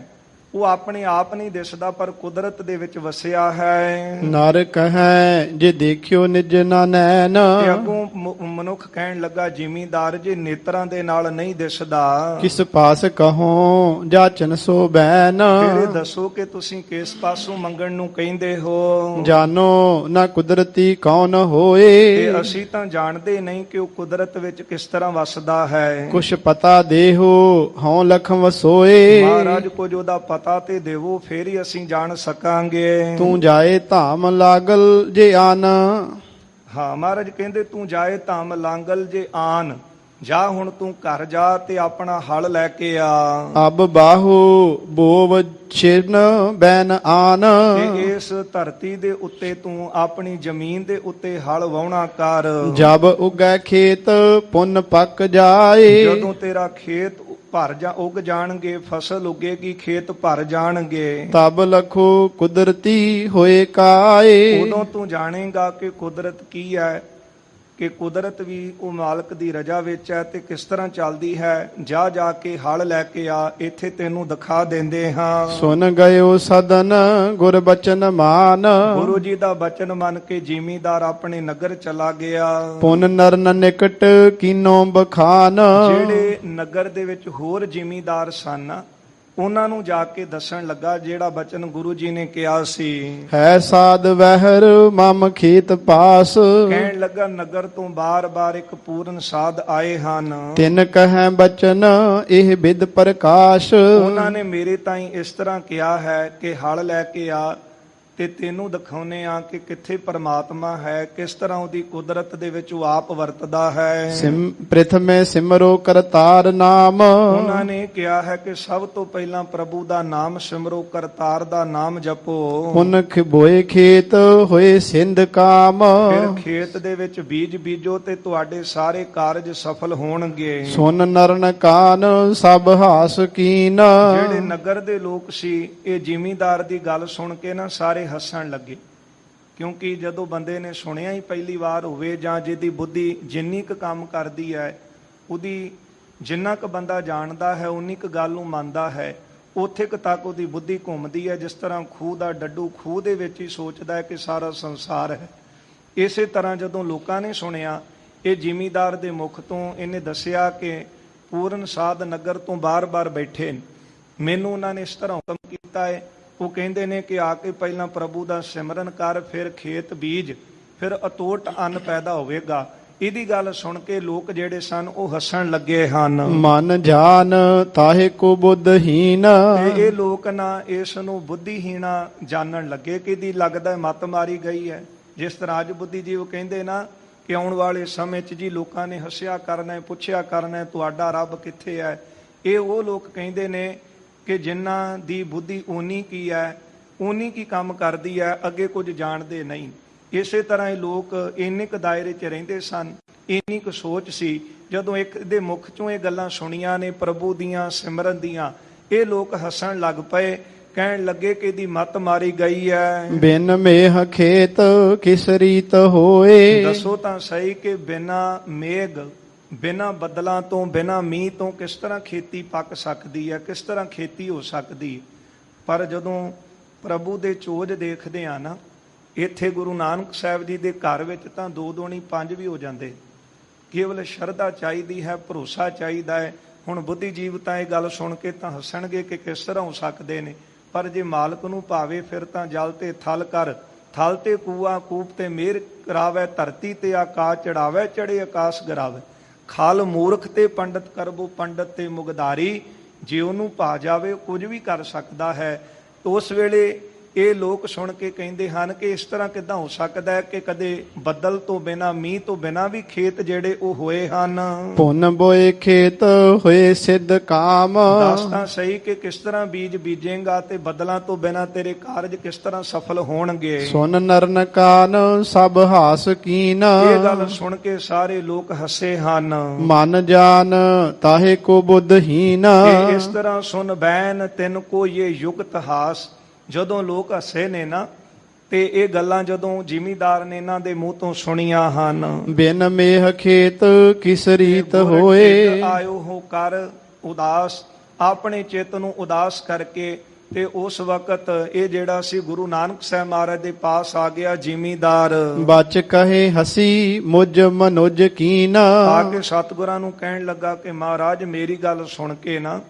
ਉਹ ਆਪਣੇ ਆਪ ਨਹੀਂ ਦਿਸਦਾ ਪਰ ਕੁਦਰਤ ਦੇ ਵਿੱਚ ਵਸਿਆ ਹੈ। ਨਰ ਕਹੈ ਜੇ ਦੇਖਿਓ ਨਿਜ ਨਾ ਨੈਣ। ਤੇ ਅੱਗੋਂ ਮਨੁੱਖ ਕਹਿਣ ਲੱਗਾ ਜ਼ਿਮੀਂਦਾਰ ਜੇ ਨੇਤਰਾਂ ਦੇ ਨਾਲ ਨਹੀਂ ਦਿਸਦਾ, ਕਿਸ ਪਾਸ ਕਹੋ ਜਾਚਨ ਸੋ ਬੈਨ। ਫਿਰ ਦੱਸੋ ਕਿ ਤੁਸੀਂ ਕਿਸ ਪਾਸੋਂ ਮੰਗਣ ਨੂੰ ਕਹਿੰਦੇ ਹੋ? ਜਾਨੋ ਨਾ ਕੁਦਰਤੀ ਕੌਣ ਹੋਏ। ਤੇ ਅਸੀਂ ਤਾਂ ਜਾਣਦੇ ਨਹੀਂ ਕਿ ਉਹ ਕੁਦਰਤ ਵਿੱਚ ਕਿਸ ਤਰ੍ਹਾਂ ਵਸਦਾ ਹੈ। ਕੁਛ ਪਤਾ ਦੇਹੋ ਹਉ ਲਖ ਵਸੋਏ। ਮਹਾਰਾਜ ਕੁਝ ਉਹਦਾ ਪਤਾ ਤੇ ਦੇਵੋ, ਫੇਰ ਹੀ ਅਸੀਂ ਜਾਣ ਸਕਾਂਗੇ। ਤੂੰ ਜਾਏ ਧਾਮ ਲਾਗਲ ਜੇ ਆਨ। ਹਾਂ ਮਹਾਰਾਜ ਕਹਿੰਦੇ ਤੂੰ ਜਾਏ ਧਾਮ ਲਾਂਗਲ ਜੇ ਆਨ, ਜਾ ਹੁਣ ਤੂੰ ਘਰ ਜਾ ਤੇ ਆਪਣਾ ਹਲ ਲੈ ਕੇ ਆ। ਅਬ ਬਾਹੂ ਬੋਵ ਛਿਰਨ ਬੈਨ ਆਨ। ਤੇ ਇਸ ਧਰਤੀ ਦੇ ਉੱਤੇ ਤੂੰ ਆਪਣੀ ਜ਼ਮੀਨ ਦੇ ਉੱਤੇ ਹਲ ਵਾਹੁਣਾ ਕਰ। ਜਬ ਉਗੈ ਖੇਤ ਪੁੰਨ ਪੱਕ ਜਾਏ। ਜਦੋਂ ਤੇਰਾ ਖੇਤ ਭਰ ਜਾ ਉਗ ਜਾਣਗੇ, ਫਸਲ ਉਗੇਗੀ, ਖੇਤ ਭਰ ਜਾਣਗੇ, ਤਬ ਲਖੋ ਕੁਦਰਤੀ ਹੋਏ ਕਾਏ। ਉਦੋਂ ਤੂੰ ਜਾਣੇਗਾ ਕਿ ਕੁਦਰਤ ਕੀ ਹੈ, ਕਿ ਕੁਦਰਤ ਵੀ ਉਹ ਮਾਲਕ ਦੀ ਰਜ਼ਾ ਵਿੱਚ ਹੈ ਤੇ ਕਿਸ ਤਰ੍ਹਾਂ ਚੱਲਦੀ ਹੈ। ਜਾ ਜਾ ਕੇ ਹਲ ਲੈ ਕੇ ਆ, ਇੱਥੇ ਤੈਨੂੰ ਦਿਖਾ ਦਿੰਦੇ ਹਾਂ। ਸੁਨ ਗਇਓ ਸਦਨ ਗੁਰ ਬਚਨ ਮਾਨ। ਗੁਰੂ ਜੀ ਦਾ ਬਚਨ ਮੰਨ ਕੇ ਜ਼ਿਮੀਦਾਰ ਆਪਣੇ ਨਗਰ ਚਲਾ ਗਿਆ। ਪੁਨ ਨਰਨ ਨਿਕਟ ਕੀਨੋ ਬਖਾਨ। ਜਿਹੜੇ ਨਗਰ ਦੇ ਵਿੱਚ ਹੋਰ ਜ਼ਿਮੀਦਾਰ ਸਨ, ਉਹਨਾਂ ਨੂੰ ਜਾ ਕੇ ਦੱਸਣ ਲੱਗਾ ਜਿਹੜਾ ਬਚਨ ਗੁਰੂ ਜੀ ਨੇ ਕਿਹਾ ਸੀ। ਹੈ ਸਾਧ ਵਹਿਰ ਮਮ ਖੇਤ ਪਾਸ। ਕਹਿਣ ਲੱਗਾ ਨਗਰ ਤੋਂ ਬਾਰ-ਬਾਰ ਇੱਕ ਪੂਰਨ ਸਾਧ ਆਏ ਹਨ। ਤਿਨ ਕਹੈ ਬਚਨ ਇਹ ਬਿਦ ਪ੍ਰਕਾਸ਼। ਉਹਨਾਂ ਨੇ ਮੇਰੇ ਤਾਈਂ ਇਸ ਤਰ੍ਹਾਂ ਕਿਹਾ ਹੈ ਕਿ ਹਲ ਲੈ ਕੇ ਆ ਤੇ ਤੈਨੂੰ ਦਿਖਾਉਨੇ ਆ ਕਿ ਕਿੱਥੇ ਪਰਮਾਤਮਾ ਹੈ, ਕਿਸ ਤਰ੍ਹਾਂ ਉਹਦੀ ਕੁਦਰਤ ਦੇ ਵਿੱਚ ਉਹ ਆਪ ਵਰਤਦਾ ਹੈ। ਪ੍ਰਥਮੇ ਸਿਮਰੋ ਕਰਤਾਰ ਨਾਮ। ਉਹਨਾਂ ਨੇ ਕਿਹਾ ਹੈ ਕਿ ਸਭ ਤੋਂ ਪਹਿਲਾਂ ਪ੍ਰਭੂ ਦਾ ਨਾਮ ਸਿਮਰੋ, ਕਰਤਾਰ ਦਾ ਨਾਮ ਜਪੋ। ਪੁਨ ਖਿਬੋਏ ਖੇਤ ਹੋਏ ਸਿੰਧ ਕਾਮ। ਫਿਰ ਖੇਤ ਦੇ ਵਿੱਚ ਬੀਜ ਬੀਜੋ ਤੇ ਤੁਹਾਡੇ ਸਾਰੇ ਕਾਰਜ ਸਫਲ ਹੋਣਗੇ। ਸੁਨ ਨਰਨ ਕਾਨ ਸਭ ਹਾਸ ਕੀਨ। ਜਿਹੜੇ ਨਗਰ ਦੇ ਲੋਕ ਸੀ, ਇਹ ਜ਼ਿਮੀਦਾਰ ਦੀ ਗੱਲ ਸੁਣ ਕੇ ਨਾ ਸਾਰੇ ਹੱਸਣ ਲੱਗੇ, ਕਿਉਂਕਿ ਜਦੋਂ ਬੰਦੇ ਨੇ ਸੁਣਿਆ ਹੀ ਪਹਿਲੀ ਵਾਰ ਹੋਵੇ, ਜਾਂ ਜਿਹਦੀ ਬੁੱਧੀ ਜਿੰਨੀ ਕੁ ਕੰਮ ਕਰਦੀ ਹੈ, ਉਹਦੀ ਜਿੰਨਾ ਕੁ ਬੰਦਾ ਜਾਣਦਾ ਹੈ ਉਨੀ ਕੁ ਗੱਲ ਨੂੰ ਮੰਨਦਾ ਹੈ, ਉੱਥੇ ਕੁ ਤੱਕ ਉਹਦੀ ਬੁੱਧੀ ਘੁੰਮਦੀ ਹੈ। ਜਿਸ ਤਰ੍ਹਾਂ ਖੂਹ ਦਾ ਡੱਡੂ ਖੂਹ ਦੇ ਵਿੱਚ ਹੀ ਸੋਚਦਾ ਹੈ ਕਿ ਸਾਰਾ ਸੰਸਾਰ ਹੈ, ਇਸੇ ਤਰ੍ਹਾਂ ਜਦੋਂ ਲੋਕਾਂ ਨੇ ਸੁਣਿਆ ਇਹ ਜ਼ਿਮੀਦਾਰ ਦੇ ਮੁਖ ਤੋਂ, ਇਹਨੇ ਦੱਸਿਆ ਕਿ ਪੂਰਨ ਸਾਧ ਨਗਰ ਤੋਂ ਬਾਰ-ਬਾਰ ਬੈਠੇ, ਮੈਨੂੰ ਉਹਨਾਂ ਨੇ ਇਸ ਤਰ੍ਹਾਂ ਹੁਕਮ ਕੀਤਾ ਹੈ। ਉਹ ਕਹਿੰਦੇ ਨੇ ਕਿ ਆ ਕੇ ਪਹਿਲਾਂ ਪ੍ਰਭੂ ਦਾ ਸਿਮਰਨ ਕਰ, ਫਿਰ ਖੇਤ ਬੀਜ, ਫਿਰ ਅਤੋਟ ਅੰਨ ਪੈਦਾ ਹੋਵੇਗਾ। ਇਹਦੀ ਗੱਲ ਸੁਣ ਕੇ ਲੋਕ ਜਿਹੜੇ ਸਨ ਉਹ ਹੱਸਣ ਲੱਗੇ ਹਨ। ਮਨ ਜਾਨ ਤਾਹੇ ਕੋ ਬੁੱਧਹੀਨ। ਤੇ ਇਹ ਲੋਕ ਨਾ ਇਸ ਨੂੰ ਬੁੱਧੀਹੀਣਾ ਜਾਣਨ ਲੱਗੇ ਕਿ ਇਹਦੀ ਲੱਗਦਾ ਮੱਤ ਮਾਰੀ ਗਈ ਹੈ। ਜਿਸ ਤਰ੍ਹਾਂ ਅੱਜ ਬੁੱਧੀਜੀਵ ਕਹਿੰਦੇ ਨਾ ਕਿ ਆਉਣ ਵਾਲੇ ਸਮੇਂ 'ਚ ਜੀ ਲੋਕਾਂ ਨੇ ਹੱਸਿਆ ਕਰਨਾ, ਪੁੱਛਿਆ ਕਰਨਾ ਤੁਹਾਡਾ ਰੱਬ ਕਿੱਥੇ ਹੈ। ਇਹ ਉਹ ਲੋਕ ਕਹਿੰਦੇ ਨੇ ਕਿ ਜਿਨ੍ਹਾਂ ਦੀ ਬੁੱਧੀ ਓਨੀ ਕੀ ਹੈ, ਓਨੀ ਕੀ ਕੰਮ ਕਰਦੀ ਹੈ, ਅੱਗੇ ਕੁਝ ਜਾਣਦੇ ਨਹੀਂ। ਇਸੇ ਤਰ੍ਹਾਂ ਇਹ ਲੋਕ ਇੰਨੇ ਕੁ ਦਾਇਰੇ 'ਚ ਰਹਿੰਦੇ ਸਨ, ਇੰਨੀ ਕੁ ਸੋਚ ਸੀ। ਜਦੋਂ ਇੱਕ ਦੇ ਮੁਖ 'ਚੋਂ ਇਹ ਗੱਲਾਂ ਸੁਣੀਆਂ ਨੇ ਪ੍ਰਭੂ ਦੀਆਂ, ਸਿਮਰਨ ਦੀਆਂ, ਇਹ ਲੋਕ ਹੱਸਣ ਲੱਗ ਪਏ, ਕਹਿਣ ਲੱਗੇ ਕਿ ਇਹਦੀ ਮੱਤ ਮਾਰੀ ਗਈ ਹੈ। ਬਿਨ ਮੇਹ ਖੇਤ ਕਿਸ ਰੀਤ ਹੋਏ। ਦੱਸੋ ਤਾਂ ਸਹੀ ਕਿ ਬਿਨਾਂ ਮੇਘ, ਬਿਨਾਂ ਬੱਦਲਾਂ ਤੋਂ, ਬਿਨਾਂ ਮੀਂਹ ਤੋਂ ਕਿਸ ਤਰ੍ਹਾਂ ਖੇਤੀ ਪੱਕ ਸਕਦੀ ਹੈ, ਕਿਸ ਤਰ੍ਹਾਂ ਖੇਤੀ ਹੋ ਸਕਦੀ। ਪਰ ਜਦੋਂ ਪ੍ਰਭੂ ਦੇ ਚੋਜ ਦੇਖਦੇ ਆ ਨਾ, ਇੱਥੇ ਗੁਰੂ ਨਾਨਕ ਸਾਹਿਬ ਜੀ ਦੇ ਘਰ ਵਿੱਚ ਤਾਂ 2 ਦੂਣੀ 5 ਵੀ ਹੋ ਜਾਂਦੇ। ਕੇਵਲ ਸ਼ਰਧਾ ਚਾਹੀਦੀ ਹੈ, ਭਰੋਸਾ ਚਾਹੀਦਾ ਹੈ। ਹੁਣ ਬੁੱਧੀਜੀਵ ਤਾਂ ਇਹ ਗੱਲ ਸੁਣ ਕੇ ਤਾਂ ਹੱਸਣਗੇ ਕਿ ਕਿਸ ਤਰ੍ਹਾਂ ਹੋ ਸਕਦੇ ਨੇ, ਪਰ ਜੇ ਮਾਲਕ ਨੂੰ ਭਾਵੇ ਫਿਰ ਤਾਂ ਜਲ ਤੇ ਥਲ ਕਰ, ਥਲ ਤੇ ਕੂਆ ਕੂਪ ਤੇ ਮੇਰ ਕਰਾਵੇ, ਧਰਤੀ ਤੇ ਆਕਾਸ਼ ਚੜਾਵੇ, ਚੜੇ ਆਕਾਸ਼ ਗਰਾਵੇ। ਖਾਲ ਮੂਰਖ ਤੇ ਪੰਡਤ ਕਰਬੋ, ਪੰਡਤ ਤੇ ਮੁਗਦਾਰੀ। ਜੇ ਉਹਨੂੰ ਭਾ ਜਾਵੇ ਕੁਝ ਵੀ ਕਰ ਸਕਦਾ ਹੈ। ਉਸ ਵੇਲੇ ਇਹ ਲੋਕ ਸੁਣ ਕੇ ਕਹਿੰਦੇ ਹਨ ਕਿ ਇਸ ਤਰ੍ਹਾਂ ਕਿੱਦਾਂ ਹੋ ਸਕਦਾ ਹੈ ਕਿ ਕਦੇ ਬੱਦਲ ਤੋਂ ਬਿਨਾਂ, ਮੀਂਹ ਤੋਂ ਬਿਨਾਂ ਵੀ ਖੇਤ ਜਿਹੜੇ ਉਹ ਹੋਏ ਹਨ। ਪੁੰਨ ਬੋਏ ਖੇਤ ਹੋਏ ਸਿੱਧ ਕਾਮ। ਦੱਸ ਤਾਂ ਸਹੀ ਕਿ ਕਿਸ ਤਰ੍ਹਾਂ ਬੀਜ ਬੀਜੇਗਾ ਤੇ ਬੱਦਲਾਂ ਤੋਂ ਬਿਨਾਂ ਤੇਰੇ ਕਾਰਜ ਕਿਸ ਤਰ੍ਹਾਂ ਸਫਲ ਹੋਣਗੇ। ਸੁਨ ਨਰਨ ਕਾਨ ਸਭ ਹਾਸ ਕੀਨ। ਇਹ ਗੱਲ ਸੁਣ ਕੇ ਸਾਰੇ ਲੋਕ ਹੱਸੇ ਹਨ। ਮਨ ਜਾਨ ਤਾਹੇ ਕੋ ਬੁੱਧਹੀਨ। ਇਸ ਤਰ੍ਹਾਂ ਸੁਨ ਬੈਨ ਤਿੰਨ ਕੋ ਇਹ ਯੁਕਤ ਹਾਸ। ਜਦੋਂ ਲੋਕ ਹੱਸੇ ਨੇ ਨਾ, ਤੇ ਇਹ ਗੱਲਾਂ ਜਦੋਂ ਜ਼ਿਮੀਦਾਰ ਨੇ ਇਹਨਾਂ ਦੇ ਮੂੰਹ ਤੋਂ ਸੁਣੀਆਂ ਹਨ। ਬਿਨ ਮੇਹ ਖੇਤ ਕਿਸ ਰੀਤ ਹੋਏ। ਆਇਓ ਹੋ ਕਰ ਉਦਾਸ, ਆਪਣੇ ਚਿੱਤ ਨੂੰ ਉਦਾਸ ਕਰਕੇ। ਤੇ ਉਸ ਵਕਤ ਇਹ ਜਿਹੜਾ ਸੀ ਗੁਰੂ ਨਾਨਕ ਸਾਹਿਬ ਮਹਾਰਾਜ ਦੇ ਪਾਸ ਆ ਗਿਆ ਜ਼ਿਮੀਦਾਰ। ਬਚ ਕਹੇ ਹਸੀ ਮੁਝ ਮਨੁਜ ਕੀਨ। ਆ ਕੇ ਸਤਿਗੁਰਾਂ ਨੂੰ ਕਹਿਣ ਲੱਗਾ ਕਿ ਮਹਾਰਾਜ ਮੇਰੀ ਗੱਲ ਸੁਣ ਕੇ ਨਾ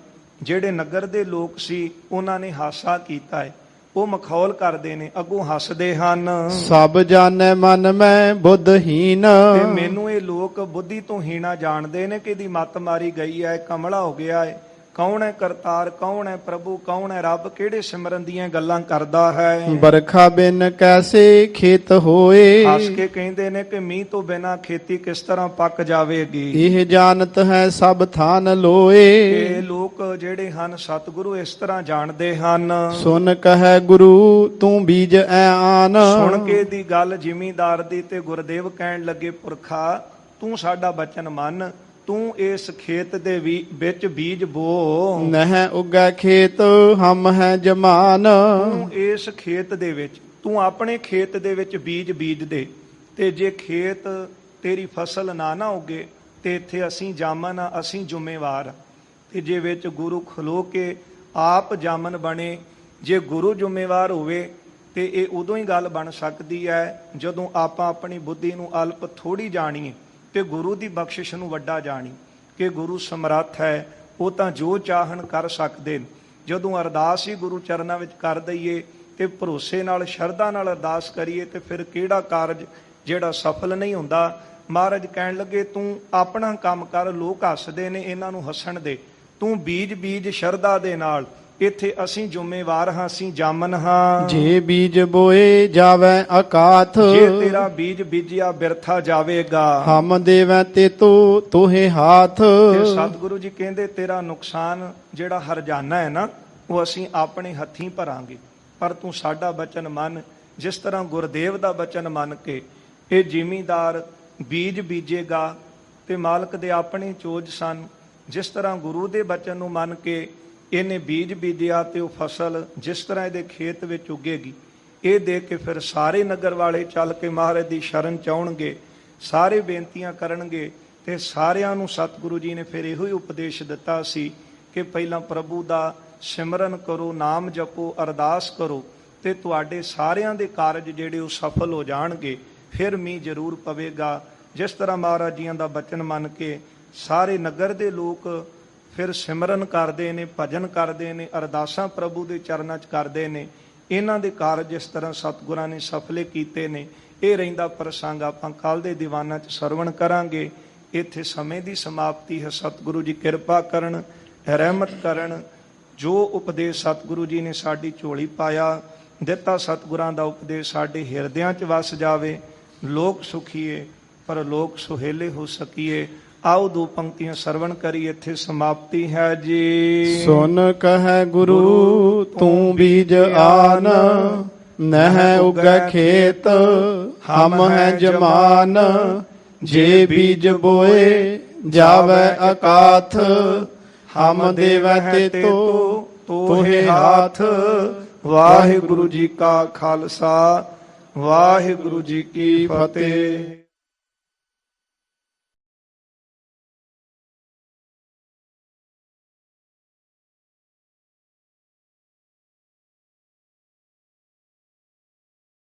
ਜਿਹੜੇ ਨਗਰ ਦੇ ਲੋਕ ਸੀ ਉਹਨਾਂ ਨੇ ਹਾਸਾ ਕੀਤਾ ਹੈ, ਉਹ ਮਖੌਲ ਕਰਦੇ ਨੇ, ਅੱਗੋਂ ਹੱਸਦੇ ਹਨ। ਸਭ ਜਾਣੈ ਮਨ ਮੈਂ ਬੁੱਧਹੀਨ। ਤੇ ਮੈਨੂੰ ਇਹ ਲੋਕ ਬੁੱਧੀ ਤੋਂ ਹੀਣਾ ਜਾਣਦੇ ਨੇ ਕਿ ਇਹਦੀ ਮੱਤ ਮਾਰੀ ਗਈ ਹੈ, ਕਮਲਾ ਹੋ ਗਿਆ ਹੈ, ਕੌਣ ਹੈ ਕਰਤਾਰ, ਕੌਣ ਹੈ ਪ੍ਰਭੂ, ਕੌਣ ਹੈ ਰੱਬ, ਕਿਹੜੇ ਸਿਮਰਨ ਦੀਆਂ ਗੱਲਾਂ ਕਰਦਾ ਹੈ। ਬਰਖਾ ਬਿਨ ਕੈਸੇ ਖੇਤ ਹੋਏ, ਹੱਸ ਕੇ ਕਹਿੰਦੇ ਨੇ ਕਿ ਮੀਂਹ ਤੋਂ ਬਿਨਾ ਖੇਤੀ ਕਿਸ ਤਰ੍ਹਾਂ ਪੱਕ ਜਾਵੇਗੀ। ਇਹ ਜਾਣਤ ਹੈ ਸਭ ਥਾਨ ਲੋਏ, ਇਹ ਲੋਕ ਜਿਹੜੇ ਹਨ ਸਤਿਗੁਰੂ ਇਸ ਤਰ੍ਹਾਂ ਜਾਣਦੇ ਹਨ। ਸੁਨ ਕਹੈ ਗੁਰੂ ਤੂੰ ਬੀਜ ਐ ਆਨ, ਸੁਣ ਕੇ ਦੀ ਗੱਲ ਜ਼ਿਮੀਂਦਾਰ ਦੀ ਤੇ ਗੁਰਦੇਵ ਕਹਿਣ ਲੱਗੇ, ਪੁਰਖਾ ਤੂੰ ਸਾਡਾ ਬਚਨ ਮੰਨ, ਤੂੰ ਇਸ ਖੇਤ ਦੇ ਵਿੱਚ ਬੀਜ ਬੋ। ਨਹਿ ਉਗੈ ਖੇਤ ਹਮ ਹੈ ਜਮਾਨ, ਤੂੰ ਇਸ ਖੇਤ ਦੇ ਵਿੱਚ, ਤੂੰ ਆਪਣੇ ਖੇਤ ਦੇ ਵਿੱਚ ਬੀਜ ਦੇ, ਤੇ ਜੇ ਖੇਤ ਤੇਰੀ ਫਸਲ ਨਾ ਉਗੇ ਤੇ ਇੱਥੇ ਅਸੀਂ ਜਾਮਨ ਆ, ਅਸੀਂ ਜ਼ਿੰਮੇਵਾਰ ਆ। ਤੇ ਜੇ ਵਿੱਚ ਗੁਰੂ ਖਲੋ ਕੇ ਆਪ ਜਾਮਨ ਬਣੇ, ਜੇ ਗੁਰੂ ਜ਼ਿੰਮੇਵਾਰ ਹੋਵੇ ਤੇ ਇਹ ਉਦੋਂ ਹੀ ਗੱਲ ਬਣ ਸਕਦੀ ਹੈ ਜਦੋਂ ਆਪਾਂ ਆਪਣੀ ਬੁੱਧੀ ਨੂੰ ਅਲਪ ਥੋੜੀ ਜਾਣੀਏ ਤੇ ਗੁਰੂ ਦੀ ਬਖਸ਼ਿਸ਼ ਨੂੰ ਵੱਡਾ ਜਾਣੀ ਕਿ ਗੁਰੂ ਸਮਰੱਥ ਹੈ, ਉਹ ਤਾਂ ਜੋ ਚਾਹਣ ਕਰ ਸਕਦੇ ਨੇ। ਜਦੋਂ ਅਰਦਾਸ ਹੀ ਗੁਰੂ ਚਰਨਾਂ ਵਿੱਚ ਕਰ ਦਈਏ ਤੇ ਭਰੋਸੇ ਨਾਲ ਸ਼ਰਧਾ ਨਾਲ ਅਰਦਾਸ ਕਰੀਏ ਤੇ ਫਿਰ ਕਿਹੜਾ ਕਾਰਜ ਜਿਹੜਾ ਸਫਲ ਨਹੀਂ ਹੁੰਦਾ। ਮਹਾਰਾਜ ਕਹਿਣ ਲੱਗੇ, ਤੂੰ ਆਪਣਾ ਕੰਮ ਕਰ, ਲੋਕ ਹੱਸਦੇ ਨੇ, ਇਹਨਾਂ ਨੂੰ ਹੱਸਣ ਦੇ। ਤੂੰ ਬੀਜ ਸ਼ਰਧਾ ਦੇ ਨਾਲ, ਇੱਥੇ ਅਸੀਂ ਜ਼ਿੰਮੇਵਾਰ ਹਾਂ, ਅਸੀਂ ਜਾਮਨ ਹਾਂ। ਜੇ ਬੀਜ ਬੋਏ ਜਾਵੇ ਅਕਾਥ, ਜੇ ਤੇਰਾ ਬੀਜ ਬੀਜਿਆ ਬਿਰਥਾ ਜਾਵੇਗਾ। ਹਮ ਦੇਵੈ ਤੇ ਤੋਹੇ ਹਾਥ, ਤੇ ਸਤਿਗੁਰੂ ਜੀ ਕਹਿੰਦੇ ਤੇਰਾ ਨੁਕਸਾਨ ਜਿਹੜਾ ਹਰਜਾਨਾ ਹੈ ਨਾ, ਉਹ ਅਸੀਂ ਆਪਣੇ ਹੱਥੀਂ ਭਰਾਂਗੇ। ਪਰ ਤੂੰ ਸਾਡਾ ਬਚਨ ਮੰਨ, ਜਿਸ ਤਰ੍ਹਾਂ ਗੁਰਦੇਵ ਦਾ ਬਚਨ ਮੰਨ ਕੇ ਇਹ ਜ਼ਿਮੀਂਦਾਰ ਬੀਜ ਬੀਜੇਗਾ ਤੇ ਮਾਲਕ ਦੇ ਆਪਣੇ ਚੋਜ ਸਨ, ਜਿਸ ਤਰ੍ਹਾਂ ਗੁਰੂ ਦੇ ਬਚਨ ਨੂੰ ਮੰਨ ਕੇ ਇਹਨੇ ਬੀਜ ਬੀਜਿਆ ਤੇ ਉਹ ਫਸਲ ਜਿਸ ਤਰ੍ਹਾਂ ਇਹਦੇ ਖੇਤ ਵਿੱਚ ਉੱਗੇਗੀ, ਇਹ ਦੇਖ ਕੇ ਫਿਰ ਸਾਰੇ ਨਗਰ ਵਾਲੇ ਚੱਲ ਕੇ ਮਹਾਰਾਜ ਦੀ ਸ਼ਰਨ ਚਾਉਣਗੇ, ਸਾਰੇ ਬੇਨਤੀਆਂ ਕਰਨਗੇ। ਤੇ ਸਾਰਿਆਂ ਨੂੰ ਸਤਿਗੁਰੂ ਜੀ ਨੇ ਫਿਰ ਇਹੋ ਹੀ ਉਪਦੇਸ਼ ਦਿੱਤਾ ਸੀ ਕਿ ਪਹਿਲਾਂ ਪ੍ਰਭੂ ਦਾ ਸਿਮਰਨ ਕਰੋ, ਨਾਮ ਜਪੋ, ਅਰਦਾਸ ਕਰੋ ਤੇ ਤੁਹਾਡੇ ਸਾਰਿਆਂ ਦੇ ਕਾਰਜ ਜਿਹੜੇ ਉਹ ਸਫਲ ਹੋ ਜਾਣਗੇ, ਫਿਰ ਮੀਂਹ ਜ਼ਰੂਰ ਪਵੇਗਾ। ਜਿਸ ਤਰ੍ਹਾਂ ਮਹਾਰਾਜ ਜੀਆਂ ਦਾ ਬਚਨ ਮੰਨ ਕੇ ਸਾਰੇ ਨਗਰ ਦੇ ਲੋਕ ਫਿਰ ਸਿਮਰਨ ਕਰਦੇ ਨੇ, ਭਜਨ ਕਰਦੇ ਨੇ, ਅਰਦਾਸਾਂ ਪ੍ਰਭੂ ਦੇ ਚਰਨਾਂ 'ਚ ਕਰਦੇ ਨੇ। ਇਹਨਾਂ ਦੇ ਕਾਰਜ ਜਿਸ ਤਰ੍ਹਾਂ ਸਤਿਗੁਰਾਂ ਨੇ ਸਫਲੇ ਕੀਤੇ ਨੇ, ਇਹ ਰਹਿੰਦਾ ਪ੍ਰਸੰਗ ਆਪਾਂ ਕੱਲ ਦੇ ਦੀਵਾਨਾਂ 'ਚ ਸਰਵਣ ਕਰਾਂਗੇ। ਇੱਥੇ ਸਮੇਂ ਦੀ ਸਮਾਪਤੀ ਹੈ। ਸਤਿਗੁਰੂ ਜੀ ਕਿਰਪਾ ਕਰਨ, ਰਹਿਮਤ ਕਰਨ। ਜੋ ਉਪਦੇਸ਼ ਸਤਿਗੁਰੂ ਜੀ ਨੇ ਸਾਡੀ ਝੋਲੀ ਪਾਇਆ ਦਿੱਤਾ, ਸਤਿਗੁਰਾਂ ਦਾ ਉਪਦੇਸ਼ ਸਾਡੇ ਹਿਰਦਿਆਂ 'ਚ ਵਸ ਜਾਵੇ। ਲੋਕ ਸੁਖੀਏ ਪਰ ਲੋਕ ਸੁਹੇਲੇ ਹੋ ਸਕੀਏ। ਆਓ ਦੋ ਪੰਕਤੀਆਂ ਸਰਵਣ ਕਰੀ, ਇੱਥੇ ਸਮਾਪਤੀ ਹੈ ਜੀ। ਸੁਨ ਕਹੈ ਗੁਰੂ ਤੂੰ ਬੀਜ ਆਨ, ਨਹਿ ਉਗੈ ਖੇਤ ਹਮ ਹੈ ਜਮਾਨ। ਜੇ ਬੀਜ ਬੋਏ ਜਾਵੇ ਅਕਾਥ, ਹਮ ਦੇਵੈ ਤੇ ਤੋਹੇ ਹਾਥ। ਵਾਹਿਗੁਰੂ ਜੀ ਕਾ ਖਾਲਸਾ, ਵਾਹਿਗੁਰੂ ਜੀ ਕੀ ਫਤਿਹ।